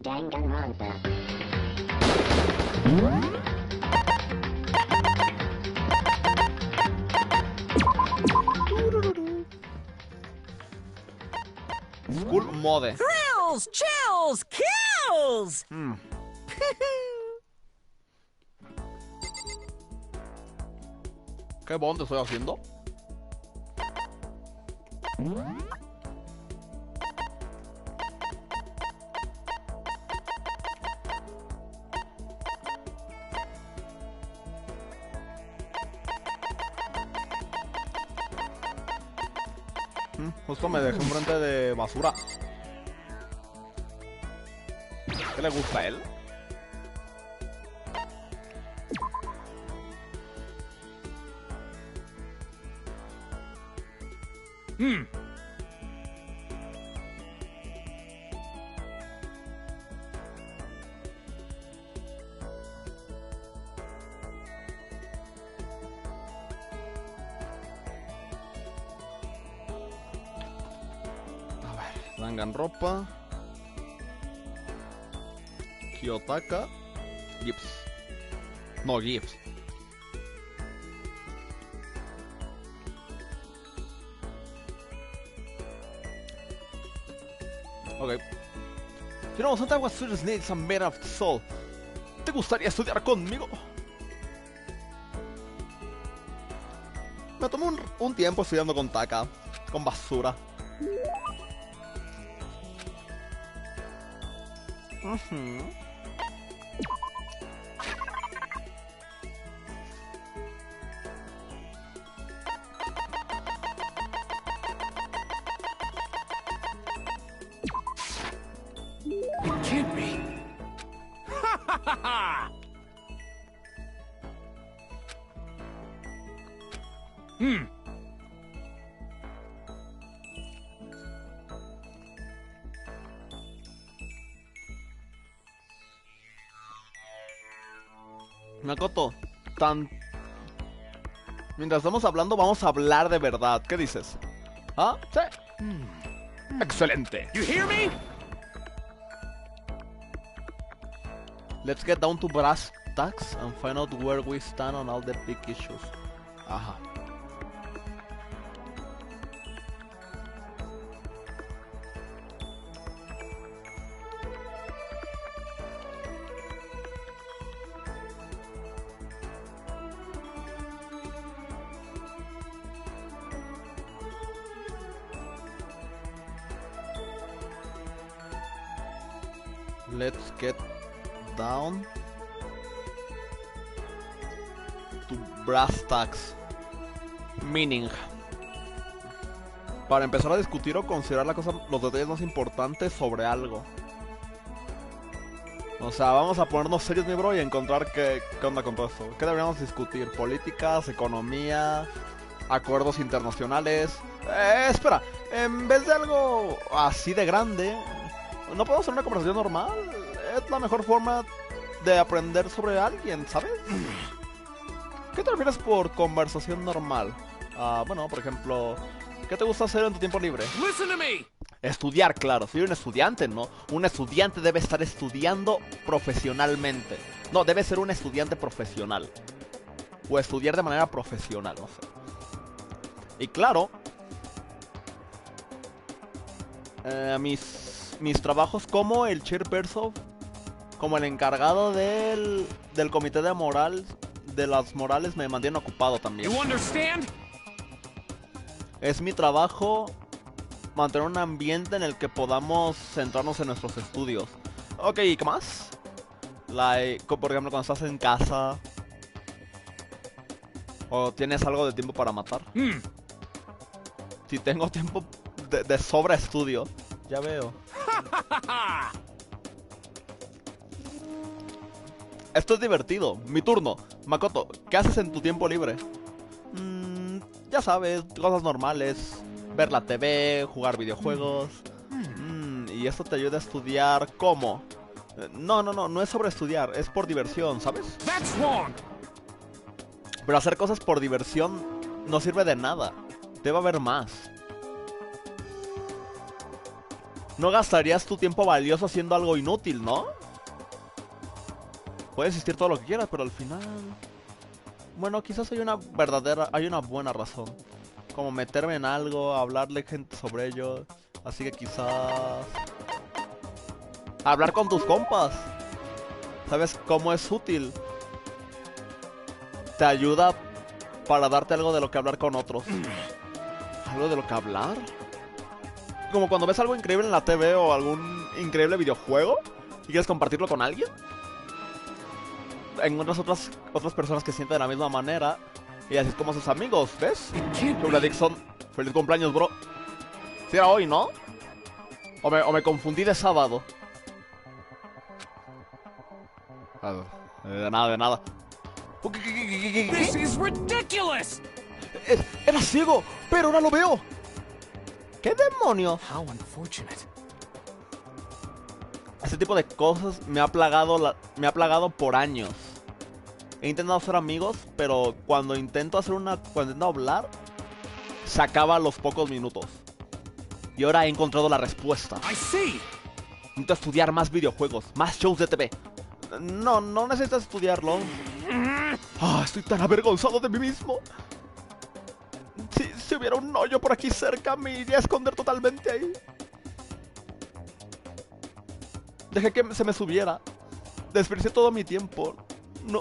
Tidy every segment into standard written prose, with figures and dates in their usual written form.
Danganropa. School mode. Thrills, chills, kills! ¿Qué bond estoy haciendo? Justo me dejé un frente de basura. ¿Qué le gusta a él? Danganropa, Kiyotaka, Gibbs. No, Gibbs. Ok. You know, sometimes what students need is a man of the soul. ¿Te gustaría estudiar conmigo? Me tomé un tiempo estudiando con Taka, con basura. It can't be. Makoto, mientras estamos hablando, vamos a hablar de verdad. ¿Qué dices? ¿Ah? Sí. Excelente. You hear me? Let's get down to brass tacks and find out where we stand on all the big issues. Ajá. Let's get down to brass tacks. Meaning. Para empezar a discutir o considerar los detalles más importantes sobre algo. O sea, vamos a ponernos serios, mi bro, y encontrar qué onda con todo esto. ¿Qué deberíamos discutir? ¿Políticas? ¿Economía? ¿Acuerdos internacionales? Espera, en vez de algo así de grande, ¿no podemos hacer una conversación normal? Es la mejor forma de aprender sobre alguien, ¿sabes? ¿Qué te refieres por conversación normal? Bueno, por ejemplo, ¿qué te gusta hacer en tu tiempo libre? Listen to me. Estudiar, claro. Soy un estudiante, ¿no? Un estudiante debe estar estudiando profesionalmente. No, debe ser un estudiante profesional. O estudiar de manera profesional, no sé. Y claro, mis trabajos como el chairperson, como el encargado del comité de las morales, me mantienen ocupado también. You understand? Es mi trabajo mantener un ambiente en el que podamos centrarnos en nuestros estudios. Ok, ¿y qué más? Por ejemplo, cuando estás en casa o tienes algo de tiempo para matar. Si tengo tiempo de sobra estudio, ya veo. Esto es divertido. Mi turno. Makoto, ¿qué haces en tu tiempo libre? Ya sabes, cosas normales. Ver la TV, jugar videojuegos. Y esto te ayuda a estudiar. ¿Cómo? No es sobre estudiar, es por diversión, ¿sabes? That's wrong. Pero hacer cosas por diversión no sirve de nada. Debe haber más. no gastarías tu tiempo valioso haciendo algo inútil, ¿no? Puede existir todo lo que quieras, pero al final... Bueno, quizás hay una buena razón. Como meterme en algo, hablarle a gente sobre ello. Así que quizás... hablar con tus compas. ¿Sabes cómo es útil? Te ayuda para darte algo de lo que hablar con otros. ¿Algo de lo que hablar? Como cuando ves algo increíble en la TV o algún increíble videojuego y quieres compartirlo con alguien. Encuentras otras personas que sienten de la misma manera y así es como sus amigos, ¿ves? Julia Dixon, feliz cumpleaños, bro. Si era hoy, ¿no? O me confundí de sábado. De nada. This is ridiculous! Era ciego, pero ahora lo veo. ¿Qué demonios? How unfortunate. Este tipo de cosas me ha plagado por años. He intentado ser amigos, pero cuando intento hablar, se acaba a los pocos minutos. Y ahora he encontrado la respuesta. I see. Necesito estudiar más videojuegos, más shows de TV. No necesitas estudiarlo. Estoy tan avergonzado de mí mismo. Si hubiera un hoyo por aquí cerca, me iría a esconder totalmente ahí. Dejé que se me subiera. Desperdicié todo mi tiempo.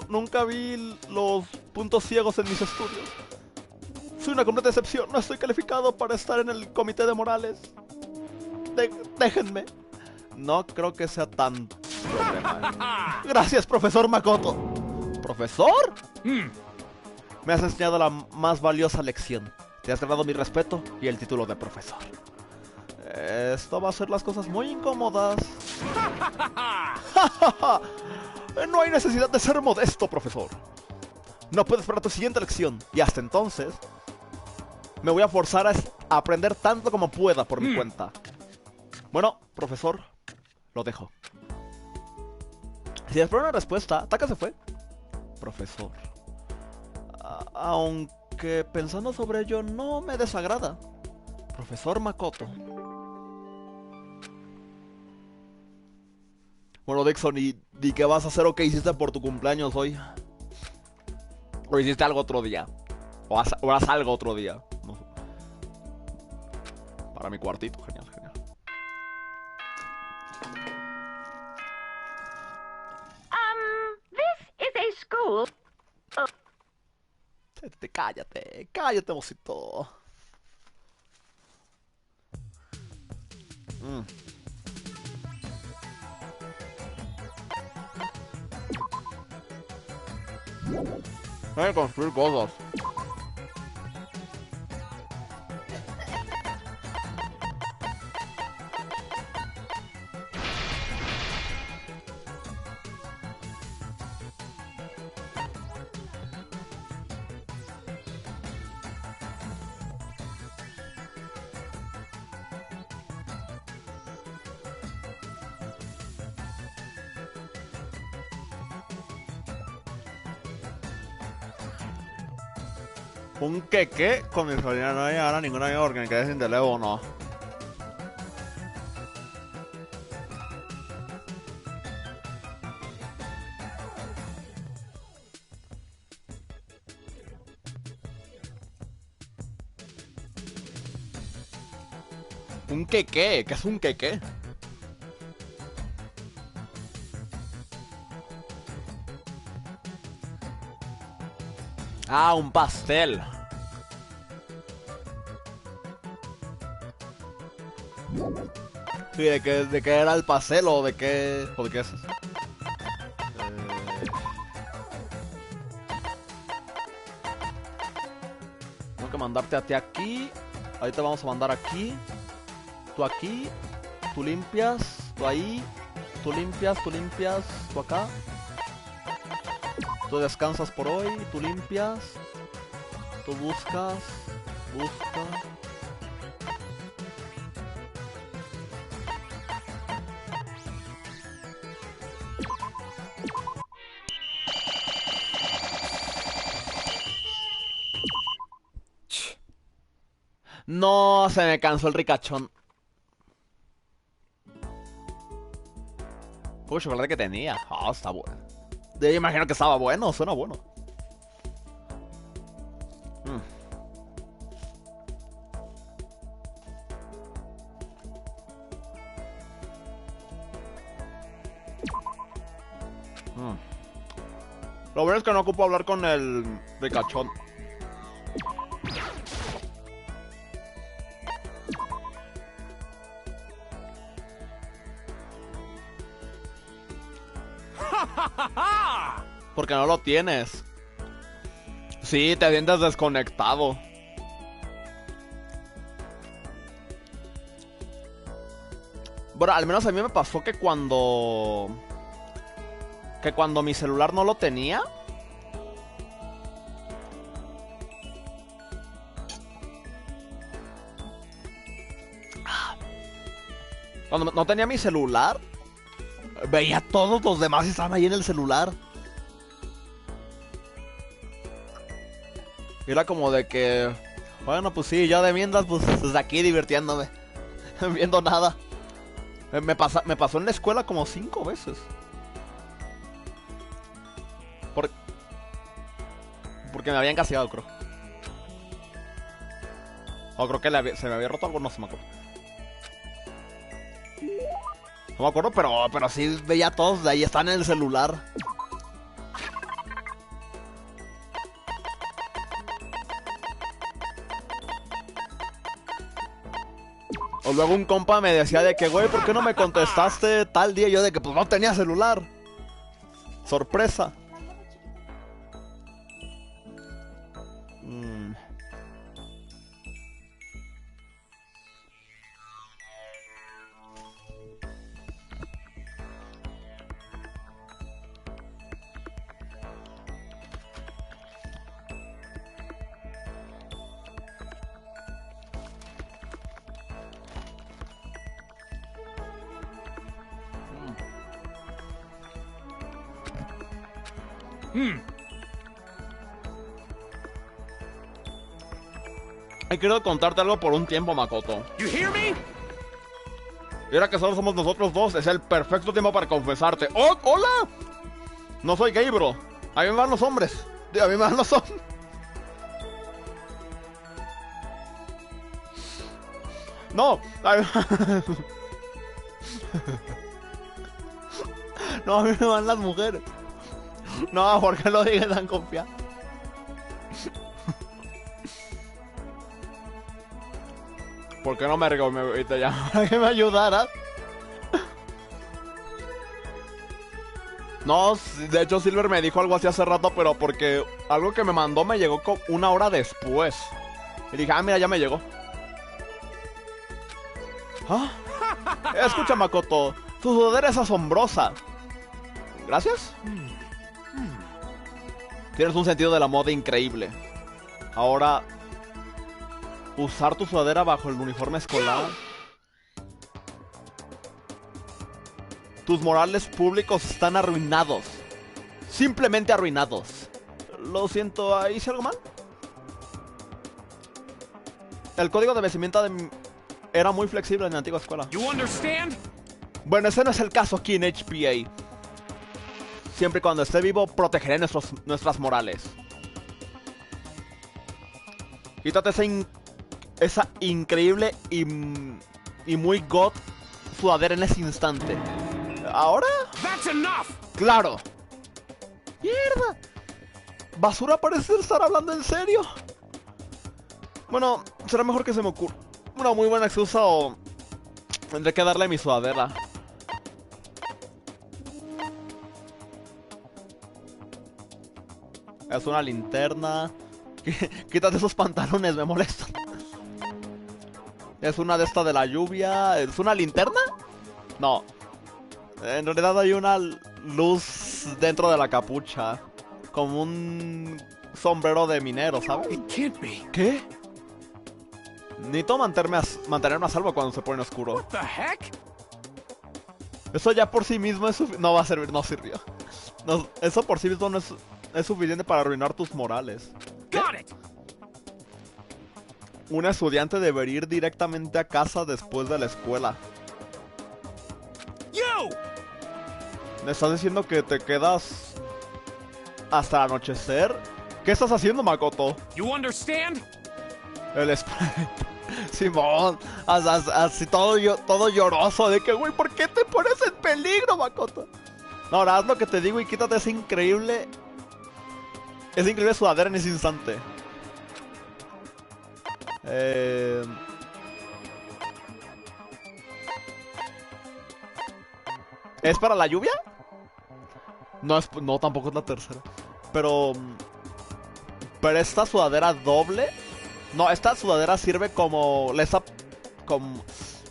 Nunca vi los puntos ciegos en mis estudios. Soy una completa excepción. No estoy calificado para estar en el comité de morales. Déjenme. No creo que sea tan problema. Gracias, profesor Makoto. ¿Profesor? Me has enseñado la más valiosa lección. Te has ganado mi respeto y el título de profesor. Esto va a hacer las cosas muy incómodas. No hay necesidad de ser modesto, profesor. No puedes esperar tu siguiente lección. Y hasta entonces, me voy a forzar a aprender tanto como pueda por mi cuenta. Bueno, profesor, lo dejo. Si espero una respuesta, Taka se fue. Profesor. Aunque pensando sobre ello no me desagrada. Profesor Makoto. Bueno, Dixon, ¿y qué vas a hacer o qué hiciste por tu cumpleaños hoy? ¿O hiciste algo otro día? ¿O harás algo otro día? No sé. Para mi cuartito, genial. This is a school. Cállate, mocito. Hay que construir cosas. ¿Un qué? Con mi sobrina no hay ahora ninguna amiga porque me quedé sin teléfono. ¿Un qué? ¿Qué es un qué? Un pastel. Sí, ¿de qué era el pastel o de qué es? Tengo que mandarte a ti aquí. Ahorita vamos a mandar aquí. Tú tú limpias, tú ahí, tú limpias, tú acá. Tú descansas por hoy, tú limpias, tú busca. No, se me cansó el ricachón. Jugo de chocolate que tenía. Ah, está bueno. Yo imagino que estaba bueno, suena bueno. Lo bueno es que no ocupo hablar con el ricachón. Porque no lo tienes. Sí, te sientes desconectado. Bueno, al menos a mí me pasó que cuando mi celular no lo tenía. Cuando no tenía mi celular, veía a todos los demás y estaban ahí en el celular. Y era como de que, bueno, pues sí, yo de mientras, pues desde aquí divirtiéndome, viendo nada. Me pasó en la escuela como 5 veces. Porque me habían castigado, creo. O creo que se me había roto algo, no se me acuerdo. No me acuerdo, pero sí veía a todos de ahí, están en el celular. O luego un compa me decía de que, güey, ¿por qué no me contestaste tal día? Y yo de que, pues no tenía celular. Sorpresa. He querido contarte algo por un tiempo, Makoto. You hear me? Y ahora que solo somos nosotros dos, es el perfecto tiempo para confesarte. ¡Oh, hola! No soy gay, bro. A mí me van los hombres. A mí me van los hombres. No. No, a mí me van las mujeres. No, ¿por qué lo dije tan confiado? ¿Por qué no me riego y te llamo para que me ayudaras? No, de hecho Silver me dijo algo así hace rato, pero porque algo que me mandó me llegó 1 hora después. Y dije, ah, mira, ya me llegó. ¿Ah? Escucha, Makoto, tu sudadera es asombrosa. ¿Gracias? Tienes un sentido de la moda increíble. Ahora, usar tu sudadera bajo el uniforme escolar. Tus morales públicos están arruinados. Simplemente arruinados. Lo siento, ¿hice algo mal? El código de vestimenta era muy flexible en la antigua escuela. You understand? Bueno, ese no es el caso aquí en HPA. Siempre y cuando esté vivo, protegeré nuestras morales. Quítate esa increíble y muy god sudadera en ese instante. ¿Ahora? That's enough. ¡Claro! ¡Mierda! Basura parece estar hablando en serio. Bueno, será mejor que se me ocurra una muy buena excusa o tendré que darle mi sudadera. Es una linterna. Quítate esos pantalones, me molestan. Es una de estas de la lluvia. ¿Es una linterna? No. En realidad hay una luz dentro de la capucha. Como un sombrero de minero, ¿sabes? It can't be. ¿Qué? Necesito mantenerme a salvo cuando se pone oscuro. What the heck? Eso ya por sí mismo no va a servir, no sirvió. No, eso por sí mismo no es suficiente para arruinar tus morales. Got it. Un estudiante debería ir directamente a casa después de la escuela. You. ¿Me estás diciendo que te quedas hasta el anochecer? ¿Qué estás haciendo, Makoto? You understand? El Sprite. Simón, así todo lloroso de que, güey, ¿por qué te pones en peligro, Makoto? No, ahora haz lo que te digo y quítate ese increíble sudadera en ese instante. ¿Es para la lluvia? No, tampoco es la tercera. Pero esta sudadera doble. No, esta sudadera sirve como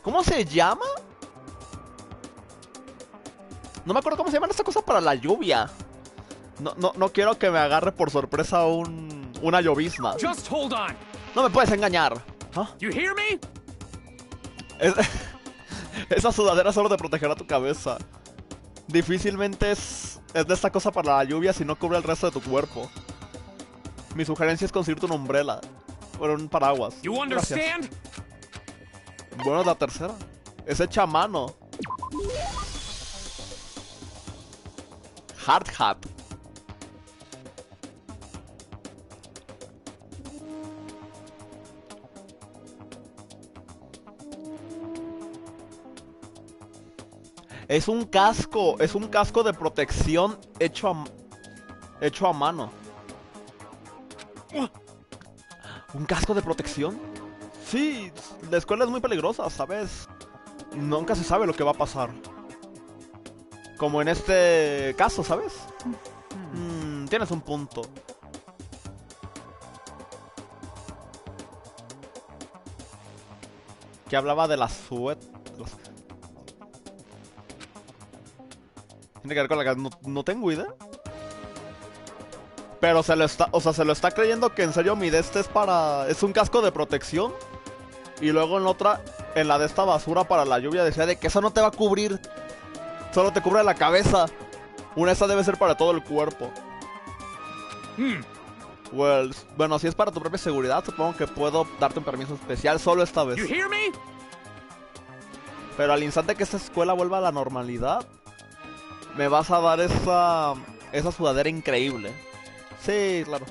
¿cómo se llama? No me acuerdo cómo se llama esta cosa para la lluvia. No quiero que me agarre por sorpresa una llovizna. Just hold on. No me puedes engañar. ¿Ah? You hear me? Esa sudadera solo te protegerá tu cabeza. Difícilmente es de esta cosa para la lluvia si no cubre el resto de tu cuerpo. Mi sugerencia es conseguirte una umbrella. Bueno, un paraguas. You understand? Gracias. Bueno, es la tercera. Es hecha a mano. Hard hat. Es un casco de protección hecho a mano. ¿Un casco de protección? Sí, la escuela es muy peligrosa, ¿sabes? Nunca se sabe lo que va a pasar. Como en este caso, ¿sabes? Tienes un punto. Que hablaba de las suetas. Tiene que ver con la que no tengo idea. Pero se lo está creyendo que en serio mi de este es un casco de protección. Y luego en la de esta basura para la lluvia decía de que eso no te va a cubrir. Solo te cubre la cabeza. Una esta debe ser para todo el cuerpo. Bueno, si es para tu propia seguridad, supongo que puedo darte un permiso especial solo esta vez. You hear me? Pero al instante que esta escuela vuelva a la normalidad, me vas a dar esa sudadera increíble. Sí, claro.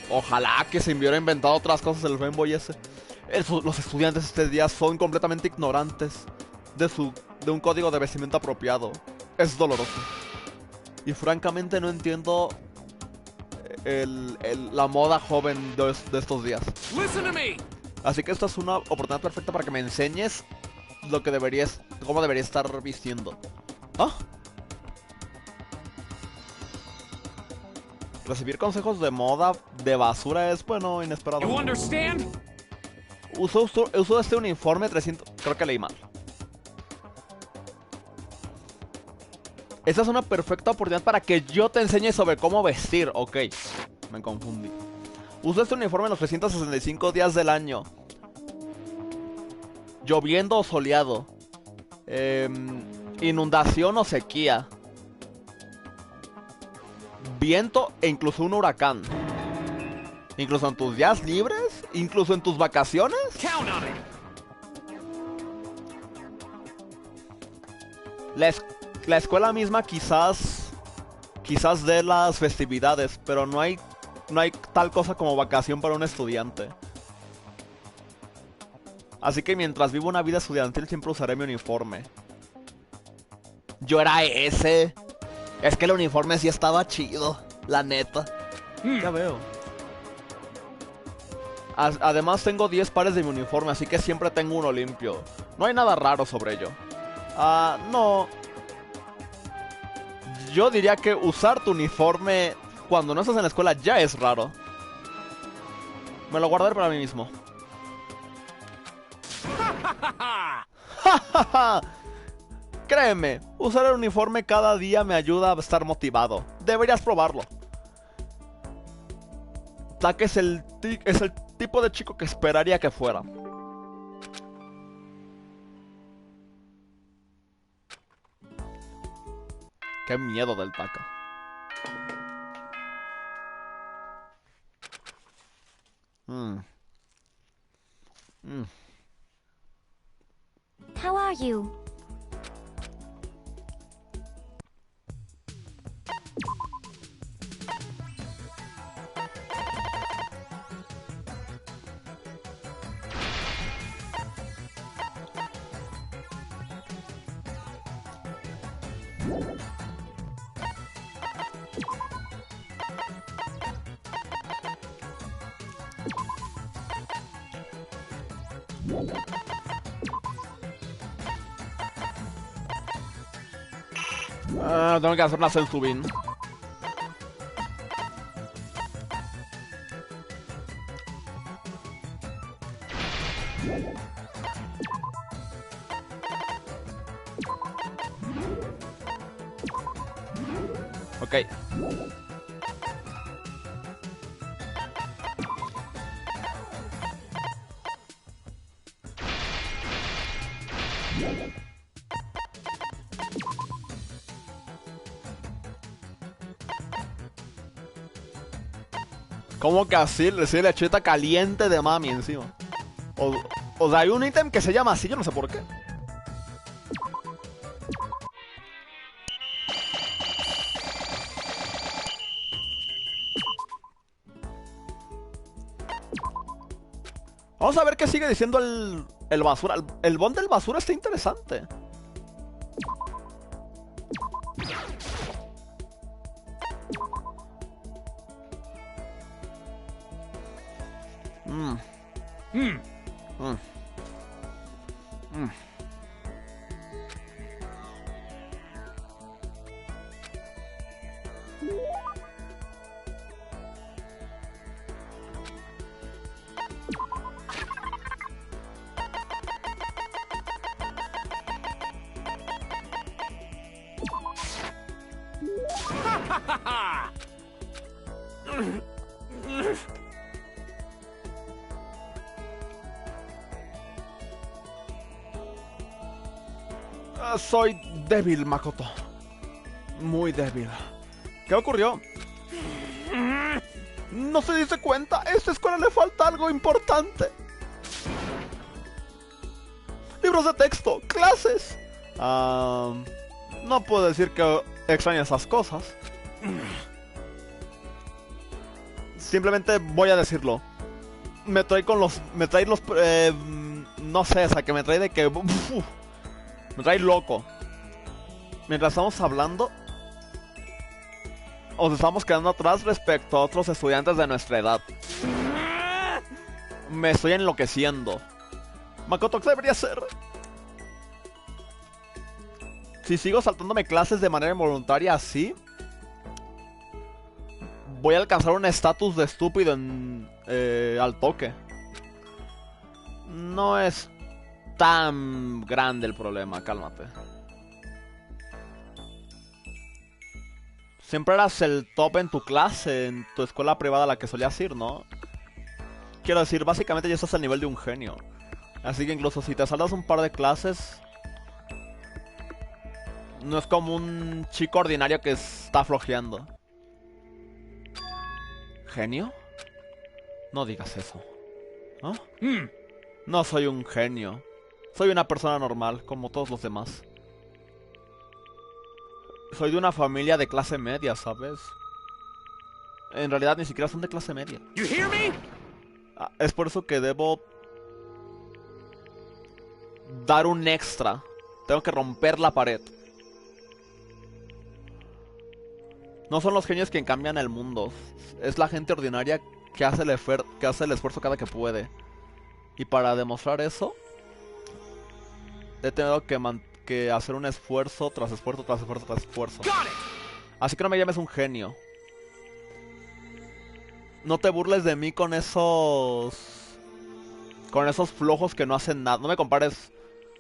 Ojalá que se me hubiera inventado otras cosas el Rainbow ese. Los estudiantes este día son completamente ignorantes de un código de vestimenta apropiado. Es doloroso. Y francamente no entiendo la moda joven de estos días. Listen to me. Así que esta es una oportunidad perfecta para que me enseñes cómo debería estar vistiendo. ¿Ah? Recibir consejos de moda de basura es, bueno, inesperado. You understand? Uso este uniforme 300... Creo que leí mal. Esta es una perfecta oportunidad para que yo te enseñe sobre cómo vestir. Ok, me confundí. Uso este uniforme los 365 días del año. Lloviendo o soleado. Inundación o sequía. Viento e incluso un huracán. Incluso en tus días libres. Incluso en tus vacaciones. Count on it. La escuela misma quizás dé las festividades, pero no hay tal cosa como vacación para un estudiante. Así que mientras vivo una vida estudiantil siempre usaré mi uniforme. Yo era ese. Es que el uniforme sí estaba chido, la neta. Ya veo. Además tengo 10 pares de mi uniforme, así que siempre tengo uno limpio. No hay nada raro sobre ello. No. Yo diría que usar tu uniforme cuando no estás en la escuela ya es raro. Me lo guardaré para mí mismo. Créeme, usar el uniforme cada día me ayuda a estar motivado. Deberías probarlo. Tak es el tipo de chico que esperaría que fuera. Qué miedo del Taka. How are you? Tengo que hacer una sensubin. Ok. ¿Cómo que así? Sí, lechita caliente de mami encima. O sea, hay un ítem que se llama así, yo no sé por qué. Vamos a ver qué sigue diciendo el basura. El bond del basura está interesante. Soy débil, Makoto. Muy débil. ¿Qué ocurrió? No se dice cuenta. A esta escuela le falta algo importante. Libros de texto, clases. No puedo decir que extrañe esas cosas. Simplemente voy a decirlo. Me trae los... no sé, o sea, que me trae de que... me trae loco. Mientras estamos hablando, os estamos quedando atrás respecto a otros estudiantes de nuestra edad. Me estoy enloqueciendo. Makoto, ¿qué debería hacer? Si sigo saltándome clases de manera involuntaria así, voy a alcanzar un estatus de estúpido al toque. No es tan grande el problema, cálmate. Siempre eras el top en tu clase, en tu escuela privada a la que solías ir, ¿no? Quiero decir, básicamente ya estás al nivel de un genio. Así que incluso si te saltas un par de clases, no es como un chico ordinario que está flojeando. ¿Genio? No digas eso. ¿No? No soy un genio. Soy una persona normal, como todos los demás. Soy de una familia de clase media, ¿sabes? En realidad ni siquiera son de clase media. You hear me? Es por eso que debo dar un extra. Tengo que romper la pared. No son los genios quien cambian el mundo. Es la gente ordinaria que hace el esfuerzo cada que puede. Y para demostrar eso, he tenido que hacer un esfuerzo tras esfuerzo tras esfuerzo tras esfuerzo. Así que no me llames un genio. No te burles de mí con esos flojos que no hacen nada. No me compares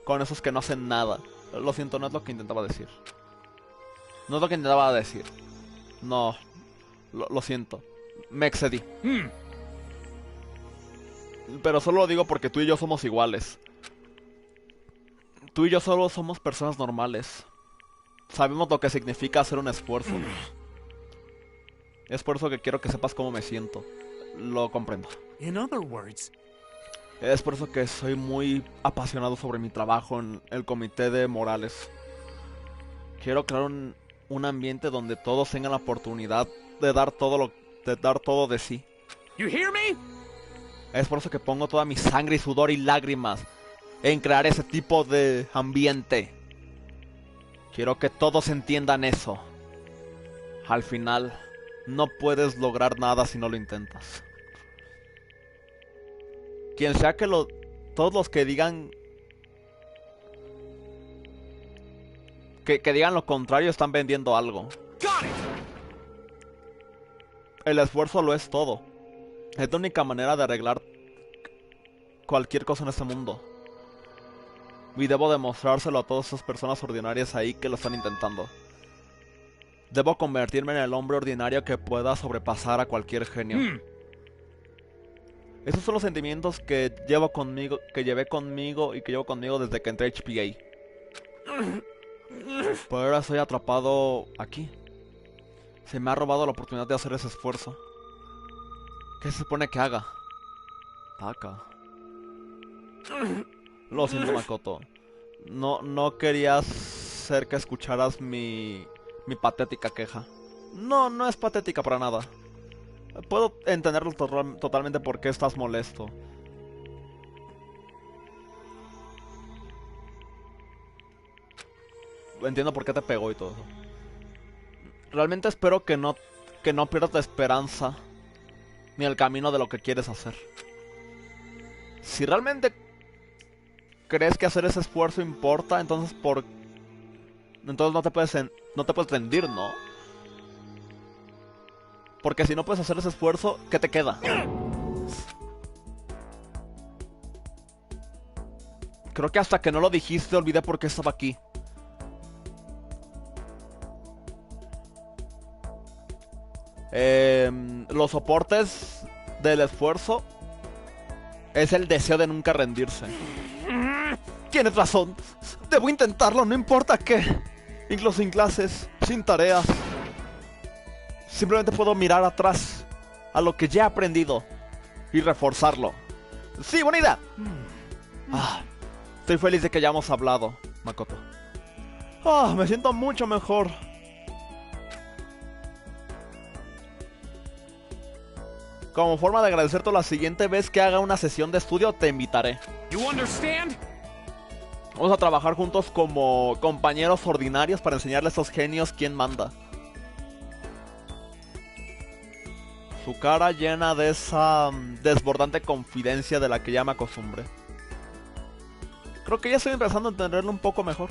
con esos que no hacen nada. Lo siento, no es lo que intentaba decir. No es lo que intentaba decir. No, lo siento. Me excedí. Pero solo lo digo porque tú y yo somos iguales. Tú y yo solo somos personas normales. Sabemos lo que significa hacer un esfuerzo. Es por eso que quiero que sepas cómo me siento. Lo comprendo. In other words, Es por eso que soy muy apasionado sobre mi trabajo en el comité de Morales. Quiero crear un ambiente donde todos tengan la oportunidad de dar todo de sí. You hear me? Es por eso que pongo toda mi sangre y sudor y lágrimas en crear ese tipo de ambiente. Quiero que todos entiendan eso. Al final, no puedes lograr nada si no lo intentas. Quien sea que todos los que digan que digan lo contrario están vendiendo algo. Got it. El esfuerzo lo es todo. Es la única manera de arreglar cualquier cosa en este mundo. Y debo demostrárselo a todas esas personas ordinarias ahí que lo están intentando. Debo convertirme en el hombre ordinario que pueda sobrepasar a cualquier genio. Esos son los sentimientos que llevé conmigo y que llevo conmigo desde que entré a HPA. Pero ahora estoy atrapado aquí. Se me ha robado la oportunidad de hacer ese esfuerzo. ¿Qué se supone que haga? Taka. Lo siento, Makoto. No quería hacer que escucharas mi patética queja. No es patética para nada. Puedo entenderlo totalmente por qué estás molesto. Entiendo por qué te pegó y todo eso. Realmente espero que no pierdas la esperanza ni el camino de lo que quieres hacer. Si realmente crees que hacer ese esfuerzo importa, entonces no te puedes rendir, ¿no? Porque si no puedes hacer ese esfuerzo, ¿qué te queda? Creo que hasta que no lo dijiste olvidé por qué estaba aquí. Los soportes del esfuerzo es el deseo de nunca rendirse. Tienes razón. Debo intentarlo, no importa qué. Incluso sin clases, sin tareas. Simplemente puedo mirar atrás a lo que ya he aprendido y reforzarlo. Sí, buena idea. Estoy feliz de que hayamos hablado, Makoto. Me siento mucho mejor. Como forma de agradecerte, la siguiente vez que haga una sesión de estudio te invitaré. You understand? Vamos a trabajar juntos como compañeros ordinarios para enseñarle a estos genios quién manda. Su cara llena de esa desbordante confidencia de la que ya me acostumbré. Creo que ya estoy empezando a entenderlo un poco mejor.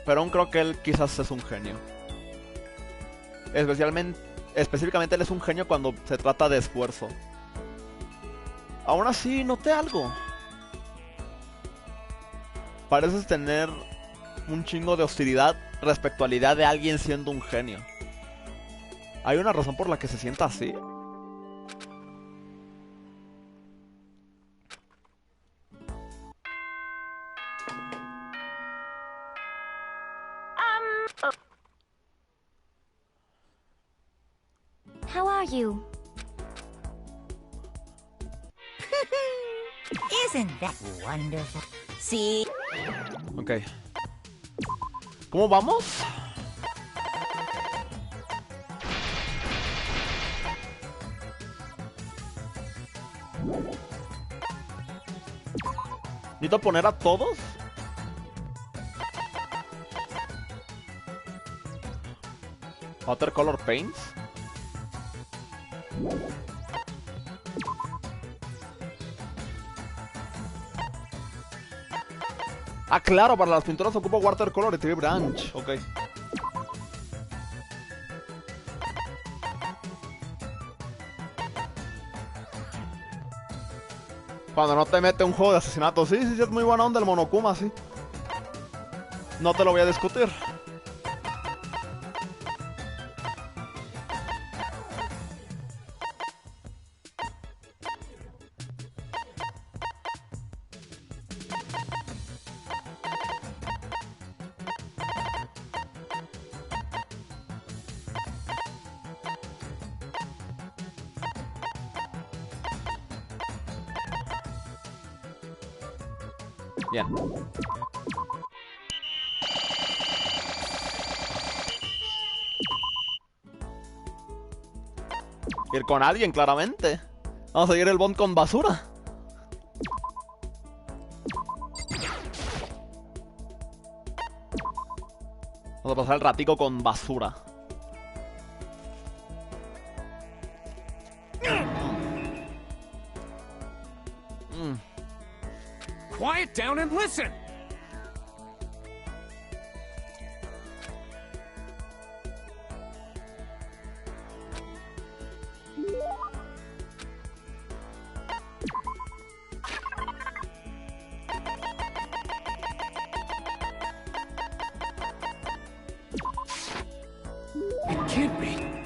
Pero aún creo que él quizás es un genio. Específicamente él es un genio cuando se trata de esfuerzo. Aún así, noté algo. Pareces tener un chingo de hostilidad respecto a la idea de alguien siendo un genio. ¿Hay una razón por la que se sienta así? How are you? Isn't that wonderful? See? Ok. ¿Cómo vamos? ¿Necesito poner a todos? Watercolor paints. Ah, claro, para las pinturas ocupo watercolor y tree branch. Ok. Cuando no te mete un juego de asesinato. Sí, es muy buena onda el Monokuma, sí. No te lo voy a discutir. Bien. Ir con alguien, claramente. Vamos a seguir el bond con basura. Vamos a pasar el ratico con basura. Quiet down and listen. It can't be.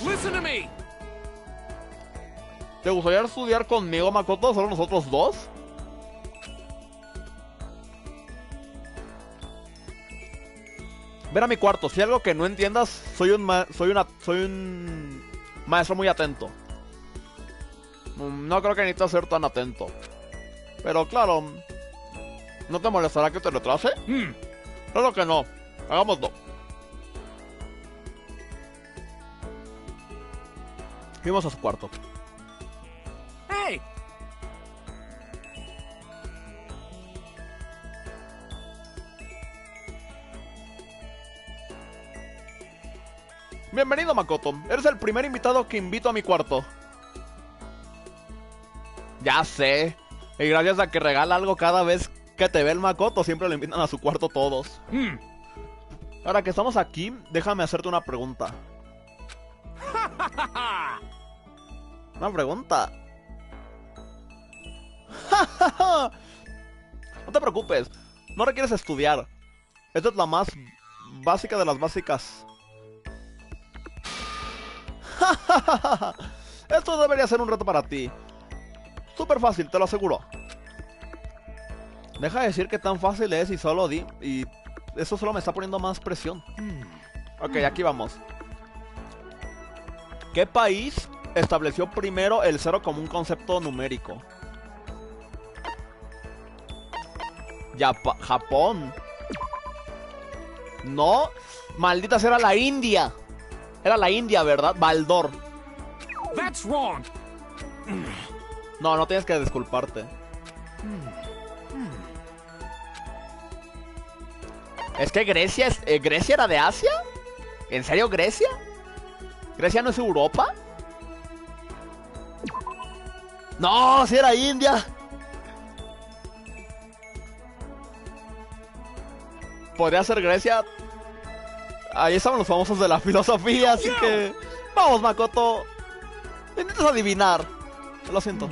Listen to me. ¿Te gustaría estudiar conmigo, Makoto? ¿Solo nosotros dos? Ven a mi cuarto. Si hay algo que no entiendas, soy un maestro muy atento. No creo que necesites ser tan atento. Pero claro, ¿no te molestará que te retrase? Claro que no. Hagámoslo. Fuimos a su cuarto. Hey. Bienvenido, Makoto. Eres el primer invitado que invito a mi cuarto. Ya sé. Y gracias a que regala algo cada vez que te ve el Makoto, siempre le invitan a su cuarto todos. Ahora que estamos aquí, déjame hacerte una pregunta. Una pregunta. No te preocupes. No requieres estudiar. Esta es la más básica de las básicas. Esto debería ser un reto para ti. Súper fácil, te lo aseguro. Deja de decir que tan fácil es y solo di. Y eso solo me está poniendo más presión. Ok, aquí vamos. ¿Qué país estableció primero el cero como un concepto numérico? Japón. No, maldita sea, era la India. Era la India, ¿verdad? Baldor. That's wrong. No, no tienes que disculparte. Es que Grecia ¿Grecia era de Asia? ¿En serio Grecia? ¿Grecia no es Europa? No, si era India. Podría ser Grecia. Ahí estaban los famosos de la filosofía, así que... Vamos, Makoto. Intentas adivinar. Lo siento.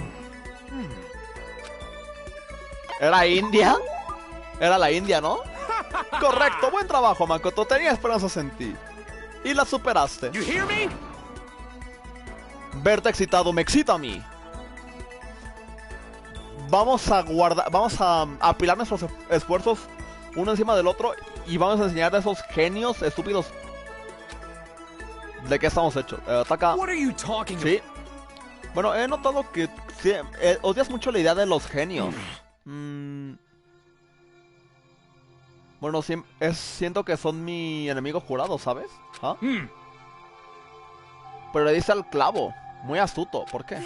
¿Era India? Era la India, ¿no? Correcto, buen trabajo, Makoto. Tenía esperanzas en ti. Y la superaste. You hear me? Verte excitado me excita a mí. Vamos a apilar nuestros esfuerzos uno encima del otro y vamos a enseñar a esos genios estúpidos de qué estamos hechos. Ataca. What are you talking Sí. Bueno, he notado que sí, odias mucho la idea de los genios. Bueno, siento que son mi enemigo jurado, ¿sabes? ¿Ah? Pero le dice al clavo. Muy astuto. ¿Por qué?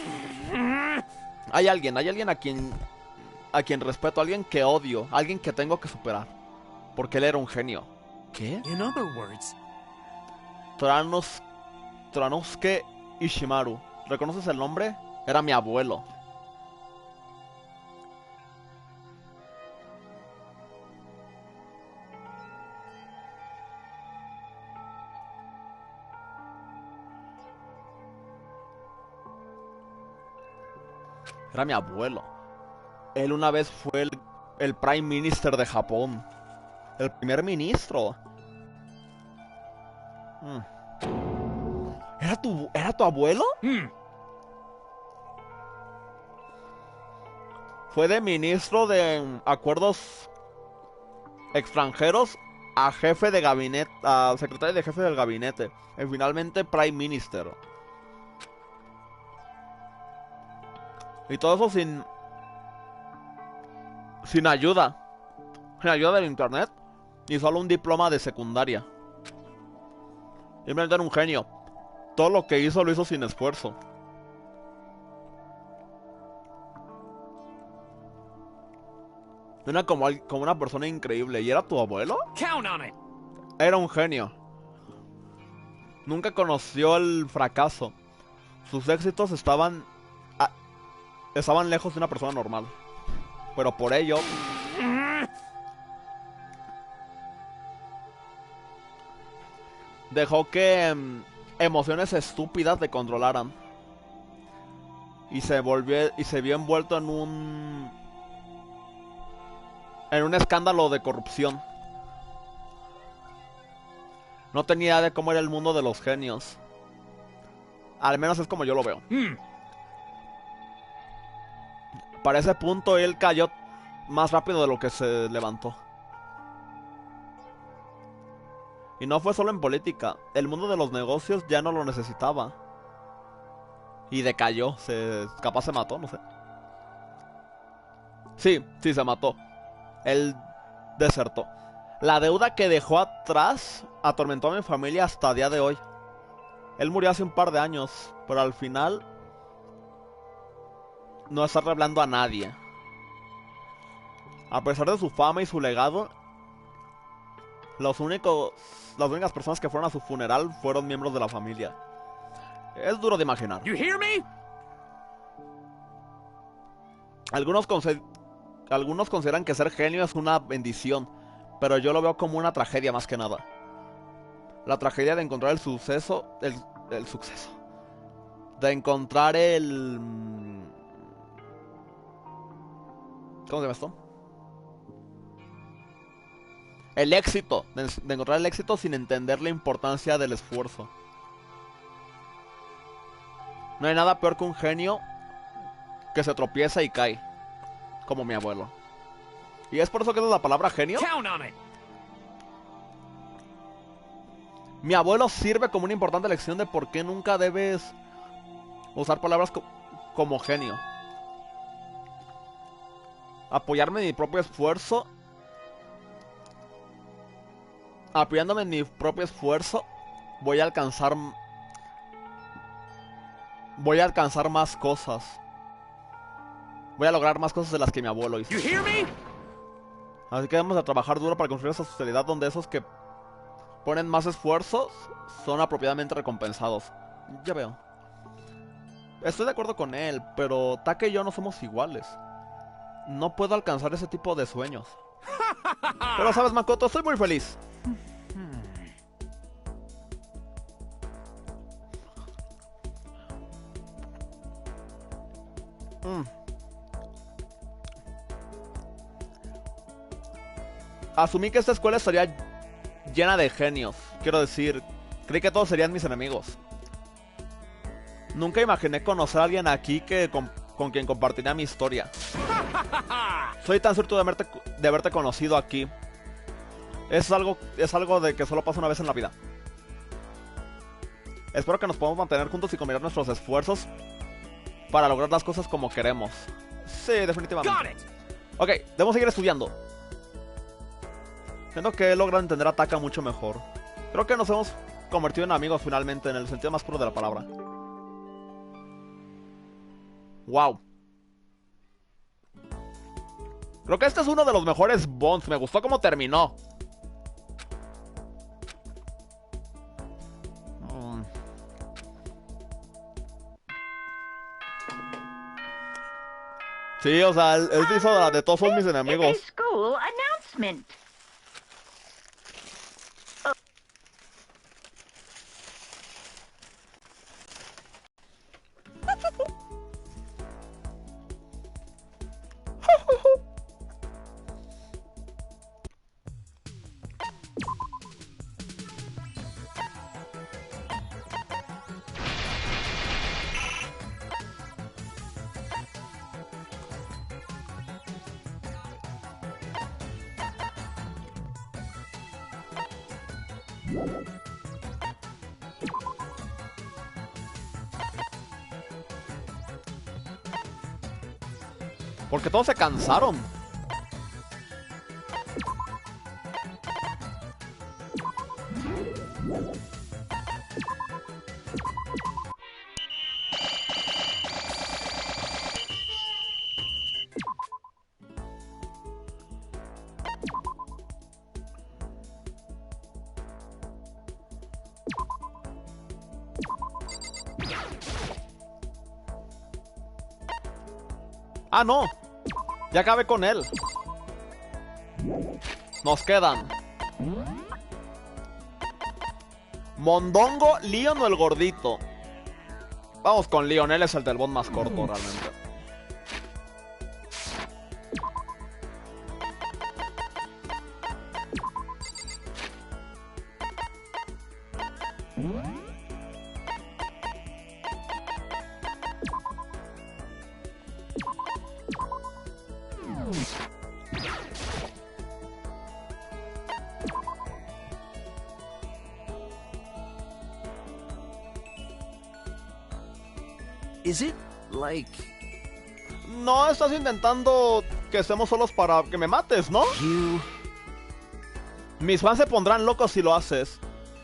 Hay alguien a quien respeto, alguien que odio, alguien que tengo que superar. Porque él era un genio. ¿Qué? In other words, Toranosuke Ishimaru. ¿Reconoces el nombre? Era mi abuelo. Era mi abuelo. Él una vez fue el Prime Minister de Japón. El primer ministro. ¿Era tu abuelo? Fue de ministro de acuerdos extranjeros a jefe de gabinete, a secretario de jefe del gabinete. Y finalmente Prime Minister. Y todo eso Sin ayuda. Sin ayuda del internet. Y solo un diploma de secundaria. Simplemente era un genio. Todo lo que hizo lo hizo sin esfuerzo. Era como una persona increíble. ¿Y era tu abuelo? Count on it. Era un genio. Nunca conoció el fracaso. Sus éxitos estaban lejos de una persona normal. Pero por ello dejó que emociones estúpidas le controlaran. Y se vio envuelto en un escándalo de corrupción. No tenía idea de cómo era el mundo de los genios. Al menos es como yo lo veo. Para ese punto él cayó más rápido de lo que se levantó. Y no fue solo en política. El mundo de los negocios ya no lo necesitaba. Y decayó. Capaz se mató, no sé. Sí, se mató. Él desertó. La deuda que dejó atrás atormentó a mi familia hasta el día de hoy. Él murió hace un par de años, pero al final no está revelando a nadie. A pesar de su fama y su legado, las únicas personas que fueron a su funeral fueron miembros de la familia. Es duro de imaginar. You hear me? Algunos consideran que ser genio es una bendición, pero yo lo veo como una tragedia más que nada. La tragedia de encontrar el suceso. El suceso. De encontrar el... ¿Cómo se llama esto? El éxito. De encontrar el éxito sin entender la importancia del esfuerzo. No hay nada peor que un genio que se tropieza y cae. Como mi abuelo. Y es por eso que es la palabra genio. Count on it. Mi abuelo sirve como una importante lección de por qué nunca debes usar palabras como genio. Apoyarme en mi propio esfuerzo. Apoyándome en mi propio esfuerzo, voy a alcanzar más cosas. Voy a lograr más cosas de las que mi abuelo hizo. You hear me? Así que debemos de trabajar duro para construir esa sociedad donde esos que ponen más esfuerzos son apropiadamente recompensados. Ya veo. Estoy de acuerdo con él, pero Taka y yo no somos iguales. No puedo alcanzar ese tipo de sueños. Pero sabes, Makoto, estoy muy feliz. Asumí que esta escuela estaría llena de genios. Quiero decir, creí que todos serían mis enemigos. Nunca imaginé conocer a alguien aquí con quien compartiría mi historia. Soy tan cierto de haberte conocido aquí. Es algo de que solo pasa una vez en la vida. Espero que nos podamos mantener juntos y combinar nuestros esfuerzos para lograr las cosas como queremos. Sí, definitivamente. Ok, debemos seguir estudiando. Siento que he logrado entender a Taka mucho mejor. Creo que nos hemos convertido en amigos finalmente, en el sentido más puro de la palabra. Wow. Creo que este es uno de los mejores bonds. Me gustó cómo terminó. Sí, o sea, él hizo de todos son mis enemigos. It's a school announcement. Porque todos se cansaron. Ah, no. Ya acabé con él. Nos quedan Mondongo, Leon o el gordito. Vamos con Leon, él es el del bot más corto realmente. Is it like No estás intentando que estemos solos para que me mates, ¿no? you? Mis fans se pondrán locos si lo haces.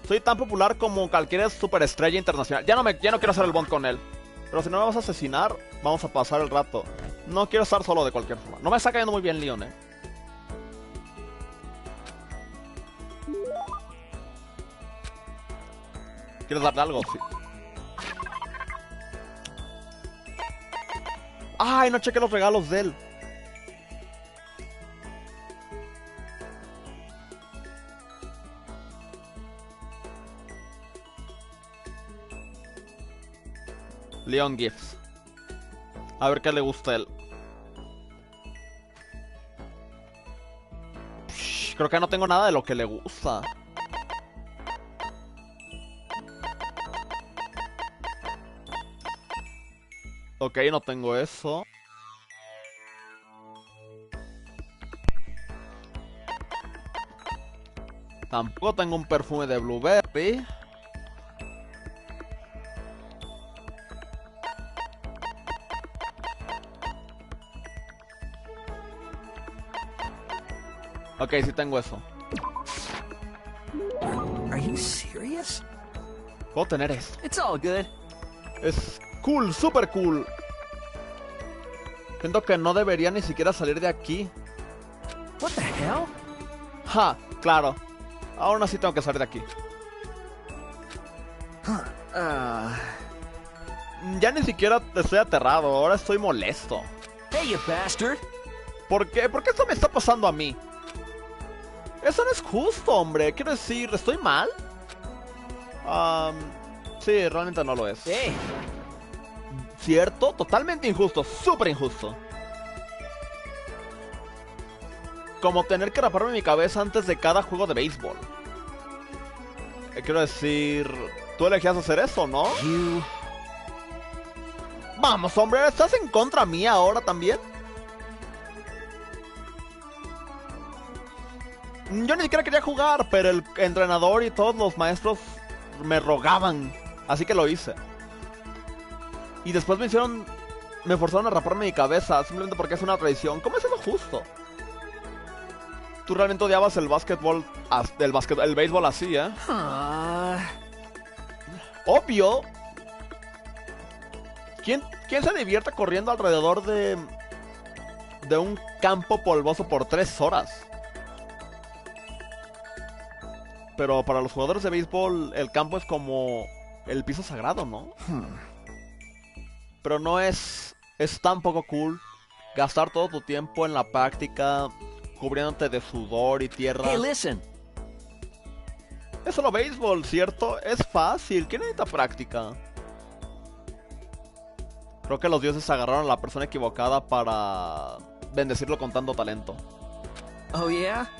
Soy tan popular como cualquier superestrella internacional. Ya no quiero hacer el bond con él. Pero si no me vas a asesinar, vamos a pasar el rato. No quiero estar solo de cualquier forma. No me está cayendo muy bien Leon, ¿Quieres darle algo? Sí. ¡Ay, no chequé los regalos de él! Leon Gifts. A ver qué le gusta a él. Creo que no tengo nada de lo que le gusta. Ok, no tengo eso. Tampoco tengo un perfume de Blueberry. Ok, sí tengo eso. Are you serious? Puedo tener esto. It's all good. Es cool, super cool. Siento que no debería ni siquiera salir de aquí. What the hell? Ja, claro. Aún así tengo que salir de aquí. Ya ni siquiera estoy aterrado, ahora estoy molesto. Hey, you bastard! ¿Por qué? ¿Por qué esto me está pasando a mí? Eso no es justo, hombre. Quiero decir, ¿estoy mal? Sí, realmente no lo es. Hey, ¿Cierto? Totalmente injusto, súper injusto. Como tener que raparme mi cabeza antes de cada juego de béisbol. Quiero decir, tú elegías hacer eso, ¿no? you. Vamos, hombre, ¿estás en contra mía ahora también? Yo ni siquiera quería jugar, pero el entrenador y todos los maestros me rogaban, así que lo hice. Y después me forzaron a raparme mi cabeza, simplemente porque es una tradición. ¿Cómo es eso justo? Tú realmente odiabas el básquetbol, el béisbol así, ¿eh? Obvio. ¿Quién se divierte corriendo alrededor de un campo polvoso por 3 horas? Pero para los jugadores de béisbol, el campo es como el piso sagrado, ¿no? Pero no es tan poco cool gastar todo tu tiempo en la práctica, cubriéndote de sudor y tierra. Hey, listen. Es solo béisbol, ¿cierto? Es fácil. ¿Quién necesita práctica? Creo que los dioses agarraron a la persona equivocada para bendecirlo con tanto talento. Oh, yeah?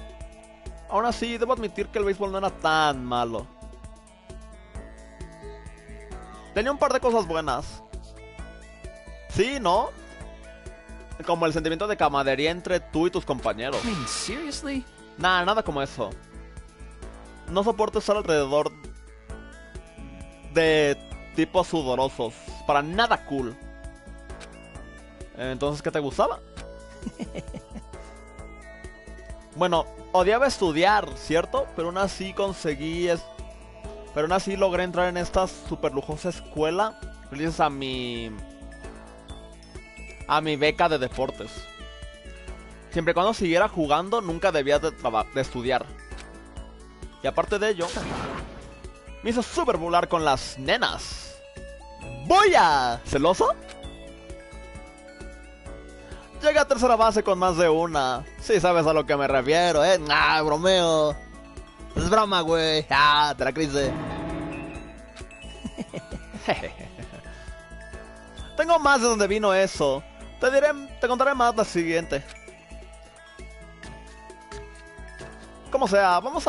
Aún así, debo admitir que el béisbol no era tan malo. Tenía un par de cosas buenas. Sí, ¿no? Como el sentimiento de camaradería entre tú y tus compañeros. I mean, seriously? Nada como eso. No soporto estar alrededor de tipos sudorosos. Para nada cool. Entonces, ¿qué te gustaba? Bueno, odiaba estudiar, ¿cierto? Pero aún así logré entrar en esta super lujosa escuela gracias a mi beca de deportes. Siempre y cuando siguiera jugando, nunca debía de estudiar. Y aparte de ello, me hizo súper popular con las nenas. ¡Voy a! ¿Celoso? Llegué a tercera base con más de una. Sí sabes a lo que me refiero, Nah, bromeo. Es broma, güey. Ah, te la creíste. Tengo más de donde vino eso. Te contaré más la siguiente. Como sea, vamos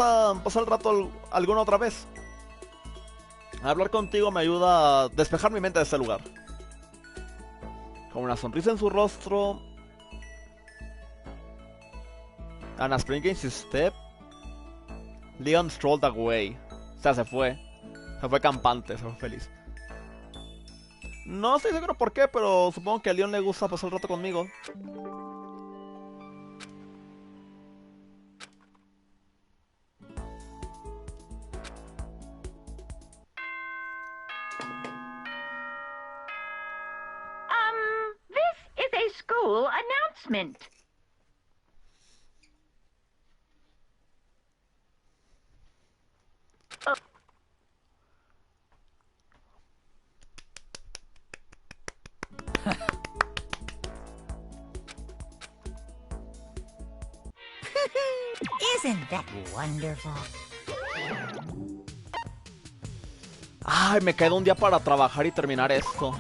a pasar el rato alguna otra vez. Hablar contigo me ayuda a despejar mi mente de este lugar. Con una sonrisa en su rostro. Anna Spring in his step. Leon strolled away. O sea, se fue. Se fue campante, se fue feliz. No estoy seguro por qué, pero supongo que a Leon le gusta pasar el rato conmigo. This is a school announcement. Isn't that wonderful? Ay, me queda un día para trabajar y terminar esto.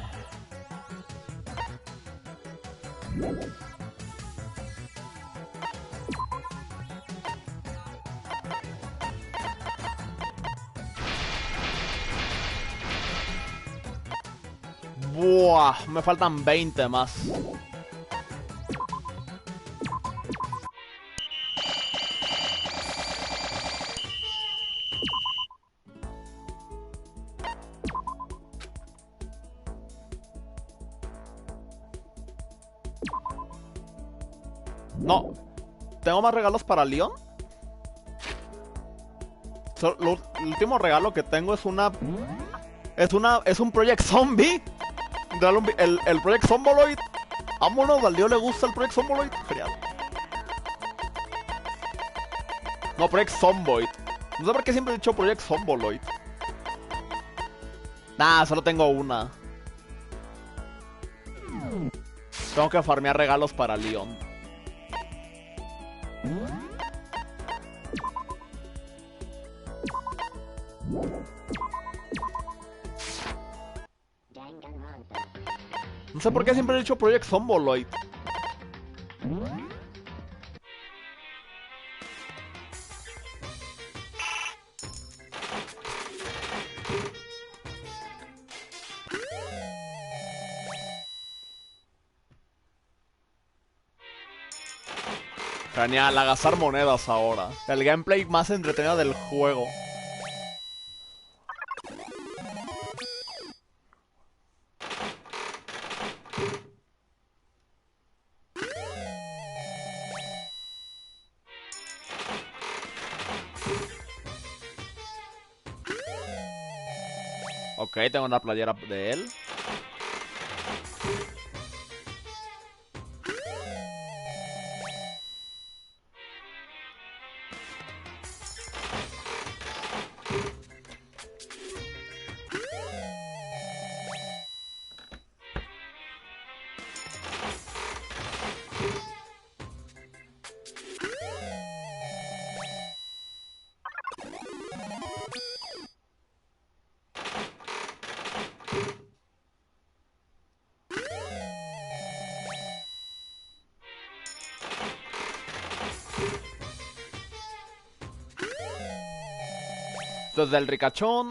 Buah, me faltan 20 más. No. ¿Tengo más regalos para Leon? El último regalo que tengo es es un Project Zombie. El Project Zomboloid. Vámonos, al Leon le gusta el Project Zomboloid. Genial. No, Project Zomboid. No sé por qué siempre he dicho Project Zomboloid. Nah, solo tengo una. Tengo que farmear regalos para Leon. No sé por qué siempre he dicho Project Zomboloid. Genial, agazar monedas ahora. El gameplay más entretenido del juego. Ok, tengo una playera de él. Desde el ricachón.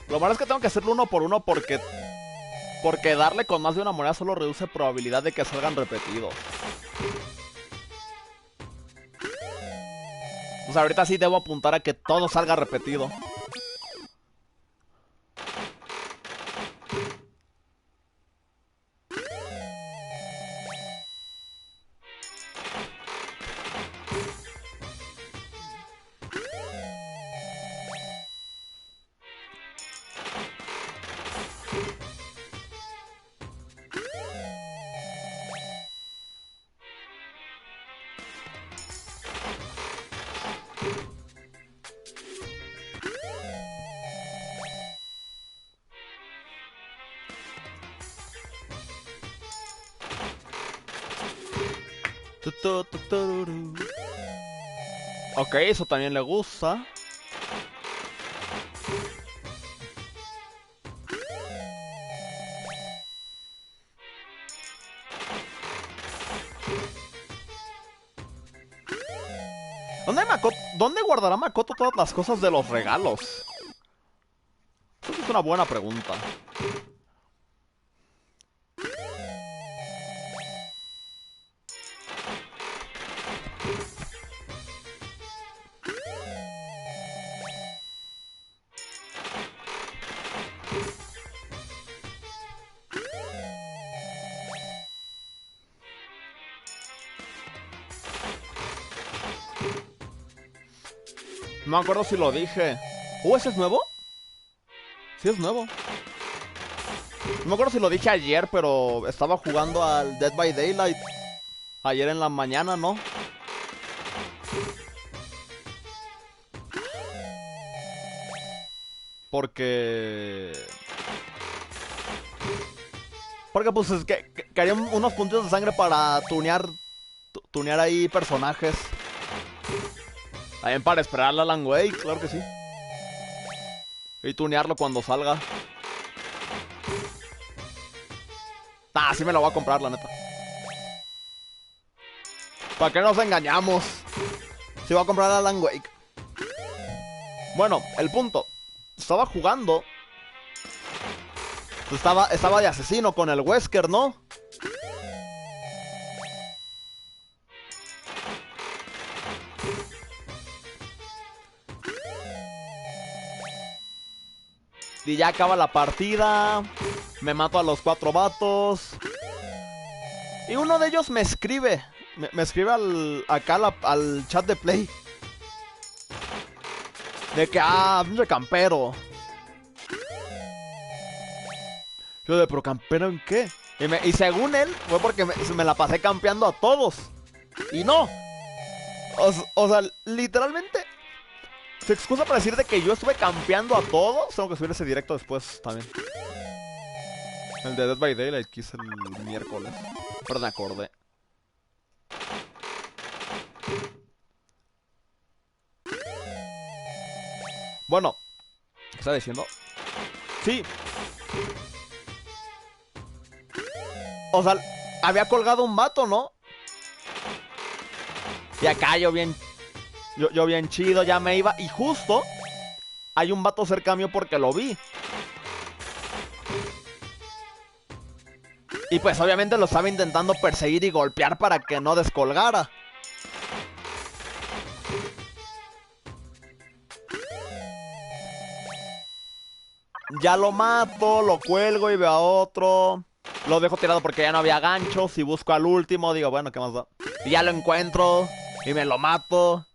Lo malo es que tengo que hacerlo uno por uno porque darle con más de una moneda solo reduce probabilidad de que salgan repetidos. O sea, ahorita sí debo apuntar a que todo salga repetido. Ok, eso también le gusta. ¿Dónde guardará Makoto todas las cosas de los regalos? Esa es una buena pregunta. No me acuerdo si lo dije. ¿Ese es nuevo? Sí, es nuevo. No me acuerdo si lo dije ayer, pero estaba jugando al Dead by Daylight ayer en la mañana, ¿no? Porque pues es que quería unos puntitos de sangre para tunear ahí personajes. También para esperar a Alan Wake, claro que sí. Y tunearlo cuando salga. Sí me lo voy a comprar, la neta. ¿Para qué nos engañamos? Sí voy a comprar a Alan Wake. Bueno, el punto. Estaba jugando. Estaba de asesino con el Wesker, ¿no? Y ya acaba la partida. Me mato a los 4 vatos. Y uno de ellos me escribe. Me escribe al chat de Play. De que, pinche campero. Yo de, ¿pero campero en qué? Y según él, fue porque me la pasé campeando a todos. Y no. O sea, literalmente... Se excusa para decir de que yo estuve campeando a todos. Tengo que subir ese directo después también. El de Dead by Daylight que hice el miércoles. Pero me acordé. Bueno, ¿qué está diciendo? Sí. O sea, había colgado un vato, ¿no? Y acá yo bien chido, ya me iba. Y justo hay un vato cerca mío porque lo vi. Y pues obviamente lo estaba intentando perseguir y golpear para que no descolgara. Ya lo mato, lo cuelgo y veo a otro. Lo dejo tirado porque ya no había ganchos. Y busco al último, digo, bueno, ¿qué más da? Y ya lo encuentro y me lo mato.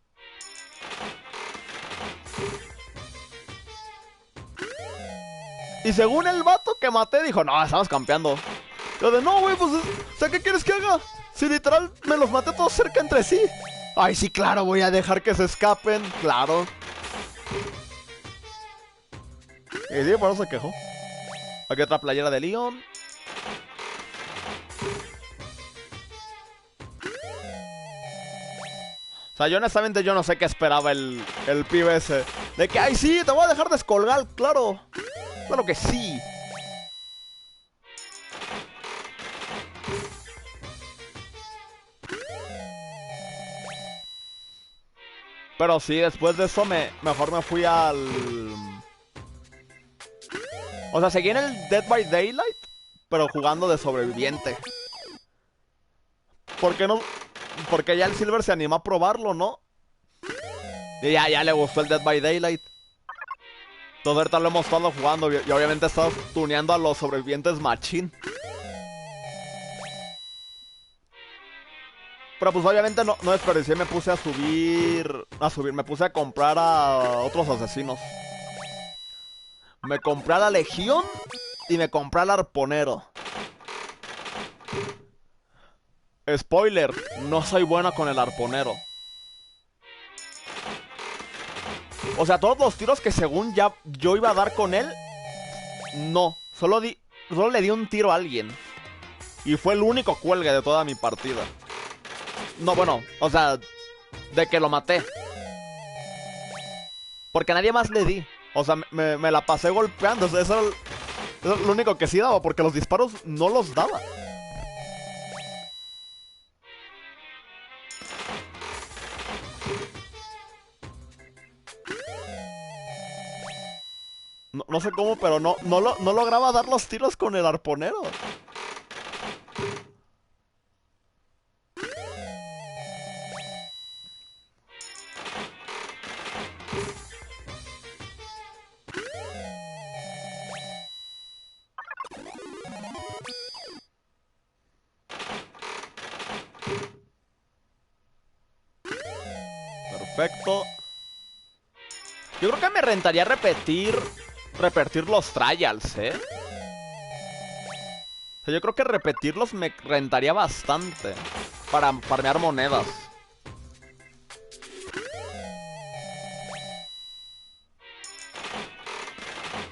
Y según el vato que maté, dijo, no, estamos campeando. Yo de, no, güey, pues, o sea, ¿qué quieres que haga? Si literal me los maté todos cerca entre sí. Ay, sí, claro, voy a dejar que se escapen, claro. Y sí, por eso se quejó. Aquí otra playera de Leon. O sea, yo honestamente yo no sé qué esperaba el pibe ese. De que, ay, sí, te voy a dejar descolgar, claro. Claro que sí. Pero sí, después de eso mejor me fui al... O sea, seguí en el Dead by Daylight, pero jugando de sobreviviente. ¿Por qué no? Porque ya el Silver se animó a probarlo, ¿no? Y ya le gustó el Dead by Daylight. Entonces ahorita lo hemos estado jugando y obviamente he estado tuneando a los sobrevivientes machín. Pero pues obviamente no desperdicié, me puse a subir, me puse a comprar a otros asesinos. Me compré a la Legión y me compré al Arponero. Spoiler, no soy buena con el Arponero. O sea, todos los tiros que según ya yo iba a dar con él, no. Solo le di un tiro a alguien. Y fue el único cuelgue de toda mi partida. No, bueno, o sea, de que lo maté. Porque a nadie más le di. O sea, me la pasé golpeando. O sea, eso es lo único que sí daba, porque los disparos no los daba. No sé cómo, pero no lograba dar los tiros con el arponero. Perfecto. Yo creo que me rentaría repetir los trials, ¿eh? O sea, yo creo que repetirlos me rentaría bastante para farmear monedas.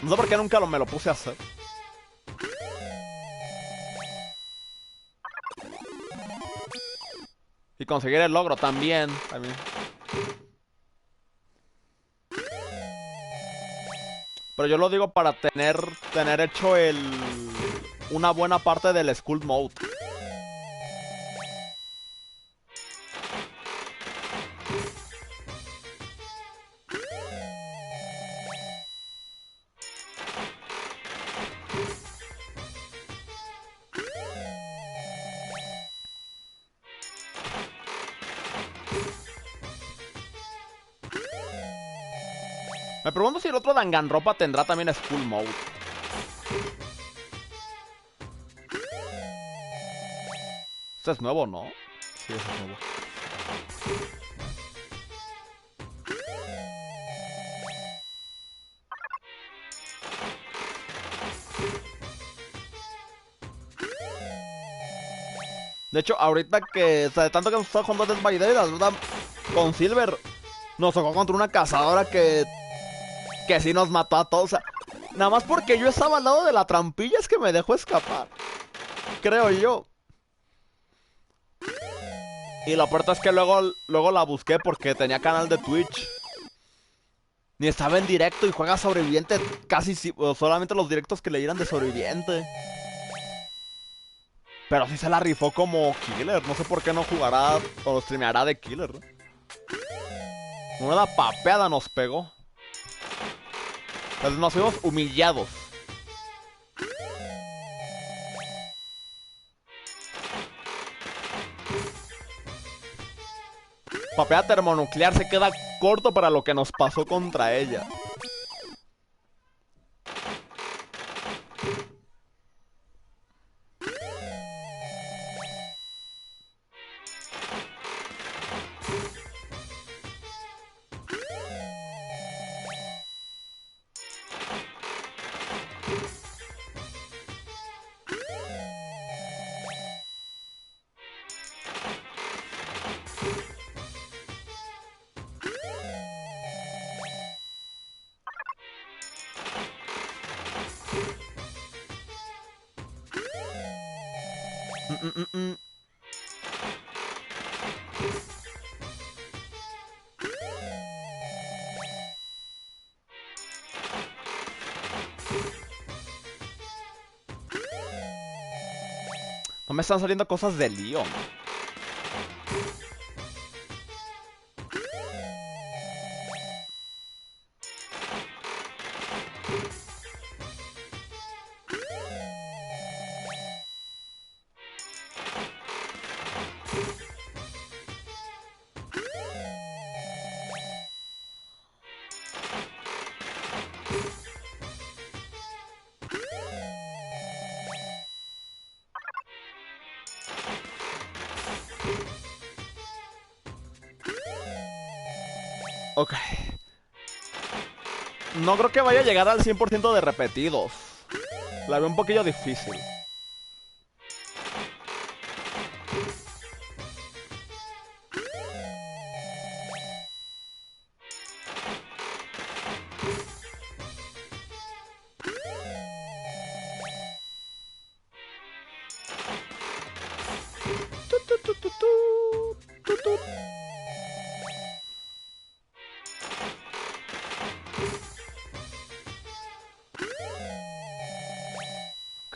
No sé por qué nunca me lo puse a hacer. Y conseguir el logro también. Pero yo lo digo para tener hecho una buena parte del School Mode. Me pregunto si el otro Danganropa tendrá también School Mode. Este es nuevo, ¿no? Sí, ese es nuevo. De hecho, ahorita que, o sea, de tanto que hemos estado jugando Dead by Day, la verdad, con Silver nos tocó contra una cazadora que sí nos mató a todos. O sea, nada más porque yo estaba al lado de la trampilla es que me dejó escapar. Creo yo. Y lo peor es que luego la busqué porque tenía canal de Twitch. Ni estaba en directo y juega sobreviviente casi solamente los directos que le dieran de sobreviviente. Pero sí se la rifó como killer. No sé por qué no jugará o streameará de killer. Una papeada nos pegó. Entonces nos fuimos humillados. Papeada termonuclear se queda corto para lo que nos pasó contra ella. No me están saliendo cosas de Leon. Ok. No creo que vaya a llegar al 100% de repetidos. La veo un poquillo difícil.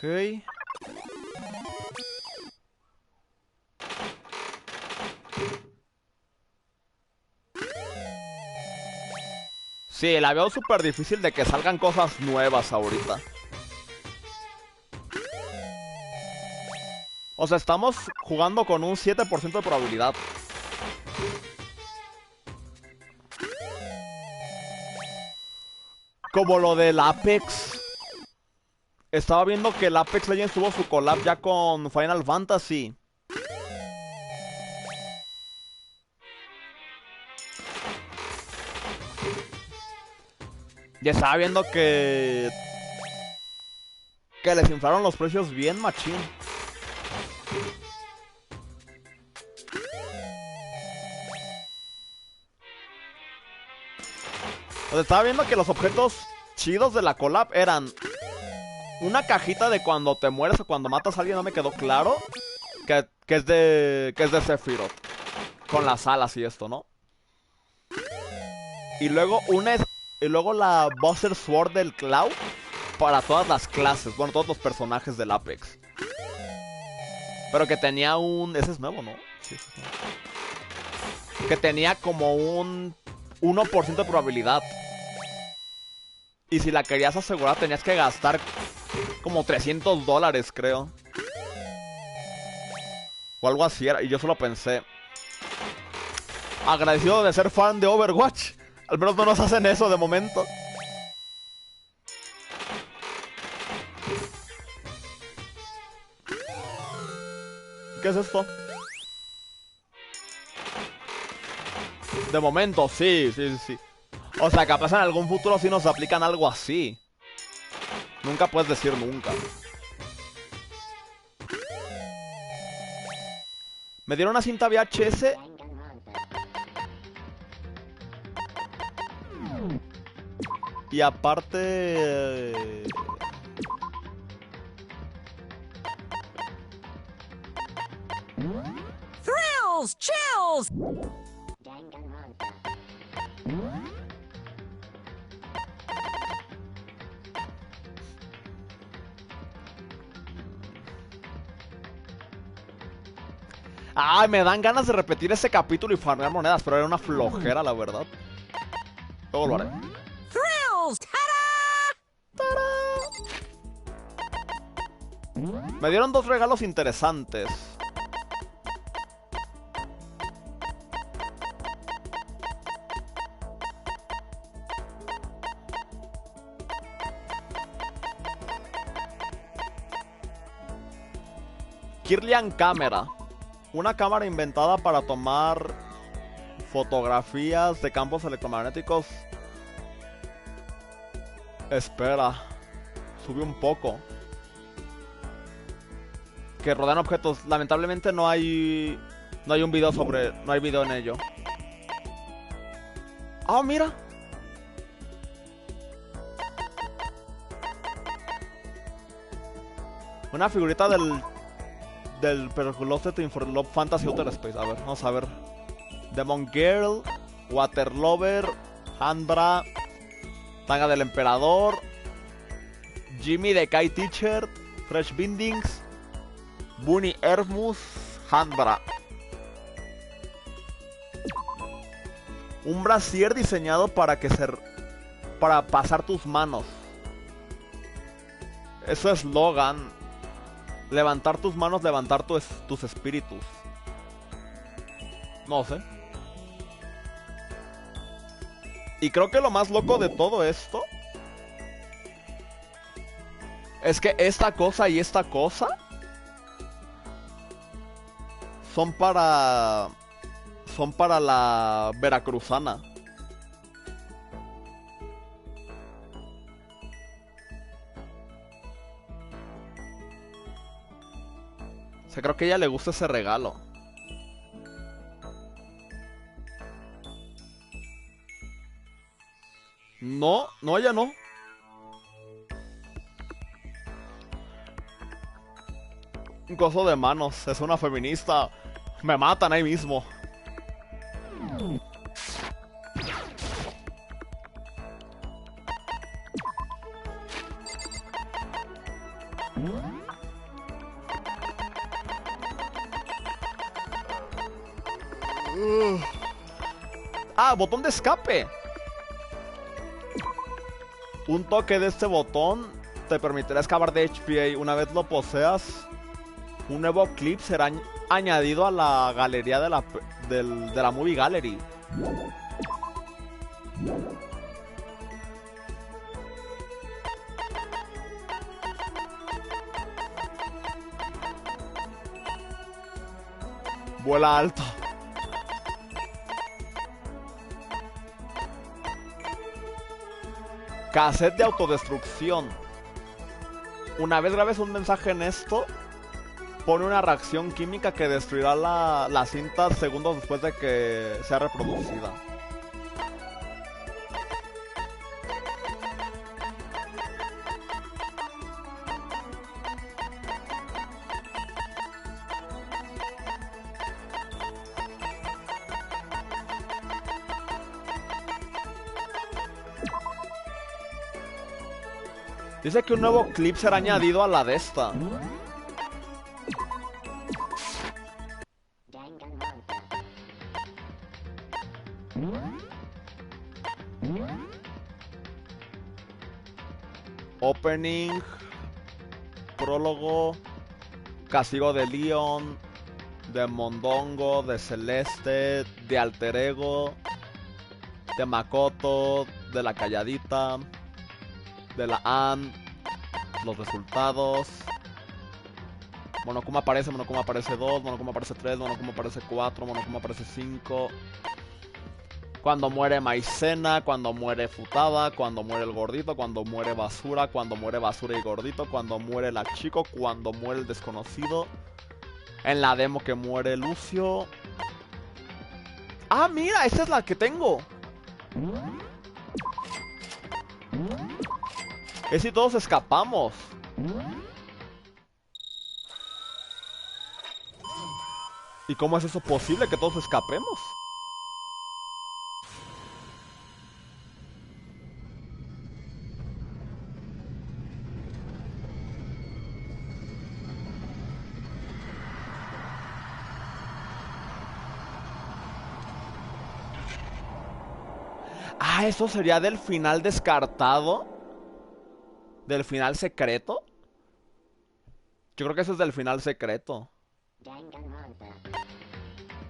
Ok. Sí, la veo súper difícil de que salgan cosas nuevas ahorita. O sea, estamos jugando con un 7% de probabilidad. Como lo del Apex. Estaba viendo que el Apex Legends tuvo su collab ya con Final Fantasy. Y estaba viendo que les inflaron los precios bien machín. O sea, estaba viendo que los objetos chidos de la collab eran una cajita de cuando te mueres o cuando matas a alguien, no me quedó claro. Que es de Sephiroth. Con las alas y esto, ¿no? Y luego la Buster Sword del Cloud para todas las clases, bueno, todos los personajes del Apex. Pero que tenía un... Ese es nuevo, ¿no? Sí, ese es nuevo. Que tenía como un 1% de probabilidad. Y si la querías asegurar tenías que gastar como $300, creo. O algo así era, y yo solo pensé... Agradecido de ser fan de Overwatch. Al menos no nos hacen eso de momento. ¿Qué es esto? De momento, sí. O sea, capaz en algún futuro sí nos aplican algo así. Nunca puedes decir nunca. Me dieron una cinta VHS. Y aparte... Thrills! Chills! Ay, me dan ganas de repetir ese capítulo y farmear monedas, pero era una flojera, la verdad. Luego lo haré. Thrills! ¡Tada! Me dieron dos regalos interesantes. Kirlian Camera. Una cámara inventada para tomar fotografías de campos electromagnéticos. Espera. Sube un poco. Que rodean objetos. Lamentablemente no hay un video sobre... No hay video en ello. Ah, mira. Una figurita del Percoloset for Love Fantasy Outer Space. A ver, vamos a ver. Demon Girl, Water Lover, Handra, Tanga del Emperador, Jimmy the Kai Teacher, Fresh Bindings, Bunny Hermus, Handra. Un brasier diseñado para pasar tus manos. Eso es Logan. Levantar tus manos, levantar tus espíritus. No sé. Y creo que lo más loco de todo esto es que esta cosa y esta cosa son para la veracruzana. O sea, creo que a ella le gusta ese regalo. No, ella no. Un coso de manos, es una feminista. Me matan ahí mismo. Ah, botón de escape. Un toque de este botón te permitirá escapar de HPA. Una vez lo poseas, un nuevo clip será añadido a la galería de la Movie Gallery. Vuela alto. Cassette de autodestrucción. Una vez grabes un mensaje en esto, pone una reacción química que destruirá la cinta segundos después de que sea reproducida. Dice que un nuevo clip será añadido a la de esta. Opening, prólogo, castigo de Leon, de Mondongo, de Celeste, de Alter Ego, de Makoto, de la Calladita, de la Ann, los resultados. Monokuma aparece 2, Monokuma aparece 3, Monokuma aparece 4, Monokuma aparece 5. Cuando muere Maicena, cuando muere Futaba, cuando muere el gordito, cuando muere Basura, cuando muere Basura y gordito, cuando muere la chico, cuando muere el desconocido. En la demo que muere Lucio. Ah, mira, esta es la que tengo. Es si todos escapamos. ¿Y cómo es eso posible que todos escapemos? Ah, ¿eso sería del final descartado? ¿Del final secreto? Yo creo que eso es del final secreto.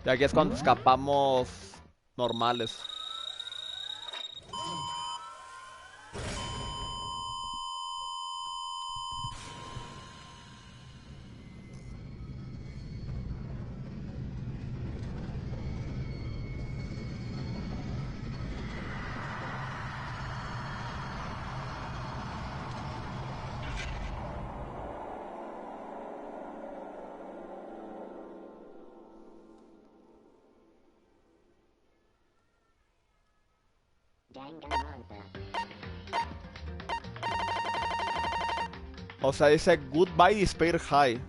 Y aquí es cuando escapamos normales. O sea, dice Goodbye Despair High.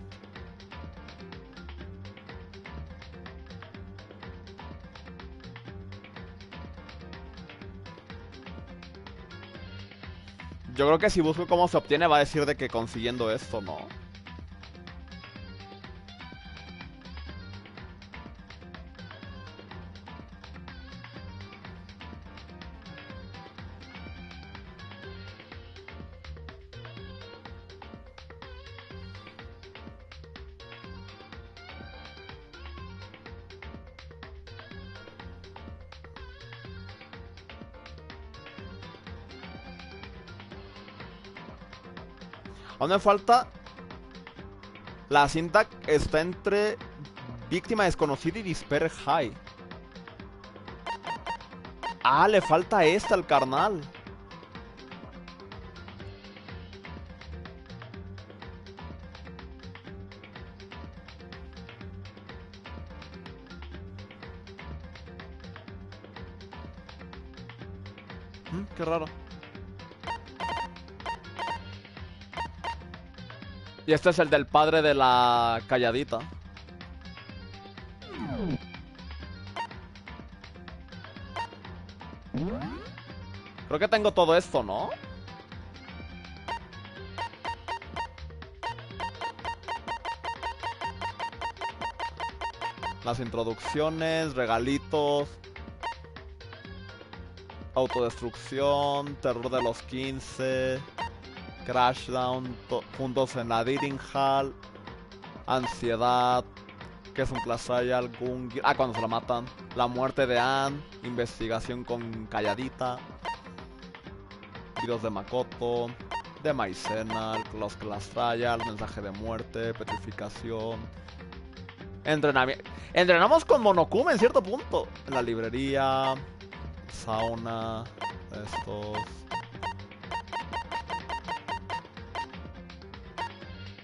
Yo creo que si busco cómo se obtiene va a decir de que consiguiendo esto, ¿no? Aún me falta. La cinta está entre Víctima Desconocida y Despair High. Ah, le falta esta al carnal. Qué raro. Y este es el del padre de la calladita. Creo que tengo todo esto, ¿no? Las introducciones, regalitos, autodestrucción, terror de los 15, crashdown, juntos en la Dining Hall, ansiedad, que es un Clash Royale, cuando se la matan, la muerte de Anne, investigación con Calladita, videos de Makoto, de Maizena, los Clash Royale, mensaje de muerte, petrificación, entrenamiento. Entrenamos con Monokuma en cierto punto. En la librería, sauna, estos.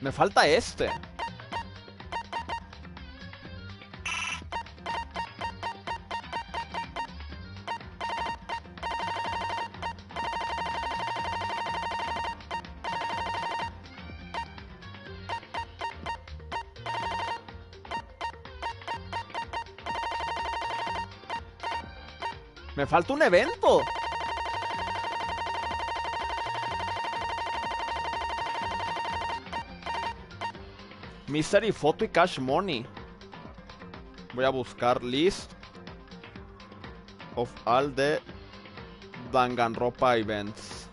Me falta este. Me falta un evento. Mystery Photo y Cash Money. Voy a buscar list of all the Danganropa events.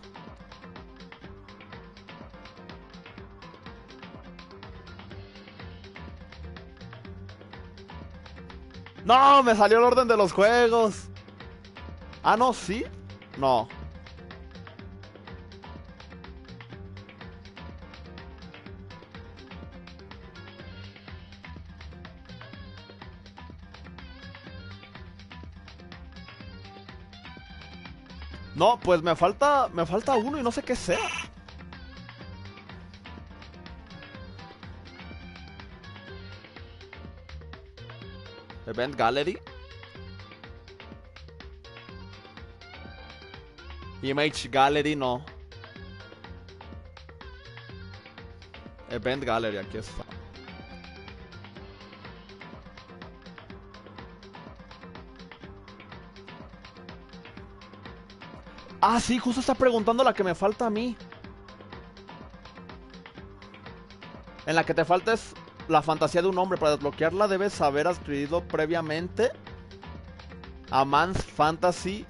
No, me salió el orden de los juegos. Ah, no, ¿sí? No. No, pues me falta uno y no sé qué sea. Event Gallery. Image Gallery, no. Event Gallery, aquí está. Ah, sí, justo está preguntando la que me falta a mí. En la que te falta es la fantasía de un hombre. Para desbloquearla debes haber adquirido previamente a Man's Fantasy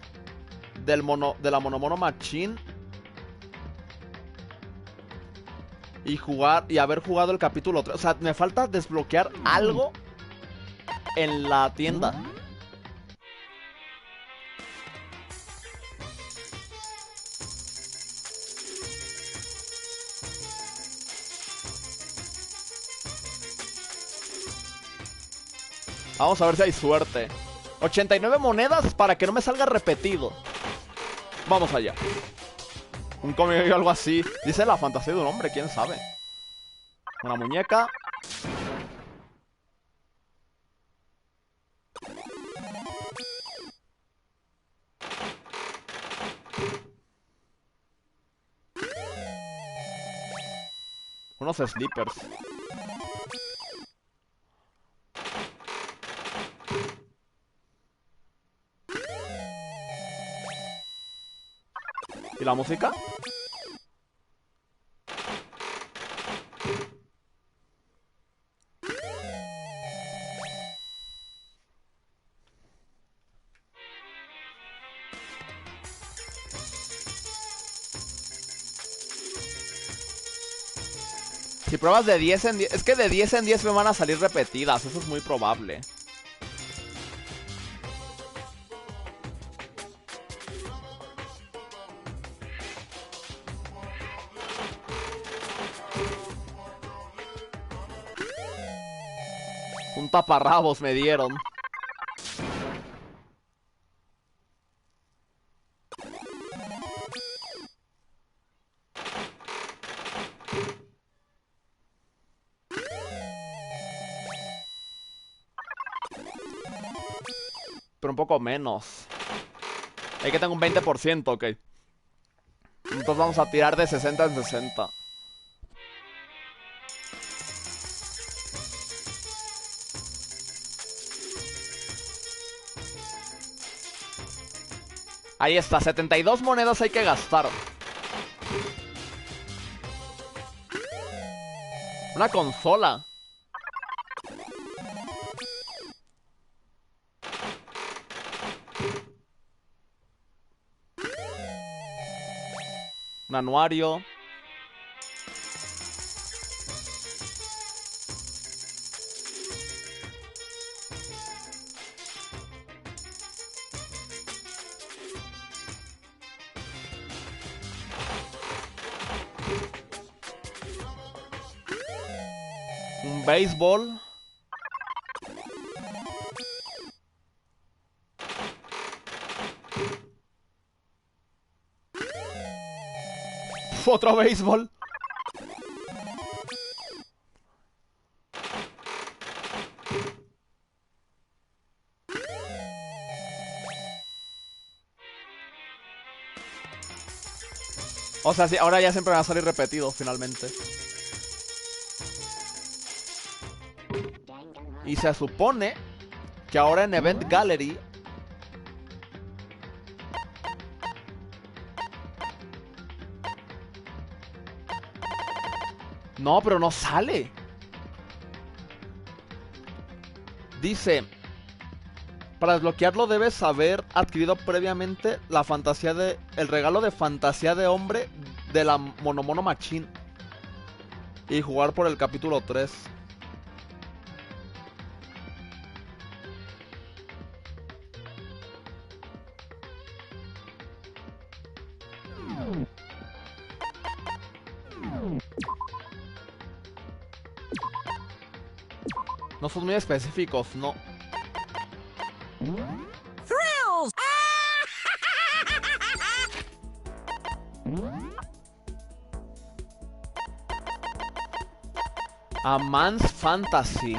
de la Monomono Machine y haber jugado el capítulo 3. O sea, me falta desbloquear algo en la tienda. Vamos a ver si hay suerte. 89 monedas para que no me salga repetido. Vamos allá. Un cómic o algo así. Dice la fantasía de un hombre, quién sabe. Una muñeca. Unos slippers. ¿Y la música? Si pruebas de 10 en 10... Es que de 10 en 10 me van a salir repetidas. Eso es muy probable. Un taparrabos me dieron. Pero un poco menos. Hay que tener un 20%, ok. Entonces vamos a tirar de 60 en 60. Ahí está, 72 monedas hay que gastar. Una consola. Un anuario. Un béisbol. Otro béisbol. O sea, sí, ahora ya siempre va a salir repetido, finalmente. Y se supone que ahora en Event Gallery no, pero no sale. Dice, para desbloquearlo debes haber adquirido previamente la fantasía de... el regalo de fantasía de hombre de la Monomono Machine. Y jugar por el capítulo 3. No son muy específicos, no. Thrills! A Man's Fantasy.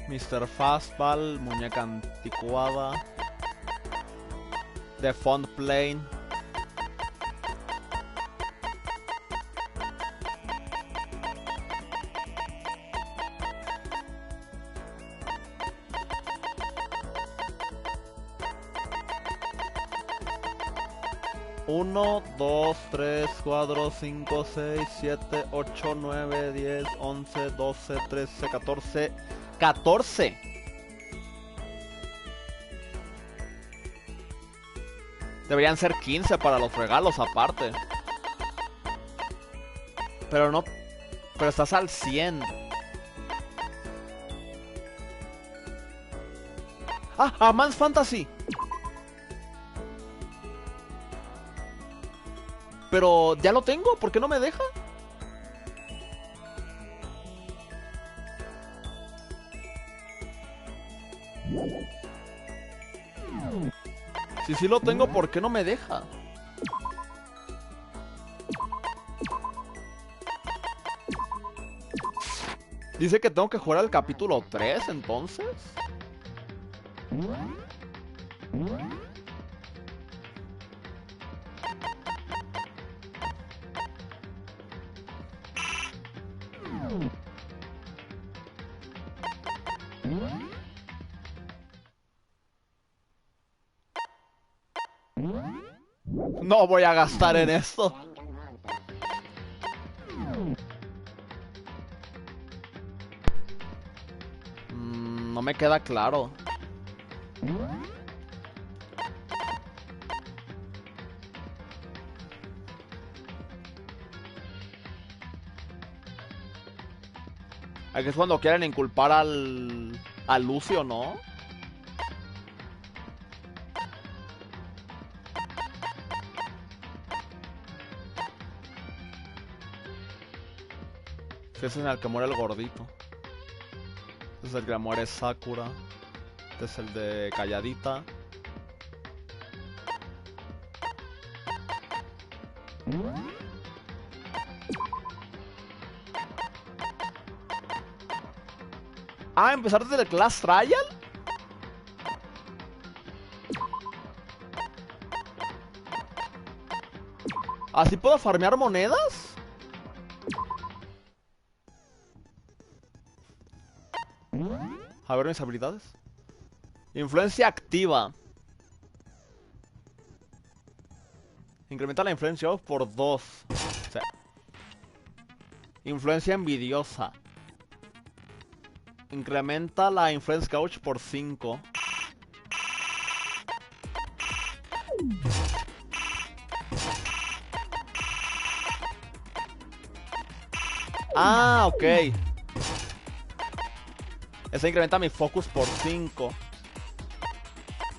Mr. Fastball, muñeca anticuada. The Font Plane. Uno, 2, 3, 4, 5, 6, 7, 8, 9, 10, 11, 12, 13, 14... ¡14! Deberían ser 15 para los regalos aparte. Pero no... Pero estás al 100. ¡Ah! ¡A Man's Fantasy! Pero ya lo tengo, ¿por qué no me deja? Si sí lo tengo, ¿por qué no me deja? Dice que tengo que jugar al capítulo 3, entonces. No voy a gastar en esto. No me queda claro. Aquí es cuando quieren inculpar al Lucio, ¿no? Ese es en el que muere el gordito. Este es el que muere Sakura. Este es el de Calladita. Ah, ¿empezar desde el Class Trial? ¿Así puedo farmear monedas? A ver mis habilidades. Influencia activa. Incrementa la influencia por 2. O sea, influencia envidiosa. Incrementa la influence gauge por 5. Ah, ok. Ese incrementa mi focus por 5.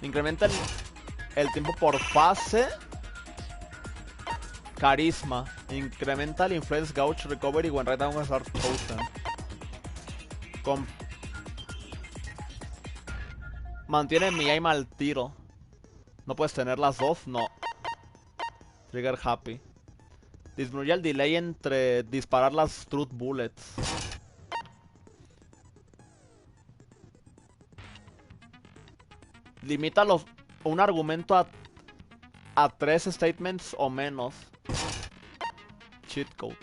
Incrementa el tiempo por fase. Carisma. Incrementa el influence gauge recovery when right down start chosen. Mantiene mi aim al tiro. ¿No puedes tener las dos? No. Trigger happy. Disminuye el delay entre disparar las truth bullets. Limita un argumento a 3 statements o menos. Cheat code.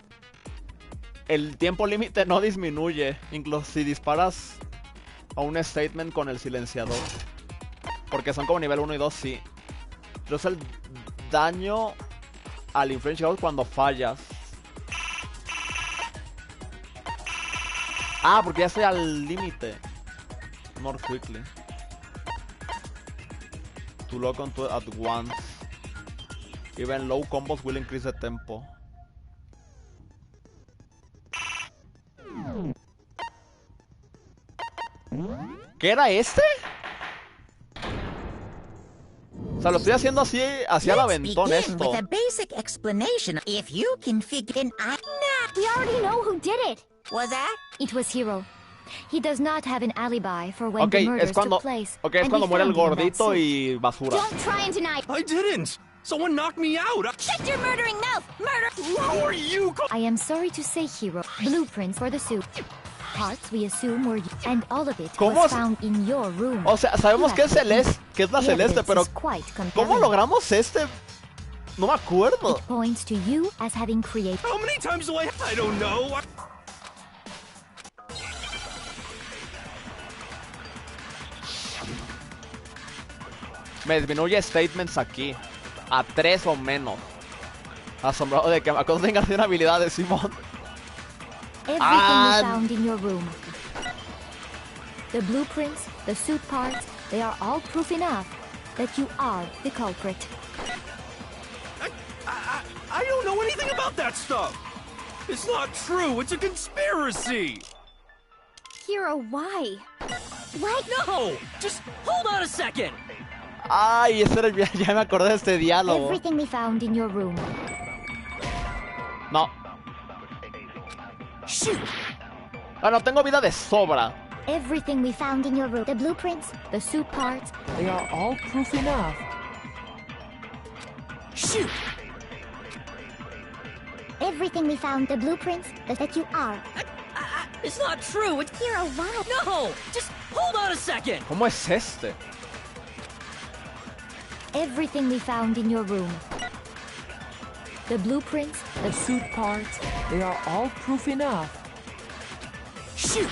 El tiempo límite no disminuye, incluso si disparas a un statement con el silenciador. Porque son como nivel 1 y 2, sí. Reduce el daño al influence gauge cuando fallas. Ah, porque ya estoy al límite. More quickly. To lock onto it at once. Even low combos will increase the tempo. ¿Qué era este? O sea, lo estoy haciendo así, hacia el aventón esto. With a basic explanation. If you can figure it out. Nah, We already know who did it. was that? It was Hiro. He does not have an alibi for when Ok, the murders es cuando, took place. okay, es and cuando we muere el found him in that gordito suit. y basura. Don't try and deny. I didn't! Someone knocked me out! Shut your murdering mouth! Murder! Who are you? I am sorry to say, Hiro. Blueprints for the suit. Parts we assume were and all of it ¿Cómo was es? found in your room. O sea, sabemos que es celeste, que es la The celeste, evidence pero is quite ¿cómo compelling. logramos este? No me acuerdo. It points to you as having created. How many times do I don't know. Me disminuye statements aquí. A 3 o menos. Asombrado de que Makoto tenga una habilidad de Simón. Everything Ah. we found in your room. The blueprints, the suit parts, they are all proof enough that you are the culprit. I don't know anything about that stuff! It's not true! It's a conspiracy! Hiro, why? What? No! Just hold on a second! Ay, ese era ya me acordé de este diálogo. Everything we found in your room. No. Shoot! Ah, no, tengo vida de sobra. Everything we found in your room. The blueprints, the suit parts, They are all proof enough. Shoot! everything we found, the blueprints, that you are. It's not true! It's... Hiro, why? No! Just hold on a second! ¿Cómo es este? Everything we found in your room. The blueprints, The suit parts, they are all proof enough. Shoot!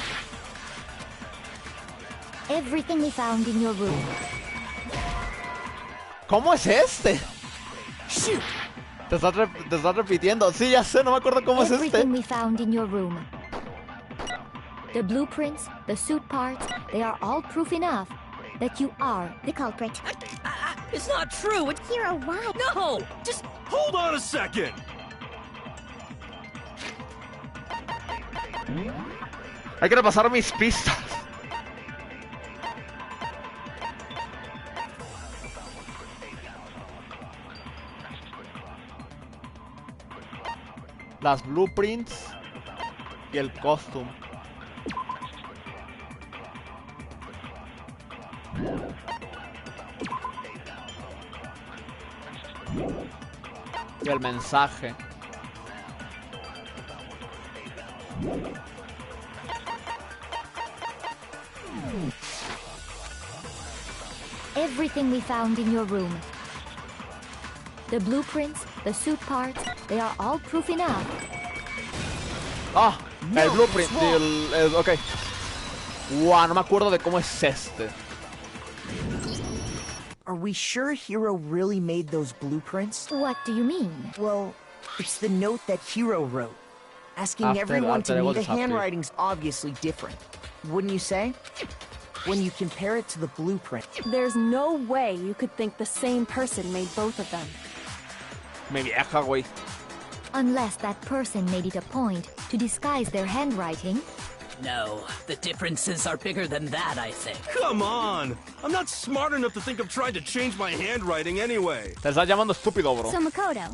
everything we found in your room. ¿Cómo es este? Shoot! Te estás repitiendo. Sí, ya sé, no me acuerdo cómo es este. Everything we found in your room. The blueprints, the suit parts, they are all proof enough that you are the culprit. It's not true! It's... Hiro, why? No! Just... Hold on a second! Hay que repasar mis pistas. Las blueprints y el costume. Y el mensaje. Everything we found in your room. The blueprints, the suit parts, they are all proof enough. Ah, el blueprint. Ok. Wow, no me acuerdo de cómo es este. Are we sure Hiro really made those blueprints? What do you mean? Well, it's the note that Hiro wrote, asking everyone to meet. The handwriting's obviously different, wouldn't you say? When you compare it to the blueprint. There's no way you could think the same person made both of them. Mi vieja, güey. Unless that person made it a point to disguise their handwriting. No, the differences are bigger than that, I think. Come on! I'm not smart enough to think of trying to change my handwriting anyway. Te estás llamando estúpido, bro. So, Makoto,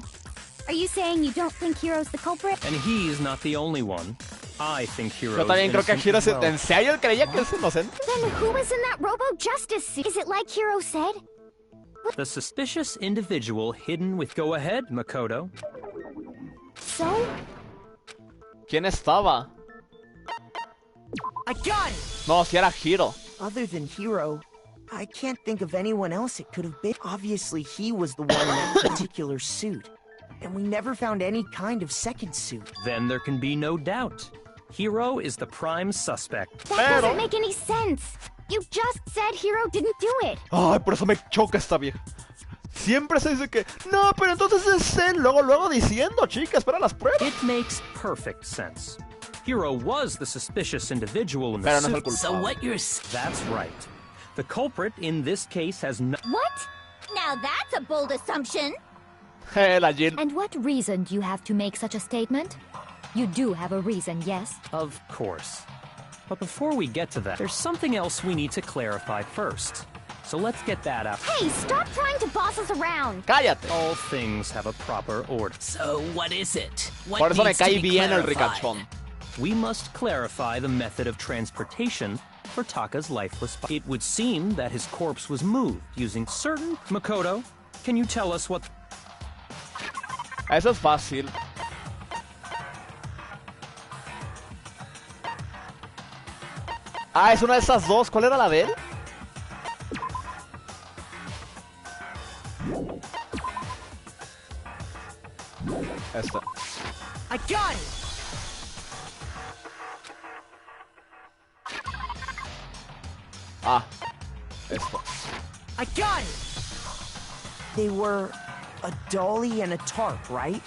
are you saying you don't think Hiro's the culprit? And he's not the only one. I think Hiro's Yo también creo que Hiro es... ¿En serio creía que es inocente? Then who was in that robo-justice suit? Is it like Hiro said? The suspicious individual hidden with... Go ahead, Makoto. So? ¿Quién estaba? I got it! No, si era Hiro. Other than Hiro, I can't think of anyone else it could have been. Obviously, he was the one in that particular suit. And we never found any kind of second suit. Then there can be no doubt. Hiro is the prime suspect. That doesn't make any sense. You just said Hiro didn't do it. Ay, por eso me choca esta vieja. Siempre se dice que... No, pero entonces es él. Luego diciendo, chica, espera las pruebas. It makes perfect sense. Hiro was the suspicious individual in the Pero no es el suit. So what you're... That's right. The culprit in this case has no... What? Now that's a bold assumption. La Jill. And what reason do you have to make such a statement? You do have a reason, yes? Of course. But before we get to that, there's something else we need to clarify first. So let's get that out. Hey, stop trying to boss us around. Cállate. All things have a proper order. So what is it? What Por eso me needs to cae be bien el clarified? ricachón. We must clarify the method of transportation for Taka's lifeless body. It would seem that his corpse was moved using certain... Makoto, can you tell us what... Eso es fácil. Ah, es una de esas dos. ¿Cuál era la de él? Esta. I got it! Ah, esta. I got it! They were a dolly and a tarp, right?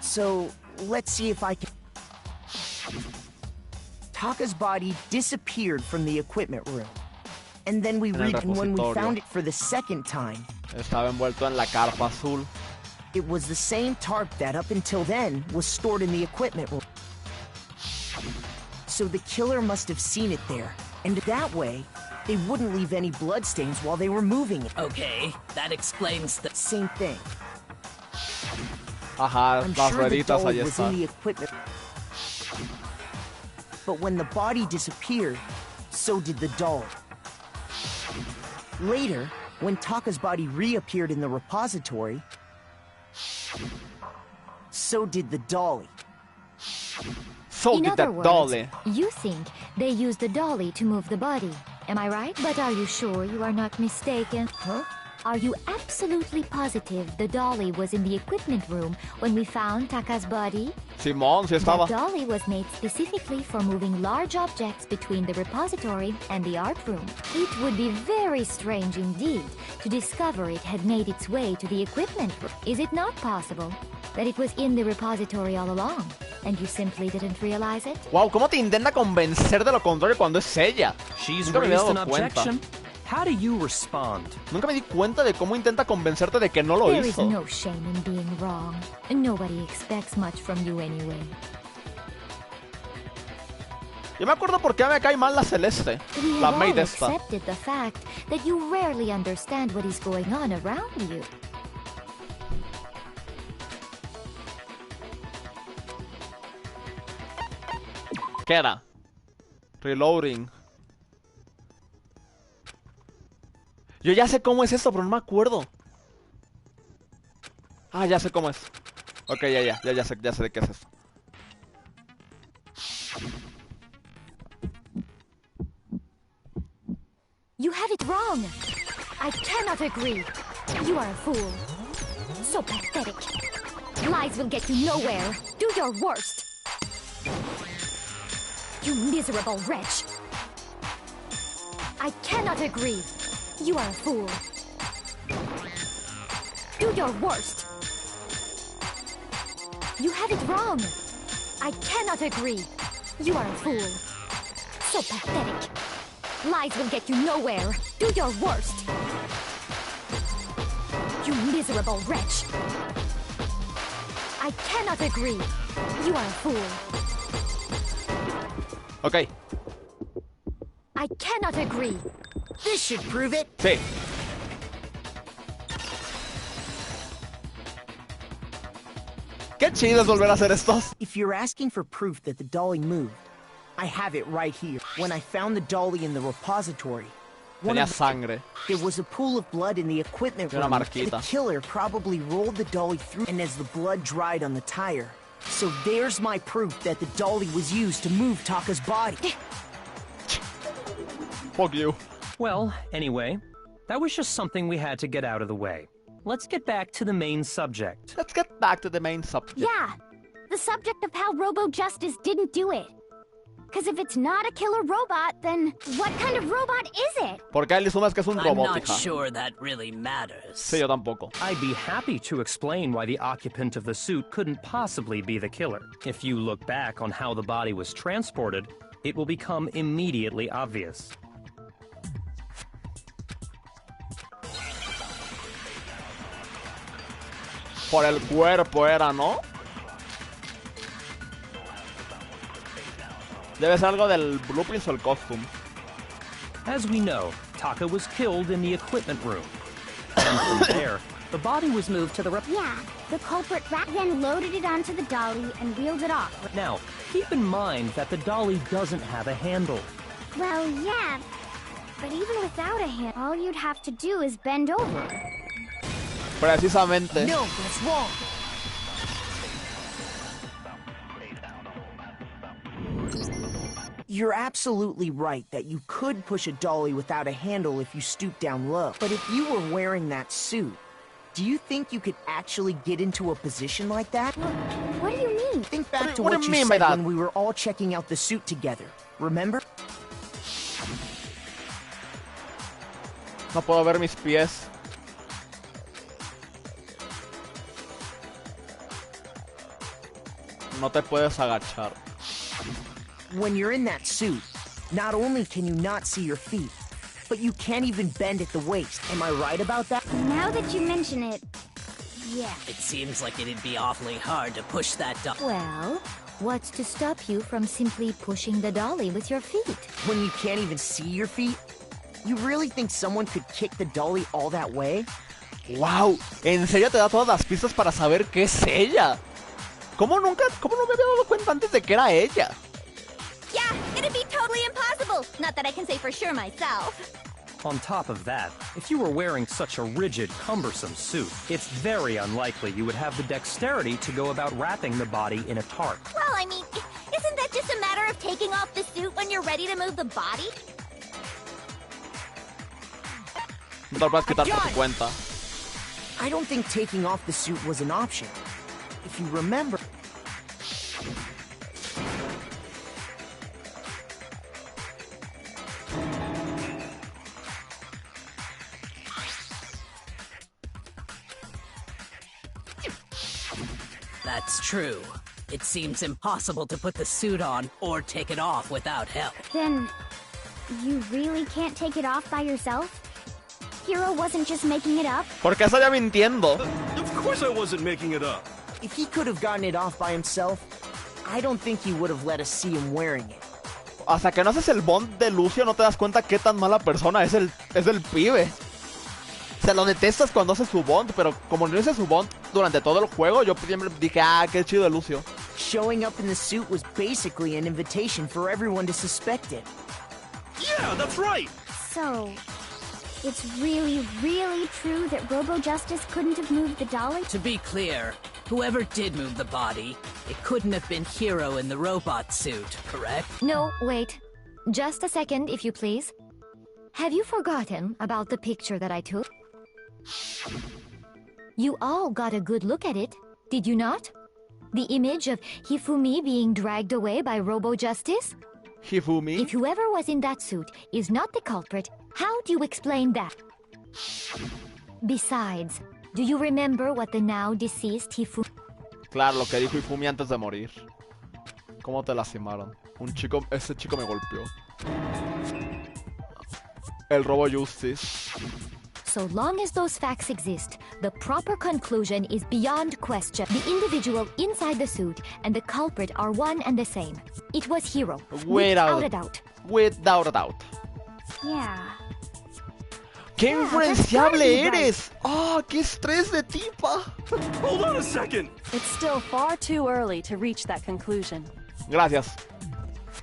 So, let's see if I can... Taka's body disappeared from the equipment room. And then we read when we found it for the second time. Estaba envuelto en la carpa azul. It was the same tarp that up until then was stored in the equipment room. So the killer must have seen it there. And that way, they wouldn't leave any bloodstains while they were moving it. Okay, that explains the... Same thing. Ajá, I'm las sure the rueditas doll ahí was in están. the equipment. But when the body disappeared, so did the doll. Later, when Taka's body reappeared in the repository, so did the dolly. So In did other that words, dolly. you think they used the dolly to move the body. Am I right? But are you sure you are not mistaken? Huh? Are you absolutely positive the dolly was in the equipment room when we found Taka's body? Simón, sí The estaba. dolly was made specifically for moving large objects between the repository and the art room. It would be very strange indeed to discover it had made its way to the equipment room. Is it not possible that it was in the repository all along, and you simply didn't realize it? Wow, ¿cómo te intenta convencer de lo contrario cuando es ella? She's Nunca me había raised an dado cuenta. objection. How do you respond? Nunca me di cuenta de cómo intenta convencerte de que no lo There is hizo. no shame in being wrong. Nobody expects much from you anyway. Yo me acuerdo por qué me cae mal la Celeste. We La have maid all esta. accepted the fact that you rarely understand what is going on around you. ¿Qué era? Reloading. Yo ya sé cómo es esto, pero no me acuerdo. Ah, ya sé cómo es. Ok, ya sé de qué es esto. You have it wrong. I cannot agree. You are a fool. So pathetic. Lies will get you nowhere. Do your worst. You miserable wretch. I cannot agree. You are a fool. Do your worst. You have it wrong. I cannot agree. You are a fool. So pathetic. Lies will get you nowhere. Do your worst. You miserable wretch. I cannot agree. You are a fool. Ok. I cannot agree. This should prove it. Sí. Qué chido es volver a hacer estos. If you're asking for proof that the dolly moved, I have it right here. When I found the dolly in the repository, Tenía sangre. there was a pool of blood in the equipment Una room. marquita. The killer probably rolled the dolly through, and as the blood dried on the tire. So there's my proof that the dolly was used to move Taka's body. Fuck you. Well, anyway, that was just something we had to get out of the way. Let's get back to the main subject. Let's get back to the main subject. Yeah, the subject of how Robo Justice didn't do it. Because if it's not a killer robot, then what kind of robot is it? Porque él asumes que es un I'm robot, not hija. sure that really matters. Sí, yo tampoco. I'd be happy to explain why the occupant of the suit couldn't possibly be the killer. If you look back on how the body was transported, it will become immediately obvious. Por el cuerpo era, ¿no? Debe ser algo del blueprints o el costume. As we know, Taka was killed in the equipment room. And from there, the body was moved to the Yeah, the culprit then loaded it onto the dolly and wheeled it off. Now, keep in mind that the dolly doesn't have a handle. Well, yeah, but even without a hand, all you'd have to do is bend over. Precisamente. No, that's wrong. You're absolutely right that you could push a dolly without a handle if you stoop down low. But if you were wearing that suit, do you think you could actually get into a position like that? What do you mean? Think back to What do what you you mean by said that? when we were all checking out the suit together. Remember? No puedo ver mis pies. No te puedes agachar. When you're in that suit, not only can you not see your feet, but you can't even bend at the waist. Am I right about that? Now that you mention it, yeah. It seems like it'd be awfully hard to push that Well, what's to stop you from simply pushing the dolly with your feet? When you can't even see your feet? You really think someone could kick the dolly all that way? ¡Wow! En serio te da todas las pistas para saber qué es ella. ¿Cómo no me había dado cuenta antes de que era ella? Yeah, it'd be totally impossible. Not that I can say for sure myself. On top of that, if you were wearing such a rigid, cumbersome suit, it's very unlikely you would have the dexterity to go about wrapping the body in a tarp. Well, I mean, isn't that just a matter of taking off the suit when you're ready to move the body? No te lo puedes quitar por tu cuenta. I don't think taking off the suit was an option. If you remember... That's true. It seems impossible to put the suit on or take it off without help. Then, you really can't take it off by yourself? Hiro wasn't just making it up? ¿Por qué estaría mintiendo? Of course I wasn't making it up. If he could have gotten it off by himself, I don't think he would have let us see him wearing it. Hasta que no haces el bond de Lucio no te das cuenta qué tan mala persona es el pibe. Se lo detestas cuando hace su bond, pero como no hice su bond durante todo el juego, yo siempre dije, qué chido de Lucio. Showing up in the suit was basically an invitation for everyone to suspect it. Yeah, that's right. So, it's really, really true that Robo Justice couldn't have moved the dolly? To be clear, whoever did move the body, it couldn't have been Hiro in the robot suit, correct? No, wait. Just a second, if you please. Have you forgotten about the picture that I took? You all got a good look at it, did you not? The image of Hifumi being dragged away by Robo Justice? Hifumi? If whoever was in that suit is not the culprit, how do you explain that? Besides, do you remember what the now deceased Hifumi... Claro, lo que dijo Hifumi antes de morir. ¿Cómo te lastimaron? Ese chico me golpeó. El robo justice. So long as those facts exist, the proper conclusion is beyond question. The individual inside the suit and the culprit are one and the same. It was Hiro. Without a doubt. Without a doubt. Yeah. ¡Qué influenciable eres! ¡Ah, qué estrés de tipa! Hold on a second. It's still far too early to reach that conclusion. Gracias.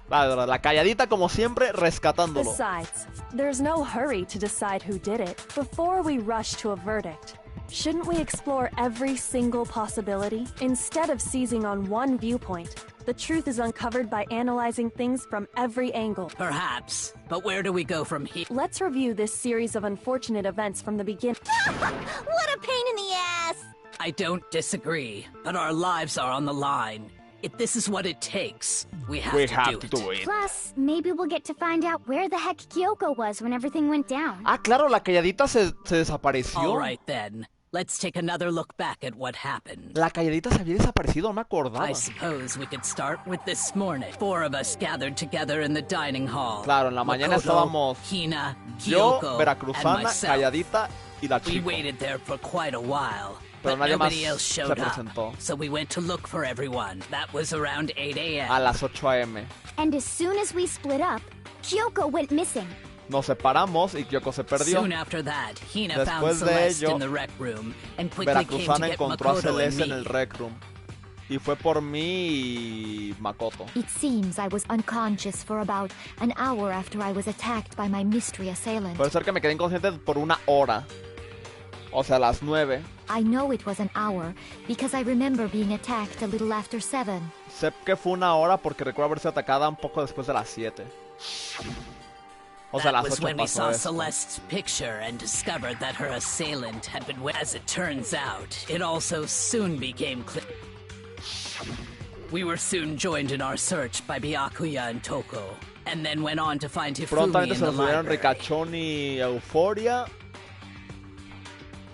La calladita, como siempre, rescatándolo. Besides, there's no hurry to decide who did it before we rush to a verdict. Shouldn't we explore every single possibility instead of seizing on one viewpoint? The truth is uncovered by analyzing things from every angle. Perhaps, but where do we go from here? Let's review this series of unfortunate events from the beginning. What a pain in the ass! I don't disagree, but our lives are on the line. If this is what it takes, we have to do it. Plus, maybe we'll get to find out where the heck Kyoko was when everything went down. Ah, claro, la calladita se desapareció. All right then. Let's take another look back at what happened. La calladita se había desaparecido, no me acordaba. I suppose we could start with this morning. 4 of us gathered together in the dining hall. Claro, en la mañana estábamos Hina, yo, Kyoko, Veracruzana, and myself. Calladita y la chica. We waited there for quite a while. Pero But nadie más nobody else se showed presentó. up, so we went to look for everyone. That was around 8 a.m. A las 8 a.m. And as soon as we split up, Kyoko went missing. Nos separamos y Kyoko se perdió. Soon after that, Hina Después found de Celeste ello, in the rec room and quickly came to Veracruzana get encontró a Makoto and Celeste en me. el rec room. Y fue por mí y Makoto. It seems I was unconscious for about an hour after I was attacked by my mystery assailant. Puede ser que me quedé inconsciente por 1 hora. O sea, a las 9. I know it was an hour because I remember being attacked a little after 7. Sé que fue 1 hora porque recuerdo haber sido atacada un poco después de las 7. O sea, a That las was 8 when we pasó saw esto. Celeste's picture and discovered that her assailant had been... As it turns out, it also soon became clear. We were soon joined in our search by Byakuya and Toko, and then went on to find Hifumi Prontamente in se the nos unieron library. Ricachón y Euforia.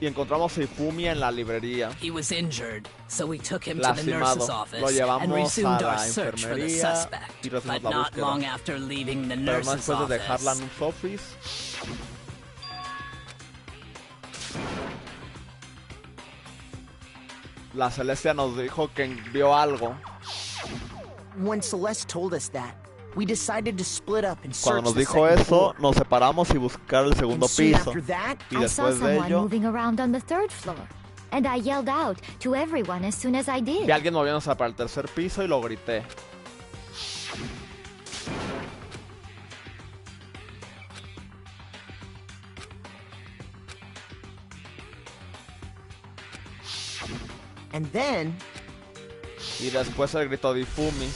Y encontramos a Hifumi en la librería. He was injured, so we took him to the Lastimado. nurse's Lo office llevamos and resumed a our la search for the enfermería suspect. y retomamos But la not búsqueda. long after leaving the Pero no nurse's después de office, dejarla en un office. La Celestia nos dijo que vio algo. When Celeste told us that, we decided to split up and Cuando search nos the dijo second eso, floor. nos separamos y buscar el segundo And soon piso. after that, Y I saw después de someone ello, moving around on the 3rd floor, and I yelled out to everyone as soon as I did. vi a alguien moviéndose para el tercer piso y lo grité. And then, Y después el grito de Hifumi.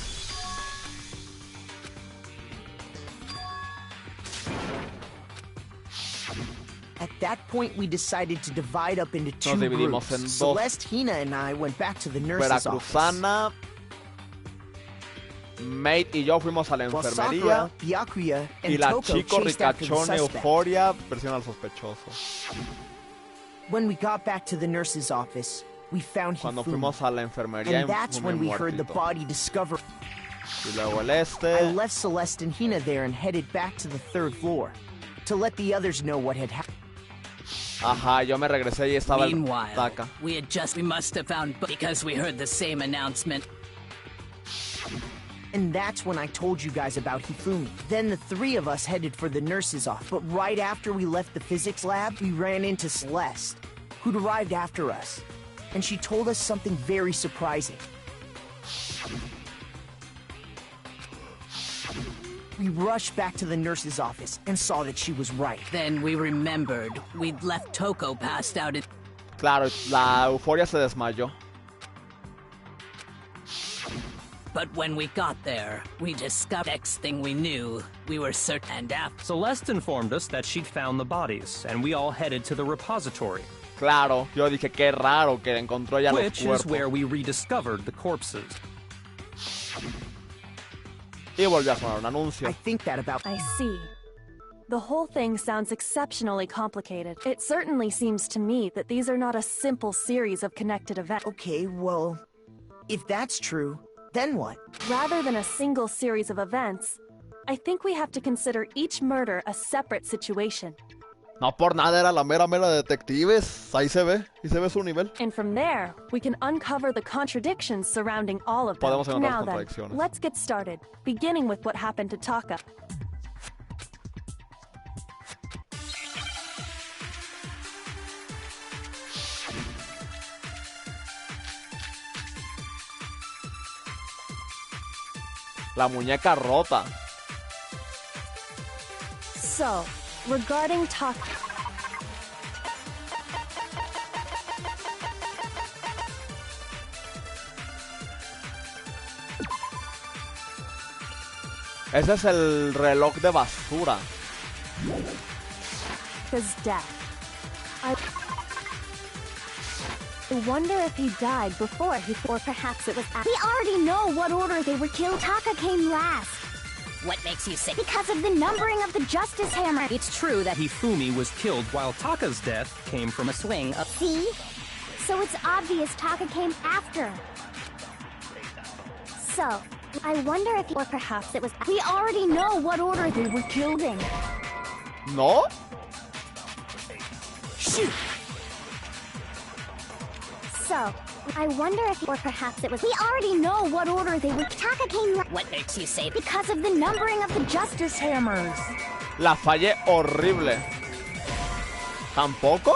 at that point, we decided to divide up into 2 dividimos en groups. dos. Celeste, Hina, and I went back to the nurse's office. Veracruzana, Mate y yo fuimos a la While enfermería. Sakura, Byakuya, Y and la Toko chico, chased after the Ricachón, suspect. Euforia, presiona al sospechoso. When we got back to the nurse's office, we found Cuando Hifumi. fuimos a la enfermería, And that's Hifumi when we heard the muertito. body discovered. Y luego el I este. left Celeste and Hina there and headed back to the 3rd floor to let the others know what had happened. Ajá, yo me regresé y estaba el Meanwhile, Taka. we must have found because we heard the same announcement. And that's when I told you guys about Hifumi. Then the 3 of us headed for the nurse's office. But right after we left the physics lab, we ran into Celeste, who'd arrived after us. And she told us something very surprising. We rushed back to the nurse's office and saw that she was right. Then we remembered we'd left Toko passed out in... Claro, la Euforia se desmayó. But when we got there, we discovered next thing we knew, we were certain and after. Celeste informed us that she'd found the bodies, and we all headed to the repository, Claro, yo dije qué raro que encontró ya los which is cuerpos. where we rediscovered the corpses. Y volvió a sonar un anuncio. I think that about... I see. The whole thing sounds exceptionally complicated. It certainly seems to me that these are not a simple series of connected events. Okay, well, if that's true, then what? Rather than a single series of events, I think we have to consider each murder a separate situation. No por nada era la mera detectives. Ahí se ve. Y se ve su nivel. And from there, we can uncover the contradictions surrounding all of them. Podemos encontrar Now then, contradicciones. let's get started, beginning with what happened to Taka. La muñeca rota. So, regarding Taka... Ese es el reloj de basura. His death. I wonder if he died before he... Or perhaps it was after. We already know what order they were killed. Taka came last. What makes you say? Because of the numbering of the Justice Hammer. It's true that Hifumi was killed while Taka's death came from a swing of... See? So it's obvious Taka came after. So, I wonder if... Or perhaps it was... We already know what order they were killed in. ¿No? Shoot! So, I wonder if... Or perhaps it was... We already know what order they were... Taka came... What makes you say? Because of the numbering of the Justice Hammers. La fallé horrible. ¿Tampoco?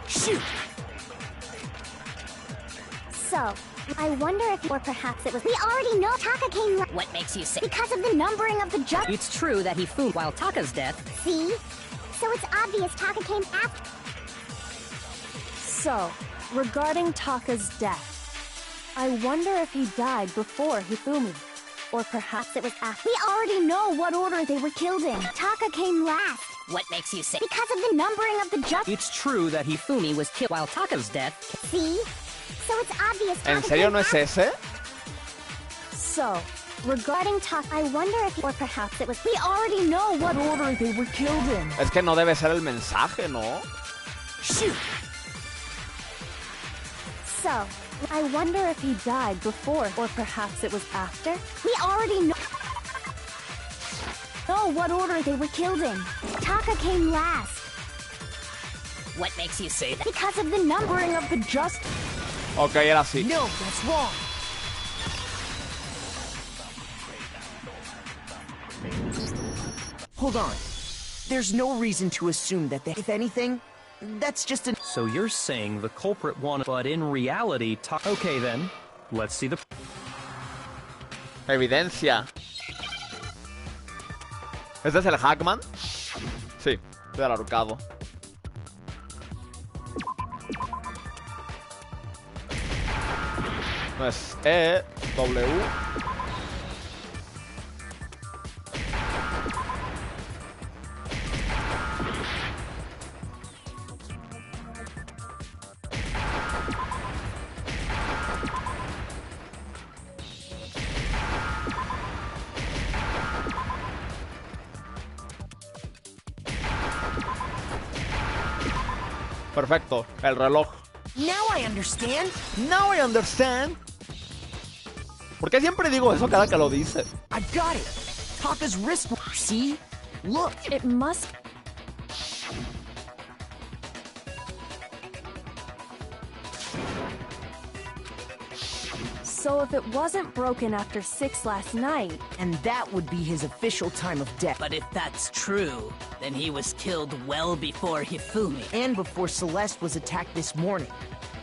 Shoot! So, I wonder if... Or perhaps it was... We already know Taka came... What makes you say? Because of the numbering of the Justice... It's true that Hifumi while Taka's death... See? So it's obvious Taka came after... So, regarding Taka's death, I wonder if he died before Hifumi. Or perhaps it was after. We already know what order they were killed in. Taka came last. What makes you say? Because of the numbering of the Justice... It's true that Hifumi was killed while Taka's death... See? So it's obvious Taka ¿En serio no es ese? So, regarding Taka, I wonder if... Or perhaps it was... We already know what order they were killed in. Es que no debe ser el mensaje, ¿no? Shoot! So, I wonder if he died before, or perhaps it was after. We already know what order they were killed in. Taka came last. What makes you say that? Because of the numbering of the Justice... Ok, era así. No, that's wrong. Hold on. There's no reason to assume that if anything, that's just an... So you're saying the culprit wanted, but in reality, okay then, let's see the... Evidencia. ¿Este es el Hackman? Sí, del ahorcado. No es E, W. Perfecto, el reloj. Now I understand. Now I understand. ¿Por qué siempre digo eso cada que lo dice? I've got it. Taka's wrist. See? Look. It must... So if it wasn't broken after 6 last night... And that would be his official time of death. But if that's true, then he was killed well before Hifumi. And before Celeste was attacked this morning,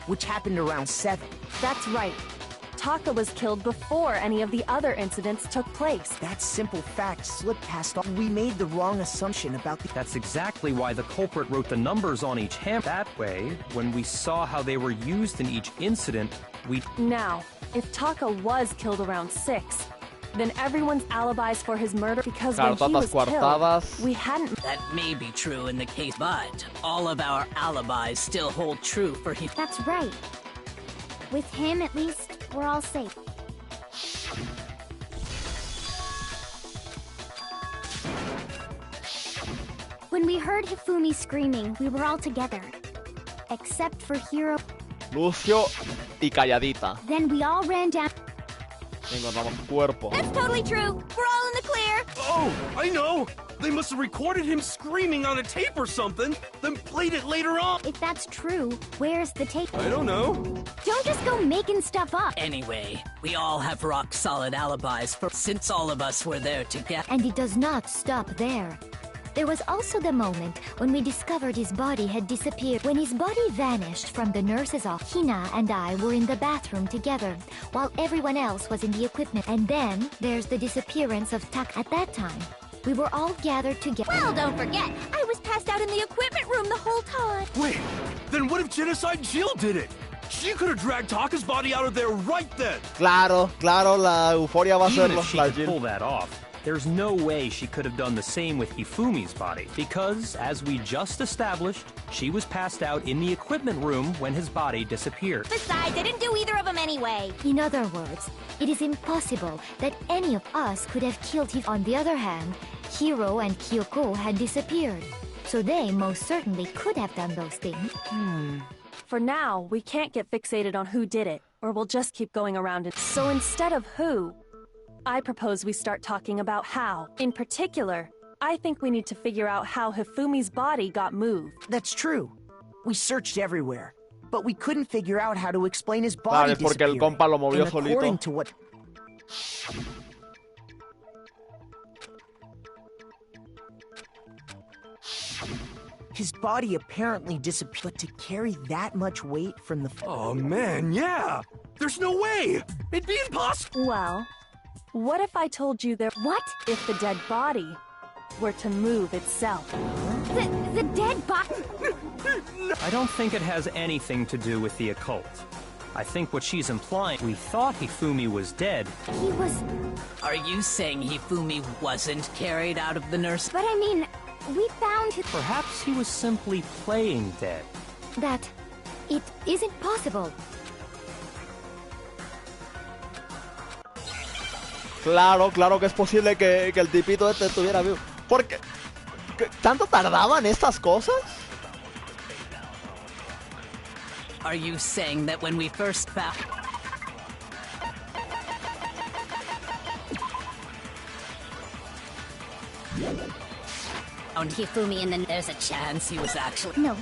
which happened around 7. That's right. Taka was killed before any of the other incidents took place. That simple fact slipped past all. We made the wrong assumption about the... That's exactly why the culprit wrote the numbers on each hammer. That way, when we saw how they were used in each incident, we... Now, if Taka was killed around 6, then everyone's alibis for his murder because when he was killed, we hadn't... That may be true in the case, but all of our alibis still hold true for him. That's right. With him, at least, we're all safe. When we heard Hifumi screaming, we were all together. Except for Hiro. Lucio y Calladita. Then we all ran down. Encontramos su cuerpo. That's totally true. We're all in the clear. Oh, I know! They must have recorded him screaming on a tape or something, then played it later on. If that's true, where's the tape? I don't know. Don't just go making stuff up. Anyway, we all have rock-solid alibis since all of us were there together. And it does not stop there. There was also the moment when we discovered his body had disappeared. When his body vanished from the nurse's office, Hina and I were in the bathroom together, while everyone else was in the equipment. And then there's the disappearance of Tak. At that time, we were all gathered together. Well, don't forget, I was passed out in the equipment room the whole time. Wait, then what if Genocide Jill did it? She could have dragged Taka's body out of there right then. Claro, la euforia va a Even hacerlo. if she could pull that off, there's no way she could have done the same with Hifumi's body, because, as we just established, she was passed out in the equipment room when his body disappeared. Besides, I didn't do either of them anyway. In other words, it is impossible that any of us could have killed him. On the other hand, Hiro and Kyoko had disappeared, so they most certainly could have done those things. For now, we can't get fixated on who did it, or we'll just keep going around it. So instead of who, I propose we start talking about how. In particular, I think we need to figure out how Hifumi's body got moved. That's true. We searched everywhere, but we couldn't figure out how to explain his body Vale, porque el disappearing. compa lo movió And according solito. to what... His body apparently disappeared, but to carry that much weight from the... Oh man, yeah! There's no way! It'd be impossible! Well, what if I told you there... What? If the dead body were to move itself? The dead body? I don't think it has anything to do with the occult. I think what she's implying, we thought Hifumi was dead. He was... Are you saying Hifumi wasn't carried out of the nurse? But I mean, we found his... Perhaps he was simply playing dead. That it isn't possible. Claro que es posible que el tipito este estuviera vivo. Porque... ¿Tanto tardaban estas cosas? Are you saying that when we first found Hifumi and then there's a chance he was actually... No.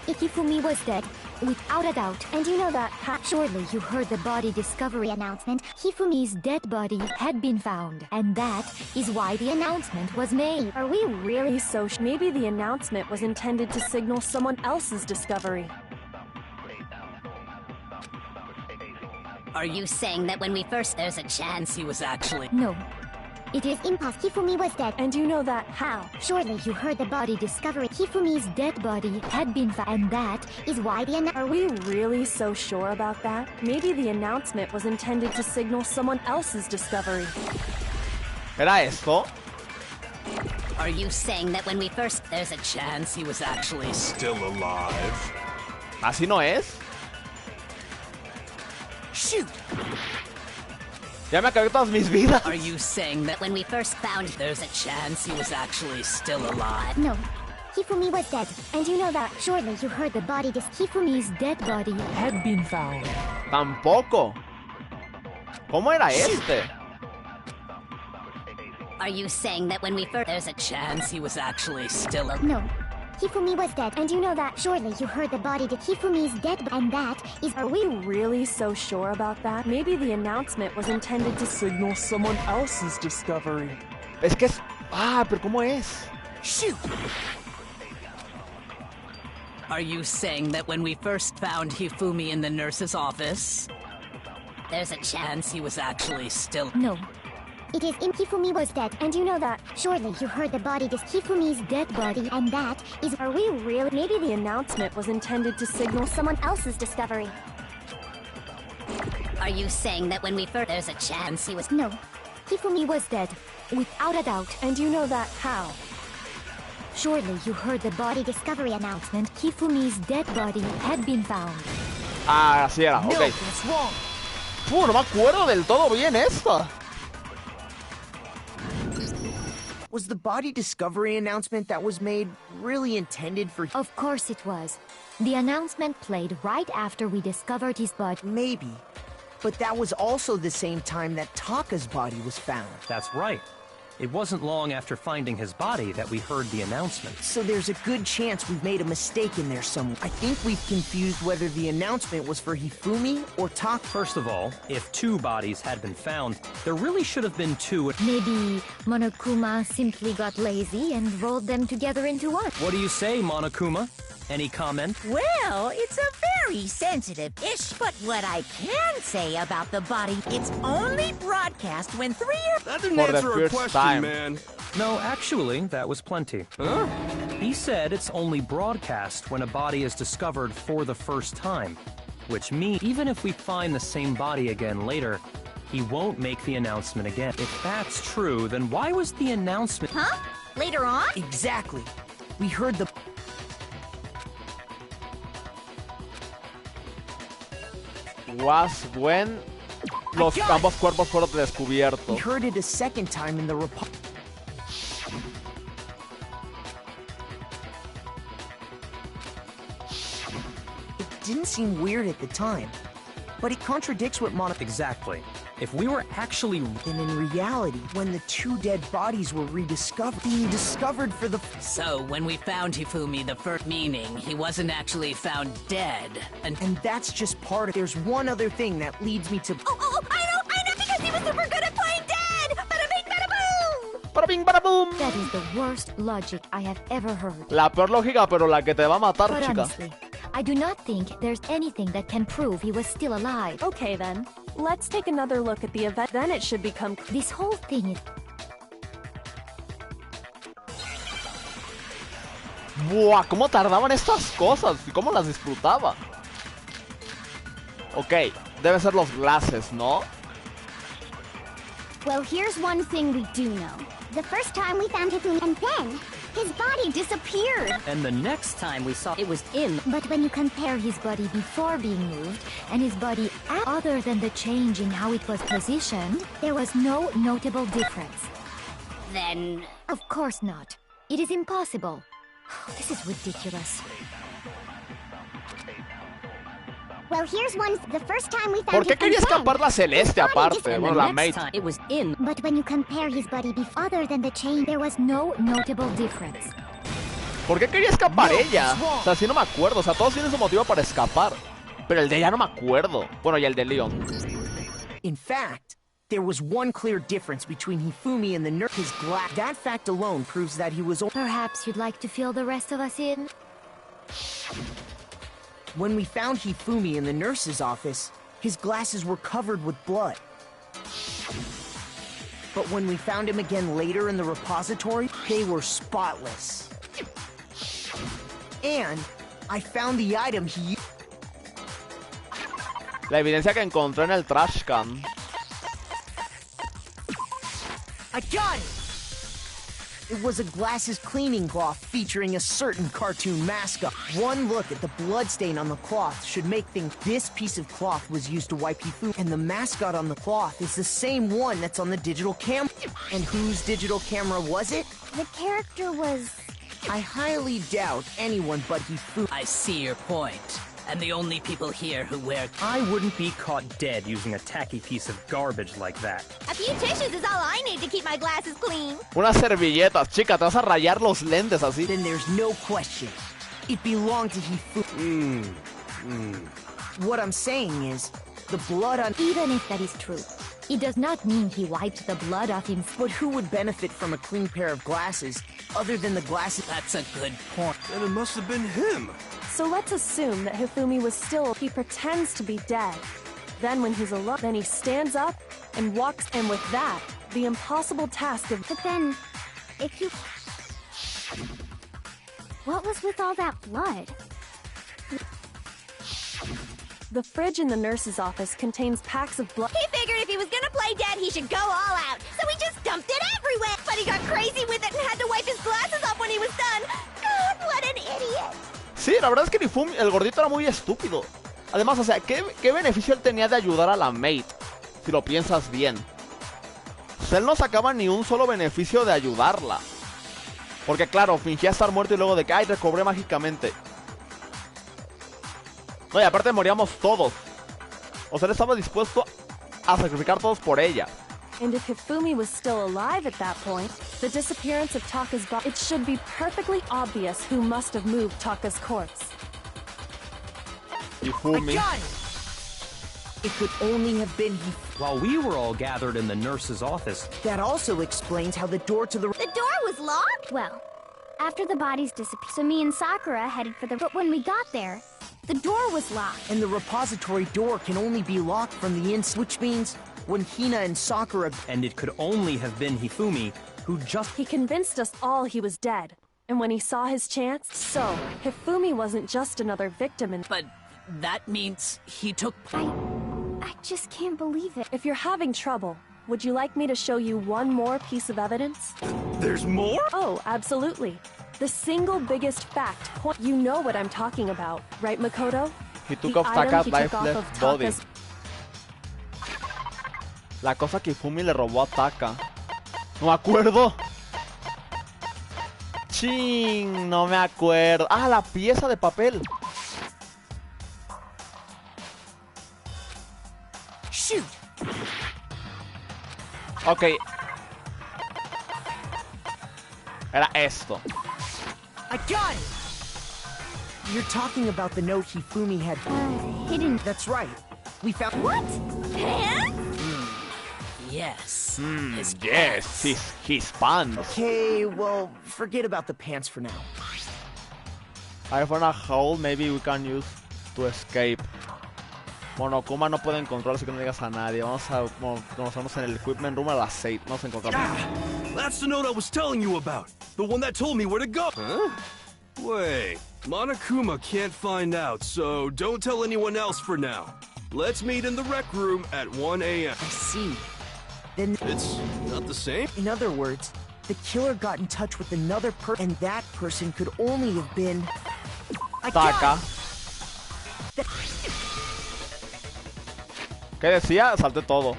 If Hifumi was dead, without a doubt. And you know that... Surely you heard the body discovery announcement. Hifumi's dead body had been found. And that is why the announcement was made. Are we really so... Maybe the announcement was intended to signal someone else's discovery. Are you saying that when we first... There's a chance he was actually... No. It is impossible. Hifumi was dead. And you know that how? Surely you heard the body discovery. Hifumi's dead body had been found. And that is why the Are we really so sure about that? Maybe the announcement was intended to signal someone else's discovery. ¿Era esto? Are you saying that when we first... There's a chance he was actually... Still alive. ¿Así no es? Shoot! Ya me acabé todas mis vidas. Are you saying that when we first found... There's a chance he was actually still alive? No. Hifumi was dead. And you know that. Surely you heard the body Hifumi's dead body had been found. Tampoco. ¿Cómo era este? Are you saying that when we first... There's a chance he was actually still alive? No. Hifumi was dead. And you know that. Surely you heard the body Hifumi's dead and that is... Are we really so sure about that? Maybe the announcement was intended to signal someone else's discovery. Es que es... Ah, pero ¿cómo es? Shoot! Are you saying that when we first found Hifumi in the nurse's office, there's a chance he was actually still... No. It is Hifumi was dead. And you know that. Surely you heard the body Hifumi's dead body and that is... Are we really... Maybe the announcement was intended to signal someone else's discovery. Are you saying that when we first... There's a chance he was... No. Hifumi was dead. Without a doubt. And you know that how? Surely you heard the body discovery announcement. Hifumi's dead body had been found. Ah, así era, No, ok. that's wrong. No me acuerdo del todo bien esto. Was the body discovery announcement that was made really intended for... Of course it was. The announcement played right after we discovered his body. Maybe. But that was also the same time that Taka's body was found. That's right. It wasn't long after finding his body that we heard the announcement. So there's a good chance we've made a mistake in there somewhere. I think we've confused whether the announcement was for Hifumi or Taka. First of all, if 2 bodies had been found, there really should have been 2. Maybe Monokuma simply got lazy and rolled them together into one. What do you say, Monokuma? Any comment? Well, it's a very sensitive issue. But what I can say about the body, it's only broadcast when 3 or... That didn't answer our question, man. No, actually, that was plenty. Huh? He said it's only broadcast when a body is discovered for the first time. Which means, even if we find the same body again later, he won't make the announcement again. If that's true, then why was the announcement... Huh? Later on? Exactly. We heard the... Was when ambos cuerpos fueron descubiertos. We heard it a second time in the It didn't seem weird at the time, but it contradicts what Exactly. If we were actually... Then in reality, when the 2 dead bodies were rediscovered, being discovered for the... So, when we found Hifumi the first, meaning he wasn't actually found dead, And that's just part of... There's one other thing that leads me to... Oh, I know, because he was super good at playing dead! Bada bing, bada boom! Bada bing, bada boom. That is the worst logic I have ever heard. La peor lógica, pero la que te va a matar, But chica. honestly, I do not think there's anything that can prove he was still alive. Okay then, let's take another look at the event. Then it should become... This whole thing is... Buah, cómo tardaban estas cosas y cómo las disfrutaba. Ok, debe ser los glasses, ¿no? Well, here's one thing we do know. The first time we found Hifumi, and then his body disappeared. and the next time we saw it was in... But when you compare his body before being moved and his body other than the change in how it was positioned, there was no notable difference. Then... Of course not. It is impossible. This is ridiculous. Well, here's one. The first time we ¿Por found qué quería his escapar la Celeste aparte? And Bueno, the la next mate. time it was in... But when you compare his body before, other than the chain, There was no notable difference. ¿Por qué quería escapar ella? O sea, sí no me acuerdo. O sea, todos tienen su motivo para escapar. Pero el de ella no me acuerdo. Bueno, y el de Leon. In fact, there was one clear difference between Hifumi and the nurse. His glass. That fact alone proves that he was... Perhaps you'd like to fill the rest of us in? When we found Hifumi in the nurse's office, his glasses were covered with blood. But when we found him again later in the repository, they were spotless. And I found the item he... La evidencia que encontré en el trash can. I got it! It was a glasses cleaning cloth featuring a certain cartoon mascot. One look at the bloodstain on the cloth should make things... This piece of cloth was used to wipe Hifumi, and the mascot on the cloth is the same one that's on the digital camera. And whose digital camera was it? the character was... I highly doubt anyone but Hifumi. I see your point. And the only people here who wear... I wouldn't be caught dead using a tacky piece of garbage like that. A few tissues is all I need to keep my glasses clean. Unas servilletas, chica, te vas a rayar los lentes así. Then there's no question. It belonged to Hifumi. What I'm saying is, the blood on... Even if that is true, it does not mean he wiped the blood off him. But who would benefit from a clean pair of glasses, other than the glasses... That's a good point. Then it must have been him. So let's assume that Hifumi was still... He pretends to be dead. Then when he's alone, then he stands up and walks, and with that, the impossible task of... But then, if you... What was with all that blood? The fridge in the nurse's office contains packs of blood. He figured if he was gonna play dead, he should go all out. So he just dumped it everywhere. But he got crazy with it and had to wipe his glasses off when he was done. God, what an idiot. Sí, la verdad es que Hifumi, el gordito, era muy estúpido. Además, o sea, ¿qué beneficio él tenía de ayudar a la mate? Si lo piensas bien. Él no sacaba ni un solo beneficio de ayudarla. Porque claro, fingía estar muerto y luego de que, ay, recobré mágicamente. No, y aparte moríamos todos. O sea, él estaba dispuesto a sacrificar todos por ella. And if Hifumi was still alive at that point, the disappearance of Taka's body, it should be perfectly obvious who must have moved Taka's corpse. Hifumi. It could only have been While we were all gathered in the nurse's office. That also explains how the door to the... The door was locked? Well, after the bodies disappeared, so me and Sakura headed for the... But when we got there, the door was locked. And the repository door can only be locked from the inside, which means when Hina and Sakura... And it could only have been Hifumi, who just... He convinced us all he was dead. And when he saw his chance, so Hifumi wasn't just another victim in... But that means he took... I just can't believe it. If you're having trouble, would you like me to show you one more piece of evidence? There's more? Oh, absolutely. The single biggest fact. You know what I'm talking about, right, Makoto? He took off Taka's lifeless body. La cosa que Hifumi le robó a Taka. No me acuerdo. Ching, no me acuerdo. Ah, la pieza de papel. Shoot. Ok. Era esto. I got it! You're talking about the note Hifumi had hidden. That's right. We found... What? Pants? Yes. Yes, his pants. Okay, well, forget about the pants for now. I found a hole maybe we can use to escape. Monokuma no puede encontrar, así que no digas a nadie. Nos vamos en el equipment room a las 6. Nos encontramos. That's the note I was telling you about. The one that told me where to go. Huh? Wait, Monokuma can't find out, so don't tell anyone else for now. Let's meet in the rec room at 1 a.m. I see. Then... It's not the same? In other words, the killer got in touch with another person, and that person could only have been... Taka. ¿Qué decía? Salté todo.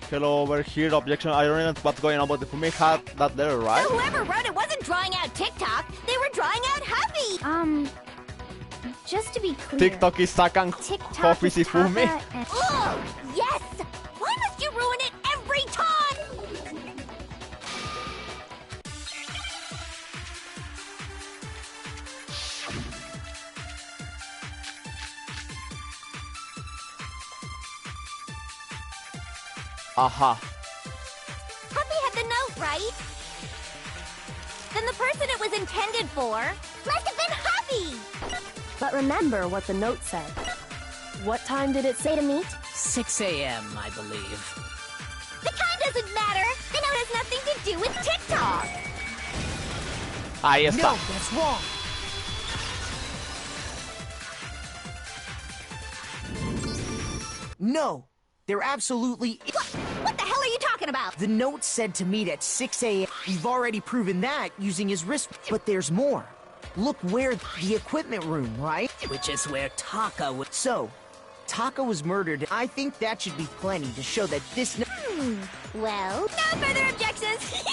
Hello, over here, objection. I don't know what's going on, but Hifumi had that letter, right? So whoever wrote it wasn't drawing out TikTok. They were drawing out Huffy. Just to be clear... TikTok is Taka and Huffy is Hifumi. Oh, yes! Why must you ruin it every time? Aha. Huffy had the note, right? Then the person it was intended for must have been Huffy! But remember what the note said. What time did it say to meet? 6 a.m., I believe. The time doesn't matter! The note has nothing to do with TikTok! Ahí está. No, that's wrong. No, they're absolutely... What the hell are you talking about? The note said to meet at 6 a.m. We've already proven that using his wrist, but there's more. Look where the equipment room, right? Which is where Taka would... So, Taka was murdered. I think that should be plenty to show that this... Well, no further objections!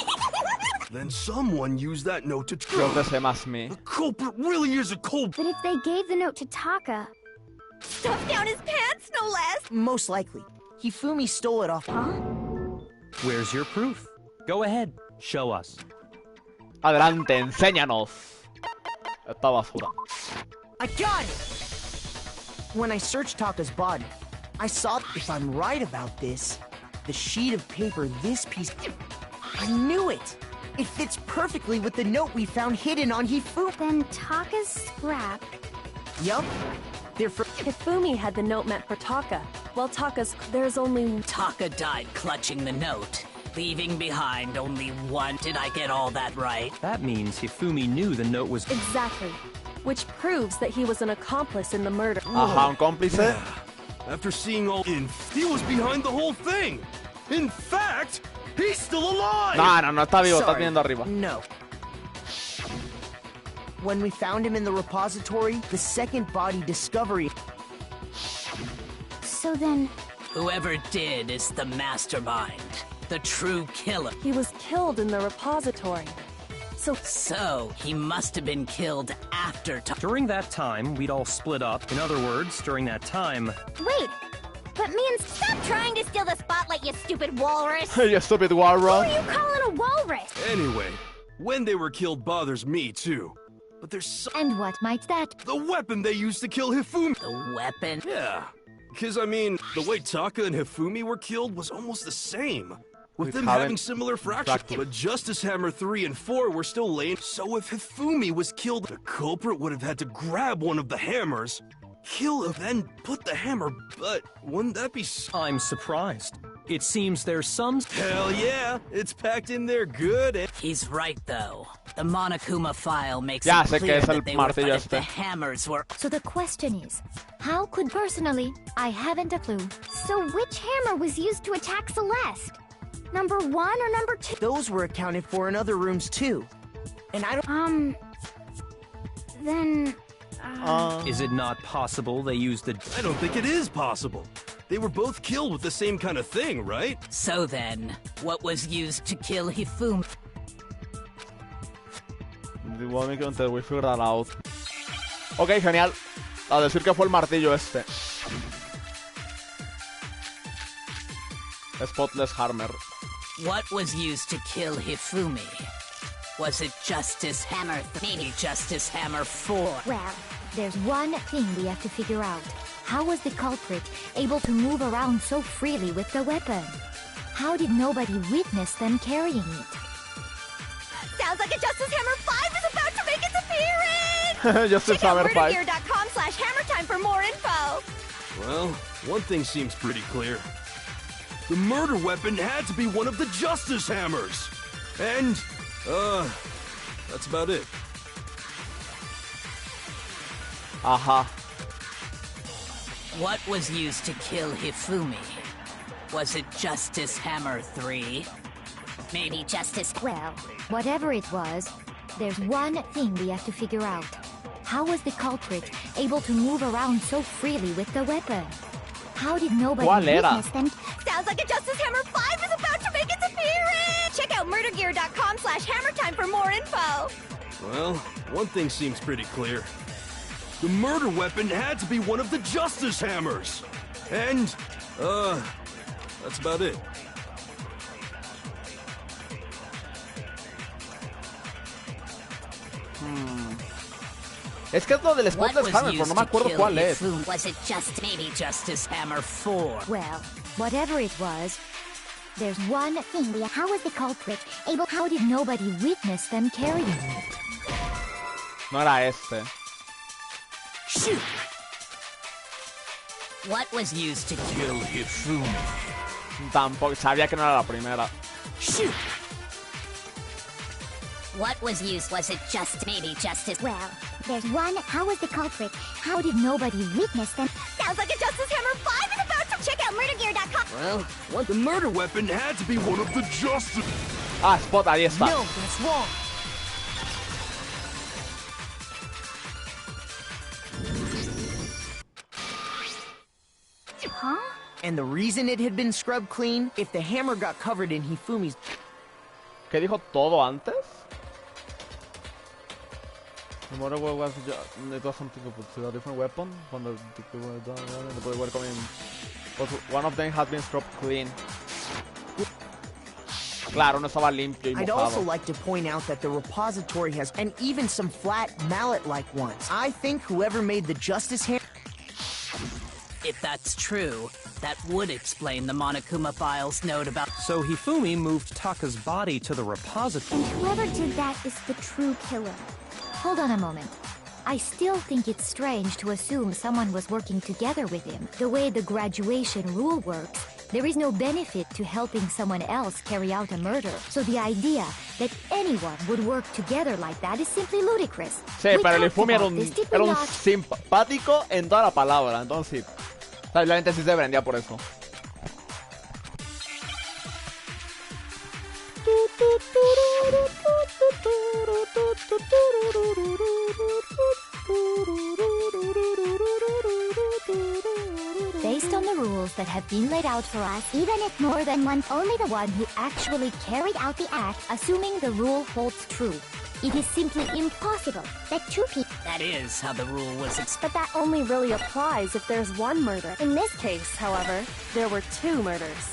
Then someone used that note to... Creo que se más me. The culprit really is a culprit! But if they gave the note to Taka... Stuffed down his pants, no less! Most likely. Hifumi stole it off... Huh? Where's your proof? Go ahead, show us. Adelante, enséñanos. Esta basura. I got it! When I searched Taka's body, I saw, if I'm right about this, the sheet of paper, this piece... I knew it! It fits perfectly with the note we found hidden on Hifumi. Then Taka's scrap... Yup. They're for... Hifumi had the note meant for Taka, while Taka's... There's only... Taka died clutching the note, leaving behind only one. Did I get all that right? That means Hifumi knew the note was... Exactly. Which proves that he was an accomplice in the murder. Ajá, un cómplice. Yeah. After seeing all he was behind the whole thing. In fact, he's still alive! No, está vivo, está viendo arriba. No. When we found him in the repository, the second body discovery... So then, Whoever did is the mastermind, the true killer. He was killed in the repository. So he must have been killed after. During that time, we'd all split up. In other words, during that time... Wait, but me and... Stop trying to steal the spotlight, you stupid walrus! You stupid walrus! Who are you calling a walrus? Anyway, when they were killed bothers me too. But there's And what might that? the weapon they used to kill Hifumi. The weapon? Yeah, because I mean, the way Taka and Hifumi were killed was almost the same. With them having similar fractures, but Justice Hammer 3 and 4 were still laying. So if Hifumi was killed, the culprit would have had to grab one of the hammers, kill him, then put the hammer. But wouldn't that be? I'm surprised. It seems there's some... Hell yeah, it's packed in there good. He's right though. The Monokuma file makes Ya it sé que clear es el that they were martillo the este. hammers were. So the question is, how could... Personally, I haven't a clue. So which hammer was used to attack Celeste? Number 1 or number 2? Those were accounted for in other rooms too. And I don't... Then... Is it not possible they used the... I don't think it is possible. They were both killed with the same kind of thing, right? So then, what was used to kill Hifumi? We figure that out. Ok, genial. A decir que fue el martillo este. Spotless Hammer. What was used to kill Hifumi? Was it Justice Hammer 3? Maybe Justice Hammer 4? Well, there's one thing we have to figure out. How was the culprit able to move around so freely with the weapon? How did nobody witness them carrying it? Sounds like a Justice Hammer 5 is about to make its appearance! Justice Hammer 5. Check out murdergear.com/hammertime for more info! Well, one thing seems pretty clear. The murder weapon had to be one of the Justice Hammers! And, that's about it. Aha. What was used to kill Hifumi? Was it Justice Hammer 3? Maybe Justice... Well, whatever it was, there's one thing we have to figure out. How was the culprit able to move around so freely with the weapon? How did nobody witness them? Sounds like a Justice Hammer 5 is about to make its appearance! Check out murdergear.com/hammertime for more info! Well, one thing seems pretty clear. The murder weapon had to be one of the Justice Hammers! And, that's about it. Es que es lo del Spotless Hammer, pero no me acuerdo cuál es. Was it just maybe Justice Hammer 4? Well, whatever it was, there's one thing. How was the culprit able... How did nobody witness them carrying it? No era este. Shoot! What was used to kill Hifumi? Tampoco, sabía que no era la primera. Shoot! What was used? Was it just maybe Justice? Well, there's one. How was the culprit? How did nobody witness them? Sounds like a Justice Hammer 5 is about to... Check out murdergear.com. Well, what? The murder weapon had to be one of the Justice... Ah, Spot, ahí está. No, that's wrong. Huh? And the reason it had been scrubbed clean, if the hammer got covered in Hifumi's... ¿Qué dijo todo antes? The murder was it was something with a different weapon. When the body were coming, but one of them had been scrubbed clean. Claro, no estaba limpio y I'd mojado. also like to point out that the repository has, and even some flat mallet-like ones. I think whoever made the Justice Hammer... If that's true, that would explain the Monokuma file's note about... So Hifumi moved Taka's body to the repository. And whoever did that is the true killer. Hold on a moment. I still think it's strange to assume someone was working together with him. The way the graduation rule works, there is no benefit to helping someone else carry out a murder. So the idea that anyone would work together like that is simply ludicrous. Sí, pero el Hifumi era un simpático en toda la palabra, entonces sí. Obviamente sí se vendía por eso. Based on the rules that have been laid out for us, even if more than one, only the one who actually carried out the act, assuming the rule holds true. It is simply impossible that two people... That is how the rule was But that only really applies if there's one murder. In this case, however, there were two murders.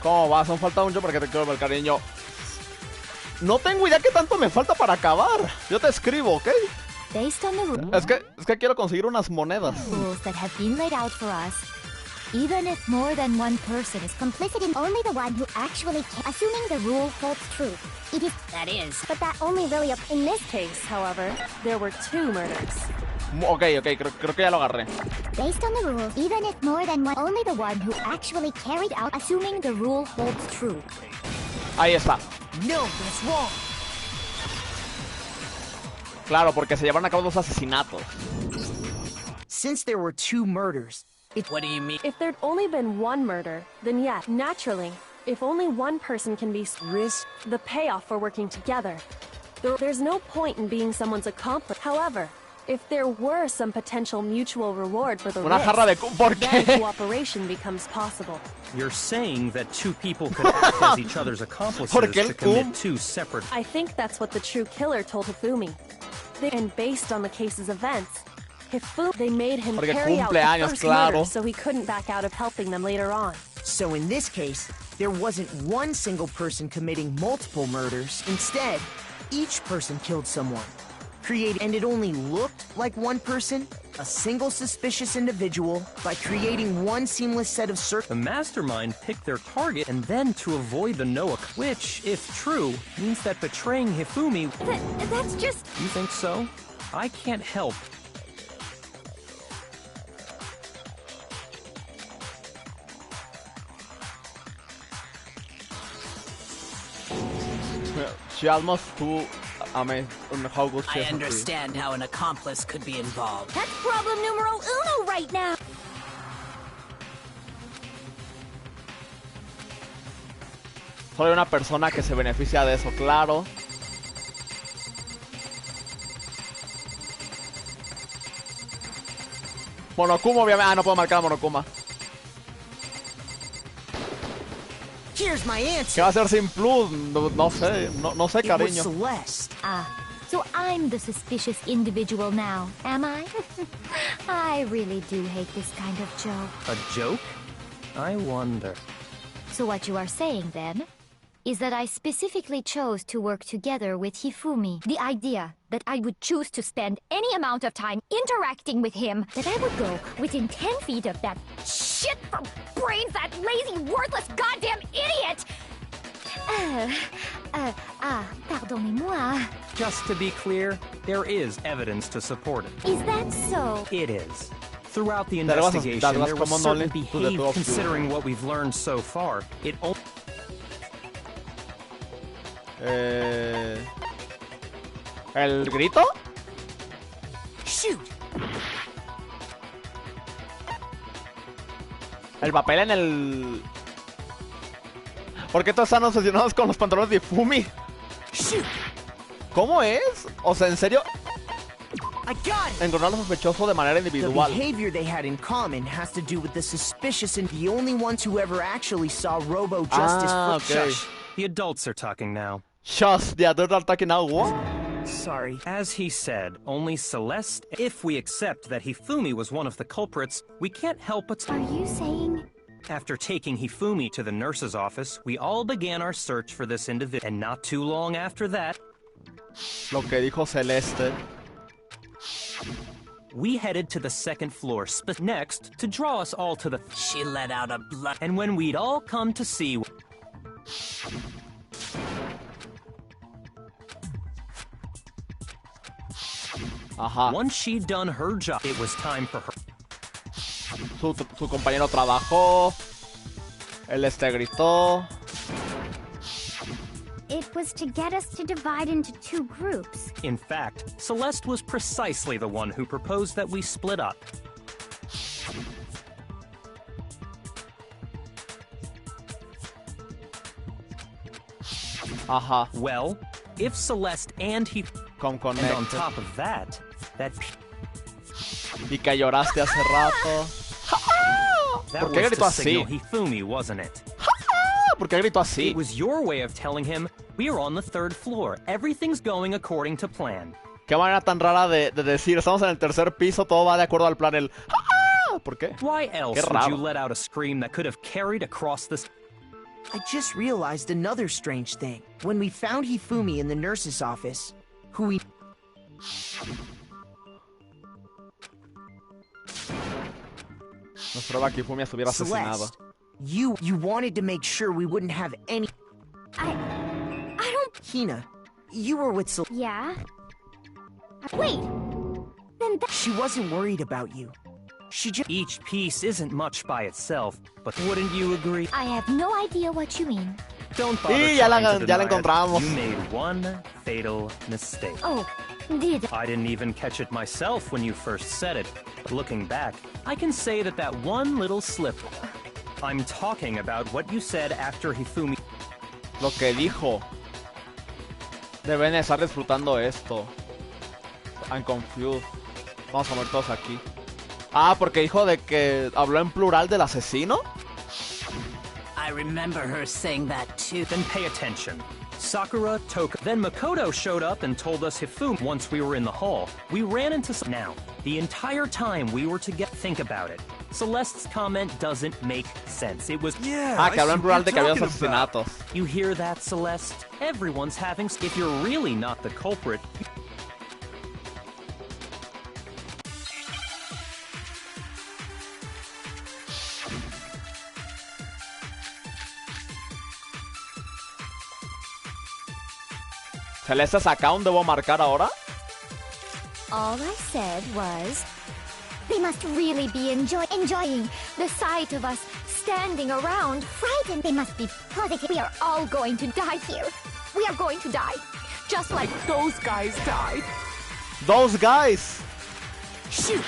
¿Cómo vas? Aún falta mucho para que te quiero ver, cariño. No tengo idea qué tanto me falta para acabar. Yo te escribo, ¿ok? Based on the rule... Es que quiero conseguir unas monedas. Rules that have been laid out for us, even if more than one person is complicit in only the one who actually assuming the rule holds true. It is... That is. But that only really... In this case, however, there were two murders. Ok, creo que ya lo agarré. Based on the rule, even if more than one, only the one who actually carried out assuming the rule holds true. Ahí está. No, that's wrong. Claro, porque se llevaron a cabo dos asesinatos. Since there were two murders, What do you mean? If there'd only been one murder, then yeah, naturally, if only one person can be risk the payoff for working together, there's no point in being someone's accomplice. However, if there were some potential mutual reward for the Una risk, jarra de ¿por then qué? cooperation becomes possible. You're saying that two people could act as each other's accomplices Porque el to commit two separate... I think that's what the true killer told Hifumi. And based on the case's events, they made him Porque carry out cumple the años, first claro. murder, so he couldn't back out of helping them later on. so in this case, there wasn't one single person committing multiple murders. Instead, each person killed someone. And it only looked like one person, a single suspicious individual, by creating one seamless set of The mastermind picked their target and then to avoid the Noah, which, if true, means that betraying Hifumi... That's just... You think so? I can't help. She almost too... how good she I is. understand how an accomplice could be involved. That's problem numero uno right now. Solo hay una persona que se beneficia de eso, claro. Monokuma, obviamente. Ah, no puedo marcar a Monokuma. Here's my answer. ¿Qué va a hacer sin plus? No sé, no sé, cariño. It was Celeste. So I'm the suspicious individual now, am I? I really do hate this kind of joke. A joke? I wonder. So what you are saying, then, is that I specifically chose to work together with Hifumi. The idea that I would choose to spend any amount of time interacting with him, that I would go within 10 feet of that shit for brains, that lazy, worthless, goddamn idiot! Pardonnez-moi. Just to be clear, there is evidence to support it. Is that so? It is. Throughout the That was investigation, there was como certain no le- behavior, considering what we've learned so far, it only... ¿El grito? Shoot! El papel en el... ¿Por qué todos están obsesionados con los pantalones de Fumi? Shoot! ¿Cómo es? O sea, ¿en serio? I got it! Encontrar al sospechoso de manera The individual. behavior they had in common has to do with the suspicious and the only ones who ever actually saw Robo Justice okay. Shush. The adults are talking now. Shush, the adult are talking now. What? Sorry. As he said, only Celeste... If we accept that Hifumi was one of the culprits, we can't help but... Are you saying... After taking Hifumi to the nurse's office, we all began our search for this individual. And not too long after that... Lo que dijo Celeste. We headed to the second floor, next to draw us all to the... She let out a blood... And when we'd all come to see... Ajá. Once she'd done her job, it was time for her... Su compañero trabajó. Él gritó. It was to get us to divide into two groups. In fact, Celeste was precisely the one who proposed that we split up. Ajá. Well, if Celeste and he... Con And on top of that... Y que lloraste hace rato. That ¿Por qué was gritó to así? signal Hifumi, wasn't it? ¿Por qué gritó así? It was your way of telling him, we're on the 3rd floor. Everything's going according to plan. Qué manera tan rara de decir, estamos en el 3er piso, todo va de acuerdo al plan. ¿Por qué? Why else Qué would raro. you let out a scream that could have carried across this? I just realized another strange thing. When we found Hifumi in the nurse's office, who we... No esperaba que Hifumi estuviera asesinado. Celeste, you wanted to make sure we wouldn't have any... I don't... Hina, you were with Celeste. Yeah? Wait! Then that... She wasn't worried about you. She just... Each piece isn't much by itself, but wouldn't you agree? I have no idea what you mean. Don't bother Y ya la trying to deny it. encontramos. You made one fatal mistake. Oh, did... I didn't even catch it myself when you first said it. But looking back, I can say that one little slip. I'm talking about what you said after Hifumi. Lo que dijo. Deben estar disfrutando esto. I'm confused. Vamos a ver todos aquí. Ah, porque dijo de que habló en plural del asesino. I remember her saying that too. Then pay attention. Sakura, Toka, then Makoto showed up and told us Hifumi once we were in the hall. We ran into now. The entire time we were together, think about it. Celeste's comment doesn't make sense. It was... Ah, que habló en plural de que había asesinatos. You hear that, Celeste? Everyone's having... If you're really not the culprit... Celeste's account debo marcar ahora. All I said was... They must really be enjoying the sight of us standing around, frightened. They must be positive. We are all going to die here. We are going to die. Just like those guys died. Those guys. Shoot!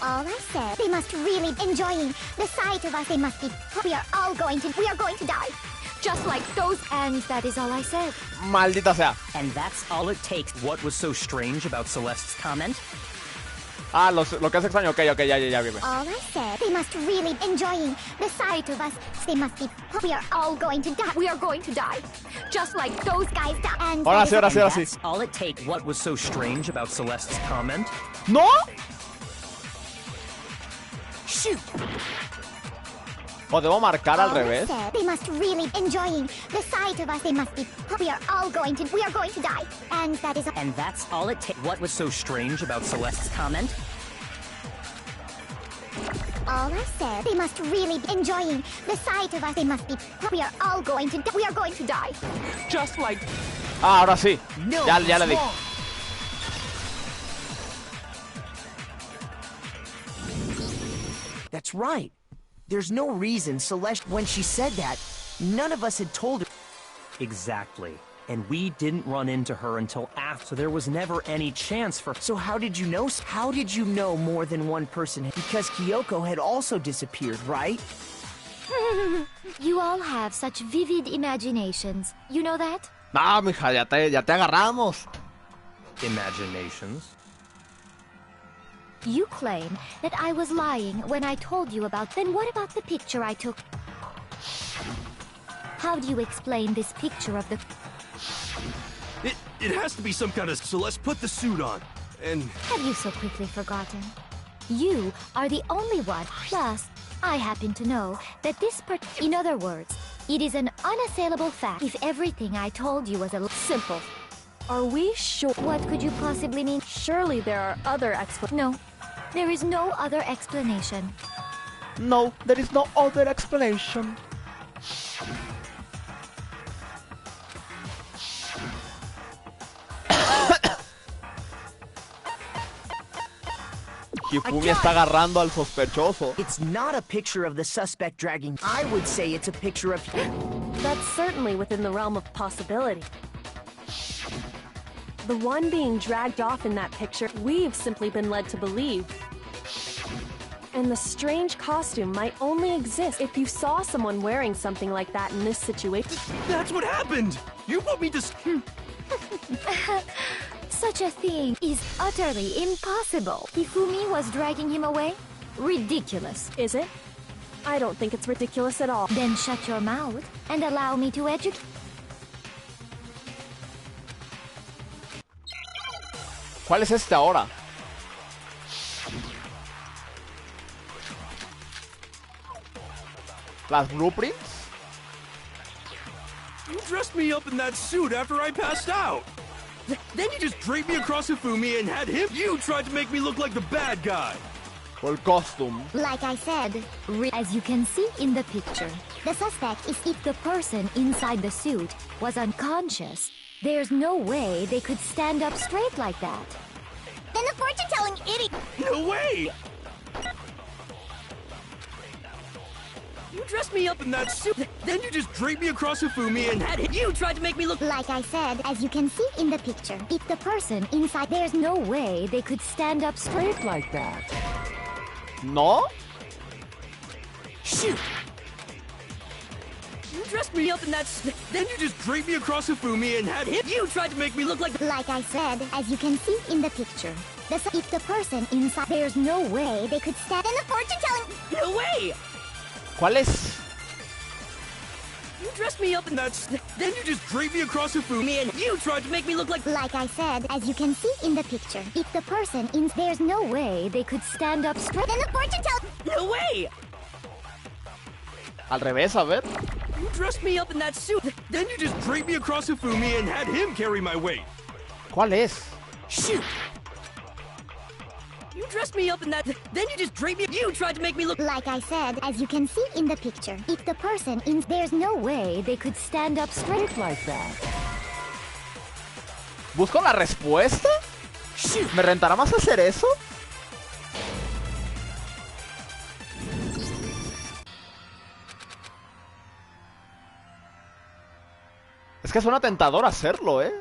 All I said, they must really enjoying the sight of us. They must be. We are going to die. Just like those, and that is all I said. Maldita sea. And that's all it takes. What was so strange about Celeste's comment? Ah, lo que es extraño. Ok, ya vi. All I said, they must really enjoying the sight of us. They must be. We are all going to die. We are going to die. Just like those guys died. And Ahora sí. That's all it takes. What was so strange about Celeste's comment? ¿No? Shoot! ¿O debo marcar al All I revés? said, they must really enjoying the sight of us. They must be. We are going to die. And that is. And that's all it takes. What was so strange about Celeste's comment? All I said, they must really enjoying the sight of us. They must be. We are going to die. Just like... Ah, ahora sí. No, Ya le di. wrong. That's right. There's no reason Celeste, when she said that, none of us had told her. Exactly. And we didn't run into her until after, so there was never any chance for... So how did you know? How did you know more than one person? Because Kyoko had also disappeared, right? You all have such vivid imaginations. You know that? No, mija, ya te agarramos. Imaginations. You claim that I was lying when I told you about... Then what about the picture I took? How do you explain this picture of the... It has to be some kind of... Celeste, put the suit on. And... Have you so quickly forgotten? You are the only one. Plus, I happen to know that this In other words, it is an unassailable fact if everything I told you was a... Simple. Are we sure? What could you possibly mean? Surely there are other explanations. No, there is no other explanation. No, there is no other explanation. Hifumi está agarrando al sospechoso. It's not a picture of the suspect dragging. I would say it's a picture of... That's certainly within the realm of possibility. The one being dragged off in that picture, we've simply been led to believe. And the strange costume might only exist if you saw someone wearing something like that in this situation. That's what happened! You put me to... Such a thing is utterly impossible. Hifumi was dragging him away? Ridiculous. Is it? I don't think it's ridiculous at all. Then shut your mouth and allow me to educate. ¿Cuál es este ahora? ¿Las blueprints? You dressed me up in that suit after I passed out. Then you just draped me across Hifumi and had him. You tried to make me look like the bad guy. O el costume. Like I said, as you can see in the picture, the suspect is if the person inside the suit was unconscious. There's no way they could stand up straight like that. Then the fortune-telling idiot... No way! You dressed me up in that suit. Then you just draped me across Hifumi and had him. You tried to make me look... Like I said, as you can see in the picture, if the person inside... There's no way they could stand up straight like that. ¿No? Shoot! You dressed me up in that... Then you just draped me across Hifumi and had him. You tried to make me look like... Like I said, as you can see in the picture, if the person inside... There's no way they could stand... Then the fortune-telling... No way! ¿Cuál es? You dressed me up in that... Then you just draped me across Hifumi and you tried to make me look like... Like I said, as you can see in the picture, if the person in... There's no way they could stand up straight... Then the fortune-telling... No way! Al revés, a ver. You dressed me up in that suit. Then you just draped me across Hifumi and had him carry my weight. ¿Cuál es? Shoot! You dressed me up in that... Then you just draped me... You tried to make me look... Like I said, as you can see in the picture, if the person in... There's no way they could stand up straight like that. ¿Busco la respuesta? ¿Me rentará más hacer eso? Es que suena tentador hacerlo, ¿eh?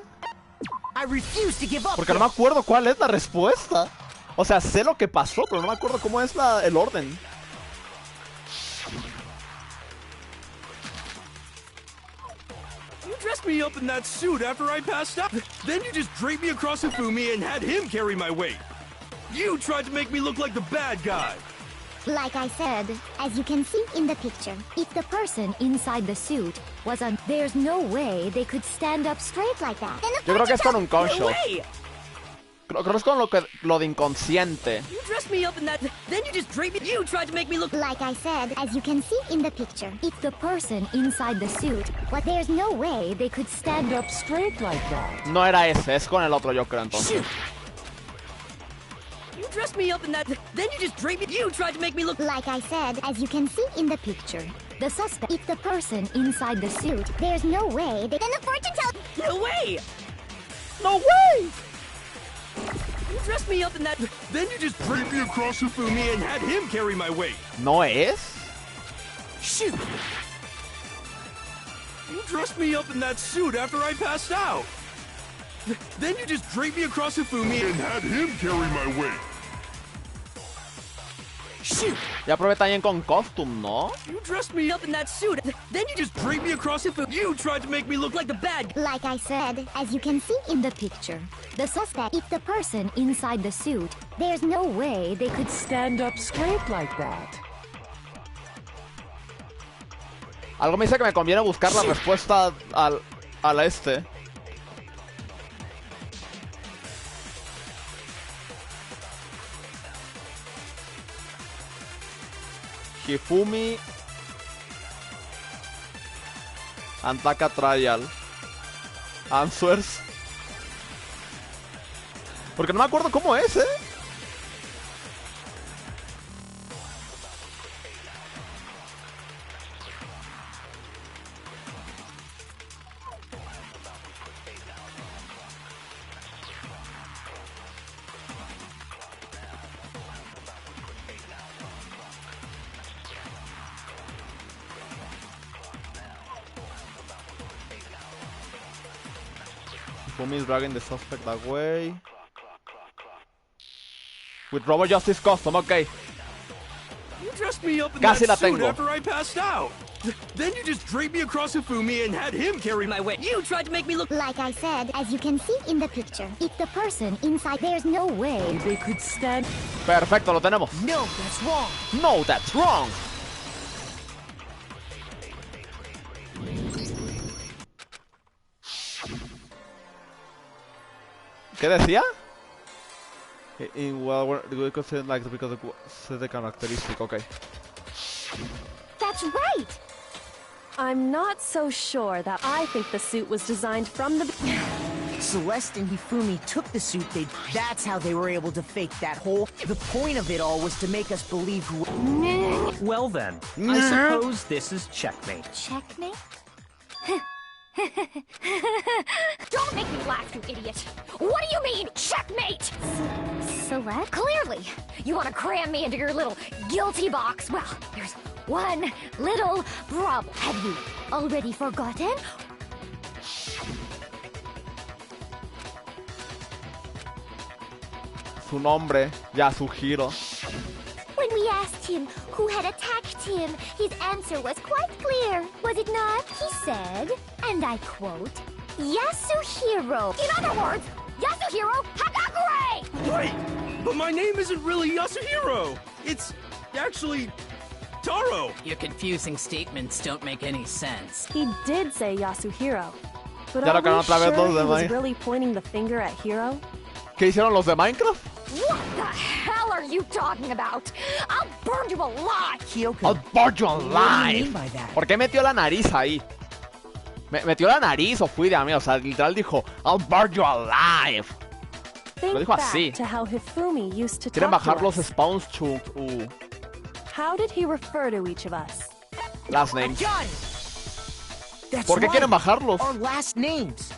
Porque no me acuerdo cuál es la respuesta. O sea, sé lo que pasó, pero no me acuerdo cómo es el orden. You dressed me up in that suit after I passed out. Then you just draped me across Hifumi and had him carry my weight. You tried to make me look like the bad guy. Like I said, as you can see in the picture, if the person inside the suit was on... There's no way they could stand up straight like that. Yo creo que es con un conscious. No way! Creo que es con lo de inconsciente. You dressed me up in that... Then you just draped me... You tried to make me look... Like I said, as you can see in the picture, if the person inside the suit... But there's no way they could stand up straight like that. No era ese, es con el otro yo creo entonces. You dressed me up in that... Then you just draped me... You tried to make me look... Like I said, as you can see in the picture, the suspect... If the person inside the suit... There's no way they... Then the fortune-telling... No way! No way! You dressed me up in that... Then you just draped me across Hifumi and had him carry my weight. ¿No es? Shoot! You dressed me up in that suit after I passed out. Then you just draped me across Hifumi and had him carry my weight. Shoot! Ya probé también con costume, ¿no? You dressed me up in that suit. Then you just draped me across Hifumi. You tried to make me look like the bad guy. Like I said, as you can see in the picture, the suspect... If the person inside the suit... There's no way they could stand up straight like that. Algo me dice que me conviene buscar la respuesta al este. Hifumi Antaka Trial Answers. Porque no me acuerdo cómo es, ¿eh? Hifumi is dragging the suspect away. With Robot Justice Custom, ok. You dressed me up in Casi la that suit tengo. after I passed out. Then you just draped me across Hifumi and had him carry my weight. You tried to make me look Like I said, as you can see in the picture, if the person inside, there's no way They could stand. Perfecto, lo tenemos. No, that's wrong. No, that's wrong. ¿Qué decía? Well, we could say like because of the characteristic. Okay. That's right! I'm not so sure that I think the suit was designed from the... Celeste and Hifumi took the suit that's how they were able to fake that whole... The point of it all was to make us believe who... Well then, I suppose this is checkmate. Checkmate? Don't make me laugh, you idiot! What do you mean, checkmate? Celeste? Clearly, you want to cram me into your little guilty box. Well, there's one little problem. Have you already forgotten? Su nombre, Yasuhiro. When we asked him who had attacked him, his answer was quite clear, was it not? He said, and I quote, Yasuhiro. In other words, Yasuhiro Hagakure! Wait, but my name isn't really Yasuhiro. It's actually Taro. Your confusing statements don't make any sense. He did say Yasuhiro. But Ya lo are que no we otra vez sure los he was demás. really pointing the finger at Hiro? ¿Qué hicieron los de Minecraft? What the hell are you talking about? I'll burn you alive! Kyoko, I'll burn you what do you alive. mean by that? ¿Por qué metió la nariz ahí? ¿Metió la nariz o fui de a mí? O sea, literal dijo, I'll burn you alive. Think Lo dijo back así. to how Hifumi used to Quieren talk to bajar los us. spawns to How did he refer to each of us? last names. Got it! That's ¿Por qué right. quieren bajarlos? Our last names.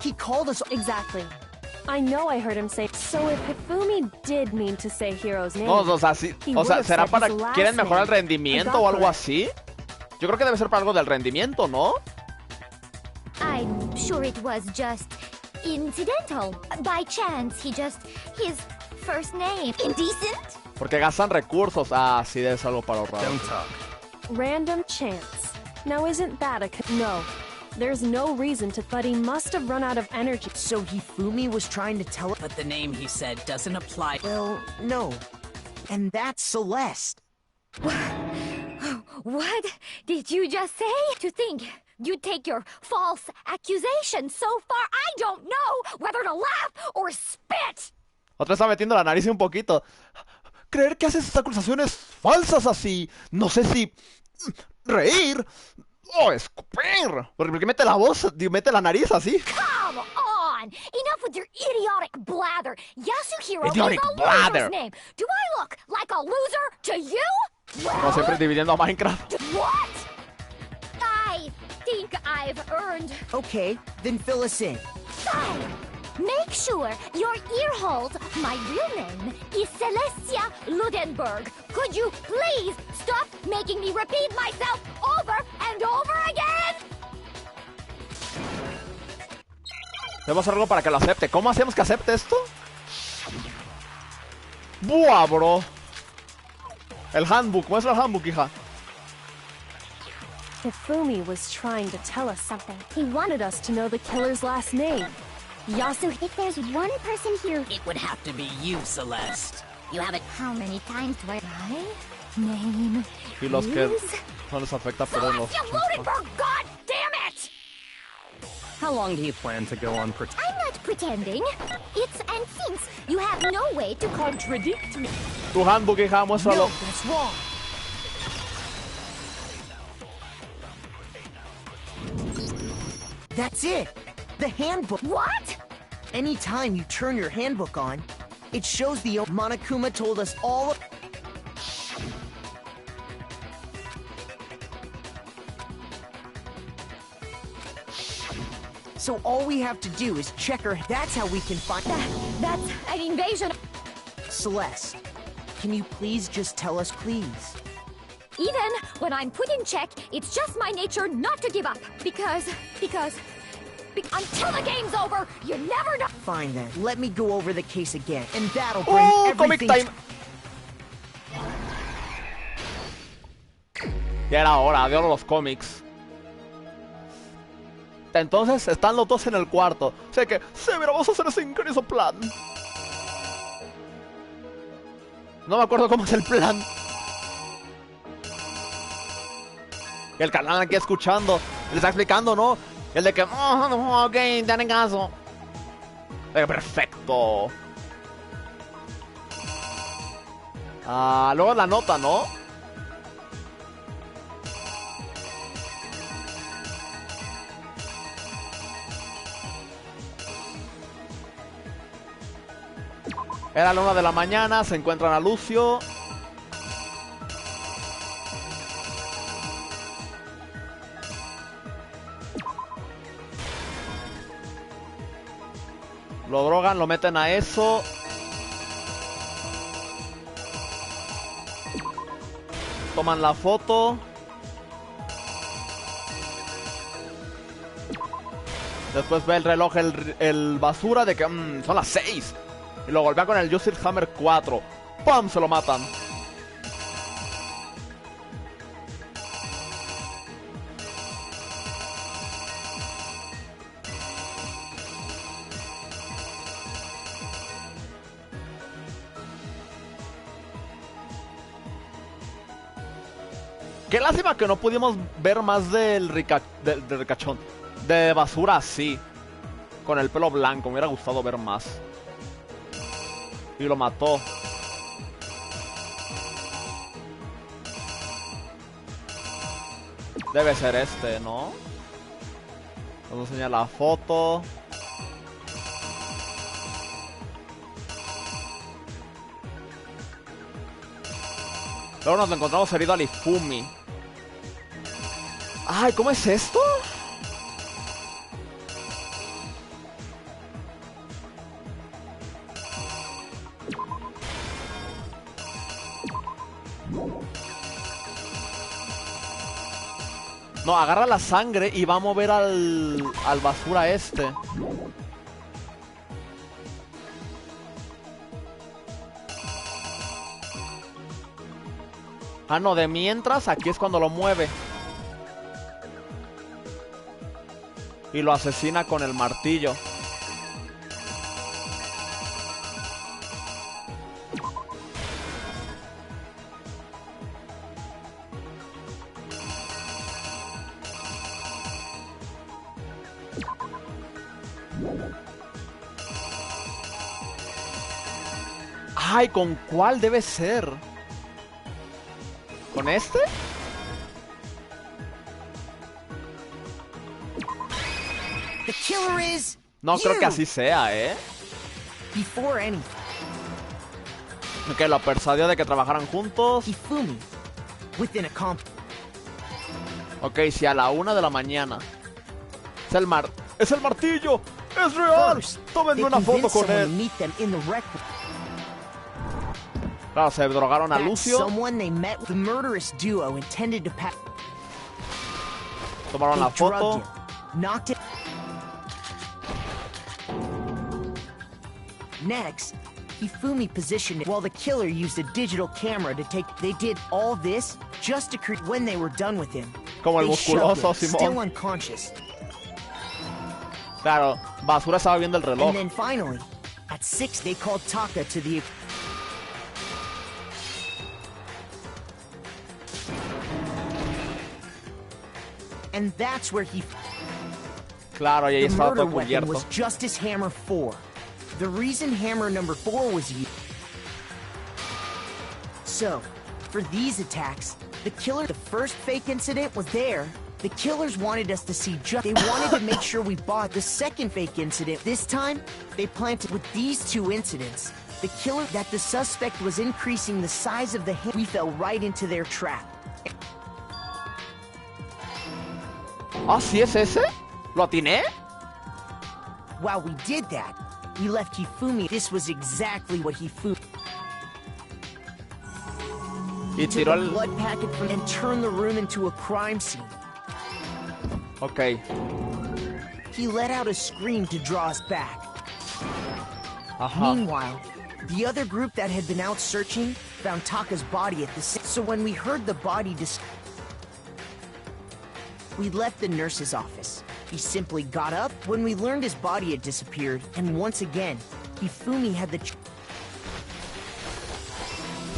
He called us... Exactly. I know I heard him say. So if Hifumi did mean to say Hiro's name, No, o sea, sí, he o sea, would have ¿será said para his last quieren mejorar el name, rendimiento o algo Hagakure. así? Yo creo que debe ser para algo del rendimiento, ¿no? I'm sure it was just incidental. By chance, his first name. Indecent? Porque gastan recursos. Ah, sí, debe ser algo para ahorrar. Don't talk. Random chance. Now isn't that a... No. There's no reason to... But he must have run out of energy. So Hifumi was trying to tell us... But the name he said doesn't apply. Well, no. And that's Celeste. What did you just say? To think you'd take your false accusation so far, I don't know whether to laugh or spit! Otra está metiendo la nariz un poquito. Creer que haces estas acusaciones falsas así. No sé si reír o escupir. Porque mete la voz, mete la nariz así. Come on! Enough with your idiotic blather! Yasuhiro Idiotic is a blather. loser's name! Do I look like a loser to you? Como siempre dividiendo a Minecraft. What? I think I've earned... Okay, then fill us in. Fine. Make sure your ear holds my real name is Celestia Ludenberg. Could you please stop making me repeat myself over and over again? Debemos hacer algo para que lo acepte. ¿Cómo hacemos que acepte esto? Buah, bro. El handbook. Muestra el handbook, hija. Hifumi was trying to tell us something. He wanted us to know the killer's last name. Yasu... If there's one person here... It would have to be you, Celeste. You haven't. How many times do I... My name Y los que is... no les afecta, pero los... Celestia Ludenberg, god damn it! How long do you plan to go on pretending? I'm not pretending. It's and since you have no way to contradict me. Tu handbook, hija, muéstralo. No, that's wrong. That's it. The handbook. What? Anytime you turn your handbook on, it shows the... Monokuma told us all... So all we have to do is check her... That's how we can find... That's an invasion. Celeste, can you please just tell us, please? Even when I'm put in check, it's just my nature not to give up. Because until the game's over, you never know. Fine then, let me go over the case again, and that'll bring Oh, comic everything... time. Ya era hora, adoro los cómics. Entonces están los dos en el cuarto. O sea que, sí, mira, vamos a hacer ese increíble plan. No me acuerdo cómo es el plan. El canal aquí escuchando. Le está explicando, ¿no? El de que, ok, te dan caso. Perfecto. Luego la nota, ¿no? Era la 1 de la mañana, se encuentran a Lucio. Lo drogan, lo meten a eso. Toman la foto. Después ve el reloj, el basura de que son las 6. Y lo golpean con el Justice Hammer 4. ¡Pam! Se lo matan. Qué lástima que no pudimos ver más del ricachón. De basura así. Con el pelo blanco. Me hubiera gustado ver más. Y lo mató. Debe ser este, ¿no? Vamos a enseñar la foto. Luego nos encontramos herido al Ifumi. Ay, ¿cómo es esto? No, agarra la sangre y va a mover al basura este. Ah, no, de mientras, aquí es cuando lo mueve. Y lo asesina con el martillo. Ay, ¿con cuál debe ser? ¿Con este? The killer is no creo que así sea, ¿eh? Before anything. Que lo persuadió de que trabajaran juntos. Ifumi, within a ok, si a la 1 de la mañana. ¡Es el martillo! ¡Es real! ¡Tómenme una foto con él! Claro, se drogaron a Lucio. Tomaron la foto. Next, Ifumi positioned it while the killer used a digital camera to take. They did all this just to create. When they were done with him, como el musculoso Simón. Still unconscious. Claro, basura estaba viendo el reloj. And then finally, at 6, they called Taka to the. And that's where he. Claro, y ahí estaba todo murder weapon cubierto. Was Justice Hammer 4. The reason Hammer number 4 was used. So, for these attacks, the killer, the first fake incident was there. The killers wanted us to see they wanted to make sure we bought the second fake incident. This time, they planted with these two incidents. The killer, that the suspect was increasing the size of the hand. We fell right into their trap. ¿Ah, sí es ese? ¿Lo atiné? While we did that, we left Hifumi. This was exactly what Hifumi. Y He took tiró a el... blood packet from and turned the room into a crime scene. Ok. He let out a scream to draw us back. Ajá. Meanwhile, the other group that had been out searching found Taka's body at the scene. So when we heard the body we left the nurse's office. He simply got up when we learned his body had disappeared, and once again, Hifumi had the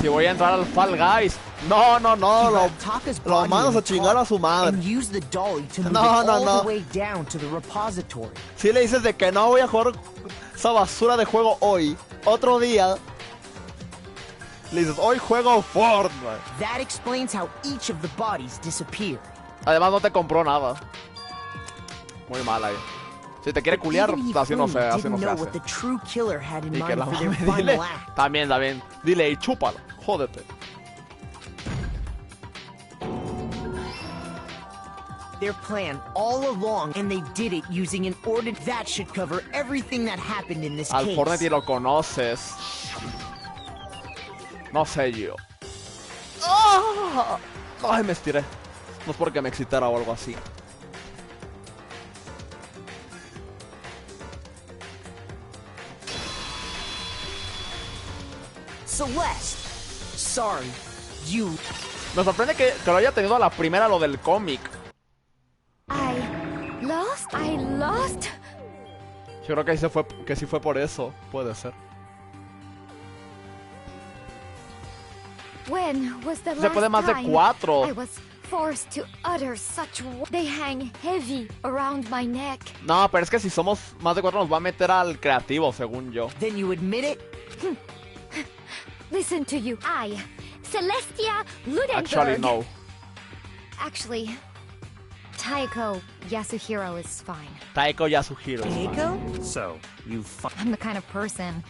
Si voy a entrar al Fall Guys. No, no, no. Lo mandas a chingar a su madre. And use the dolly to move all the way down to the repository. Si le dices de que no voy a jugar esa basura de juego hoy, otro día le dices, hoy juego Fortnite. That explains how each of the bodies disappeared. Además no te compró nada. Muy mal ahí. Si te quiere culiar, así no se hace. Y que la mame, dile, también, dile y chúpalo, jódete. Their plan all along, and they did it using an order that should cover everything that happened in this Al case. Fortnite lo conoces. No sé yo. ¡Oh! Ay, me estiré. No es porque me excitara o algo así. Celeste, sorry, you. Me sorprende que lo haya tenido a la primera lo del cómic. I lost? Yo creo que sí fue por eso. Puede ser. When was the Se puede más de 4. I was forced to utter such they hang heavy around my neck. No, pero es que si somos más de 4 nos va a meter al creativo, según yo. Then you admit it? Listen to you. I, Celestia Ludenberg. Actually, no. Actually, Taiko Yasuhiro is fine. Taiko Yasuhiro. Taiko? So, I'm the kind of person,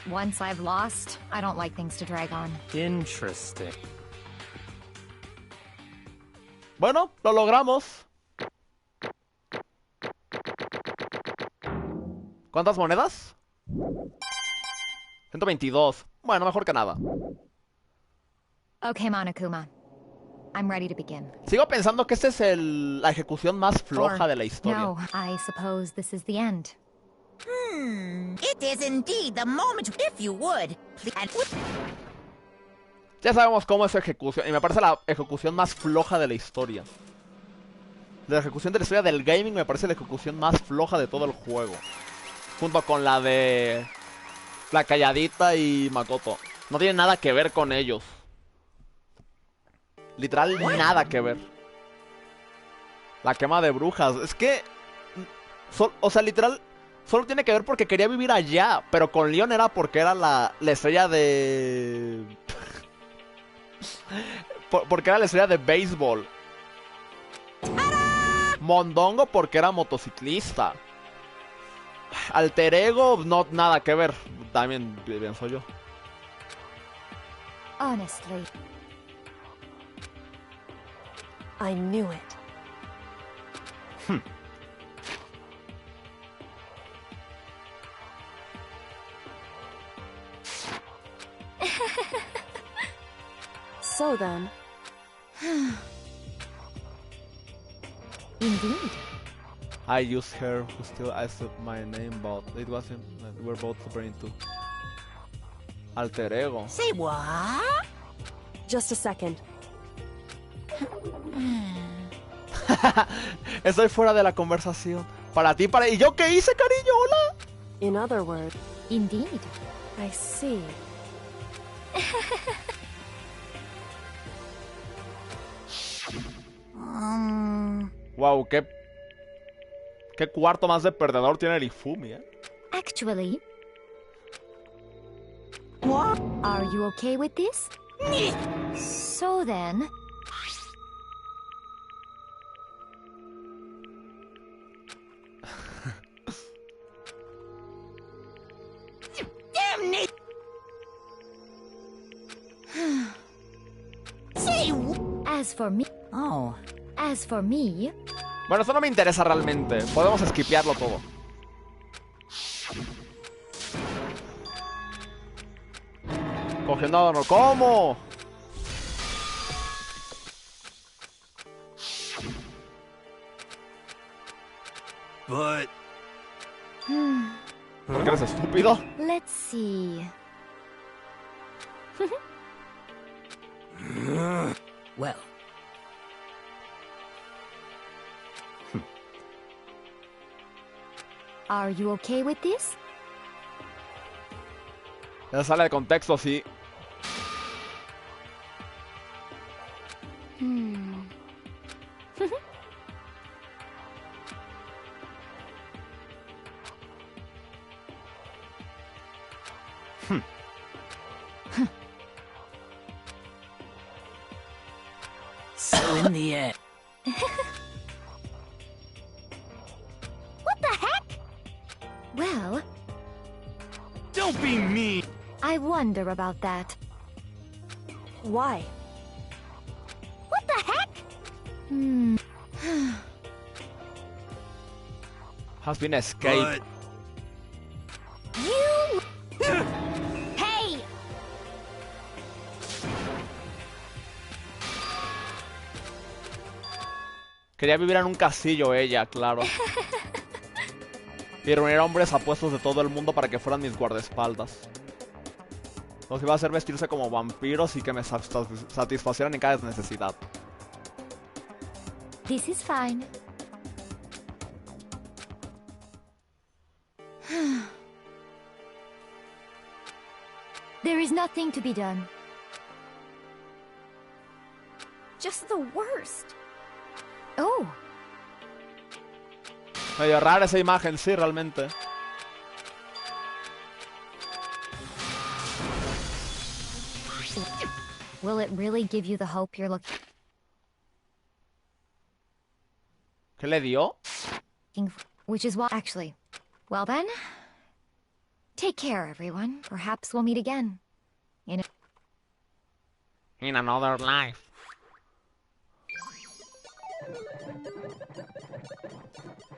once I've lost, I don't like things to drag on. Interesting. Bueno, lo logramos. ¿Cuántas monedas? 122. Bueno, mejor que nada. Okay, Monokuma. I'm ready to begin. Sigo pensando que esta es la ejecución más floja de la historia. No, I suppose this is the end. It is indeed the moment, if you would. Ya sabemos cómo es su ejecución, y me parece la ejecución más floja de la historia. De la ejecución de la historia del gaming me parece la ejecución más floja de todo el juego. Junto con la de la calladita y Makoto. No tiene nada que ver con ellos. Literal, nada que ver. La quema de brujas. Es que... o sea, literal... Solo tiene que ver porque quería vivir allá. Pero con Leon era porque era la estrella de... porque era la estrella de béisbol. Mondongo porque era motociclista. Alter Ego, no, nada que ver. También pienso yo. Honestly, I knew it. So then. indeed. I used her who still asked my name, but it wasn't. We're both super into Alter Ego. Say what? Just a second. Estoy fuera de la conversación. Para ti, ¿Y yo qué hice, cariño? Hola. In other words. Indeed. I see. Wow, qué cuarto más de perdedor tiene el Hifumi, Actually, what? Are you okay with this? So then, Damn it! Say as for me, as for me, Bueno, eso no me interesa realmente. Podemos skipearlo todo. Cogiendo... ¿Cómo? But... ¿Por qué eres estúpido? let's see. Well, Are you okay with this? Ya sale de contexto, sí. So in the end... What the heck? Well, Don't be mean! I wonder about that. Why? What the heck? Has been escaped. You... Hey! Quería vivir en un castillo ella, claro. Y reunir a hombres apuestos de todo el mundo para que fueran mis guardaespaldas. Los iba a hacer vestirse como vampiros y que me satisfacieran en cada necesidad. This is fine. There is nothing to be done. Just the worst. Oh, Medio rara esa imagen, sí, realmente. will it really give you the hope you're looking ¿Qué le dio? for? Which is why, actually. Well then, take care, everyone. Perhaps we'll meet again. In another life.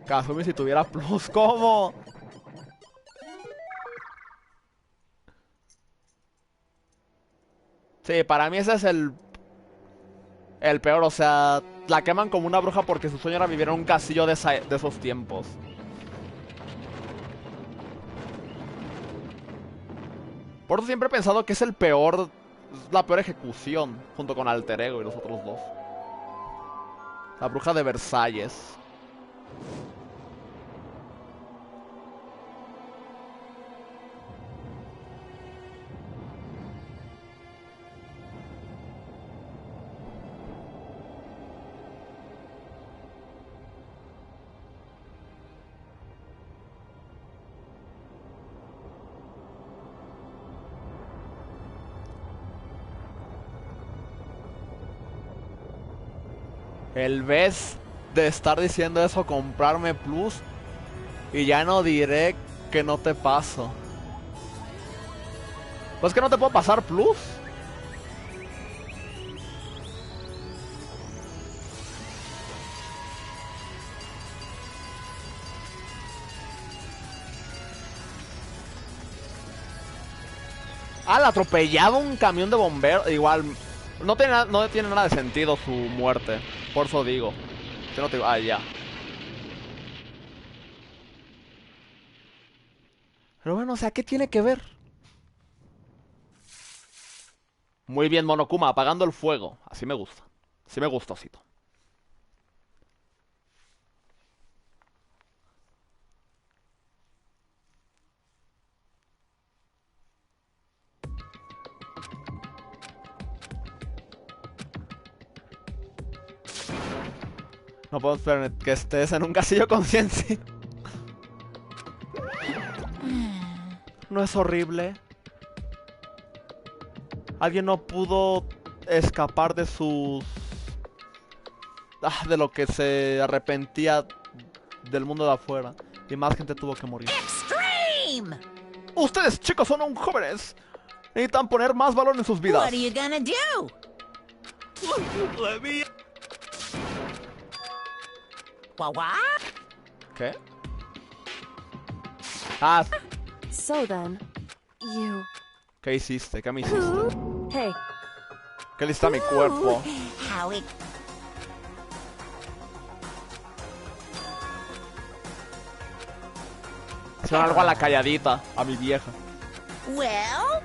Kazumi si tuviera plus, ¿cómo? Sí, para mí ese es el peor, o sea, la queman como una bruja porque su sueño era vivir en un castillo de esos tiempos. Por eso siempre he pensado que es la peor ejecución, junto con Alter Ego y los otros dos. La bruja de Versalles. El vez de estar diciendo eso, comprarme plus, y ya no diré que no te paso. Pues que no te puedo pasar plus. Ah, le atropellado un camión de bomberos. Igual, no tiene nada de sentido su muerte. Por eso digo. Que no te... Ah, ya. Pero bueno, o sea, ¿qué tiene que ver? Muy bien, Monokuma, apagando el fuego. Así me gusta. Así me gusta, Osito. No puedo esperar que estés en un castillo con ciencia. ¿No es horrible? Alguien no pudo escapar de sus... de lo que se arrepentía del mundo de afuera. Y más gente tuvo que morir. Extreme! Ustedes, chicos, son aún jóvenes. Necesitan poner más valor en sus vidas. What are you gonna do? Let me... What? ¿Qué? Ah, So then, you... ¿qué hiciste? ¿Qué me hiciste? Hey, ¿Qué le hiciste a mi cuerpo? How it... Hicieron algo a la calladita, a mi vieja. Well...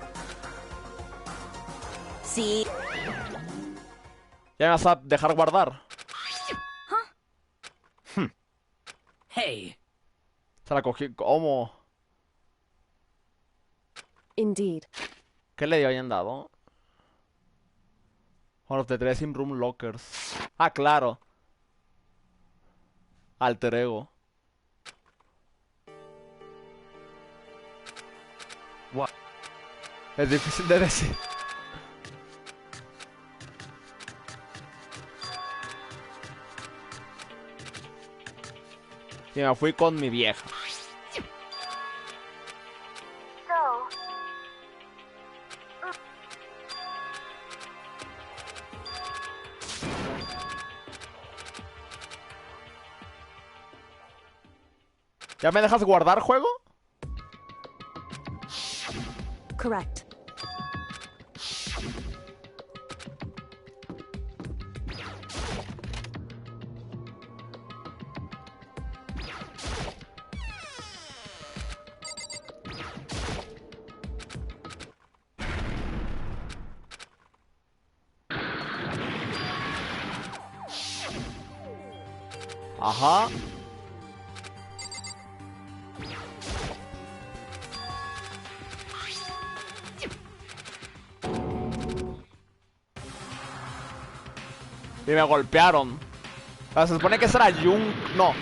See... ¿Ya me vas a dejar guardar? Hey. Se la cogí. ¿Cómo? Indeed. ¿Qué le habían dado? One of the dressing room lockers. Ah, claro. Alter ego. What? Es difícil de decir. Y me fui con mi vieja. ¿Ya me dejas guardar juego? Correct. Ajá. Y me golpearon. Se supone que esa era Jung. No.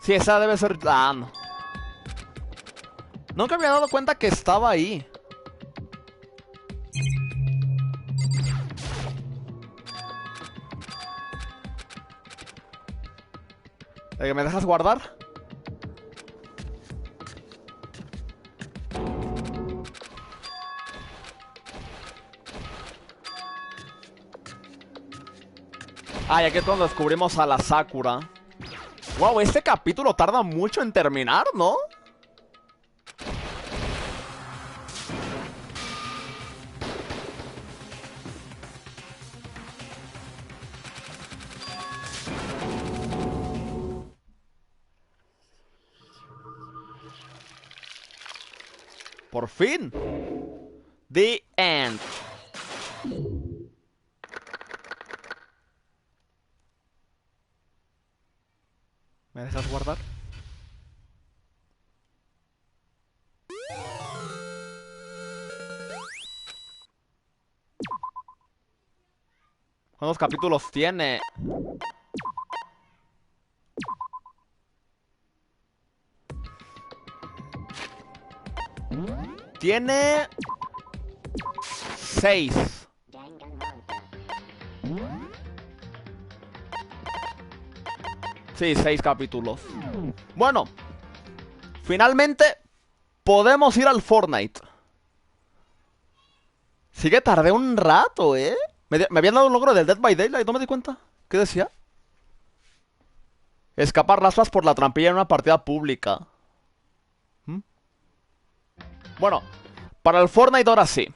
Sí, esa debe ser Dan. Nunca me había dado cuenta que estaba ahí. ¿Me dejas guardar? Ah, ya que todos descubrimos a la Sakura. Wow, este capítulo tarda mucho en terminar, ¿no? Por fin. The end. ¿Me dejas guardar? ¿Cuántos capítulos tiene? Tiene 6. Sí, 6 capítulos. Bueno, finalmente podemos ir al Fortnite. Sí que tardé un rato, ¿eh? Me habían dado un logro del Dead by Daylight, ¿no me di cuenta? ¿Qué decía? Escapar rastras por la trampilla en una partida pública. Bueno, para el Fortnite ahora sí.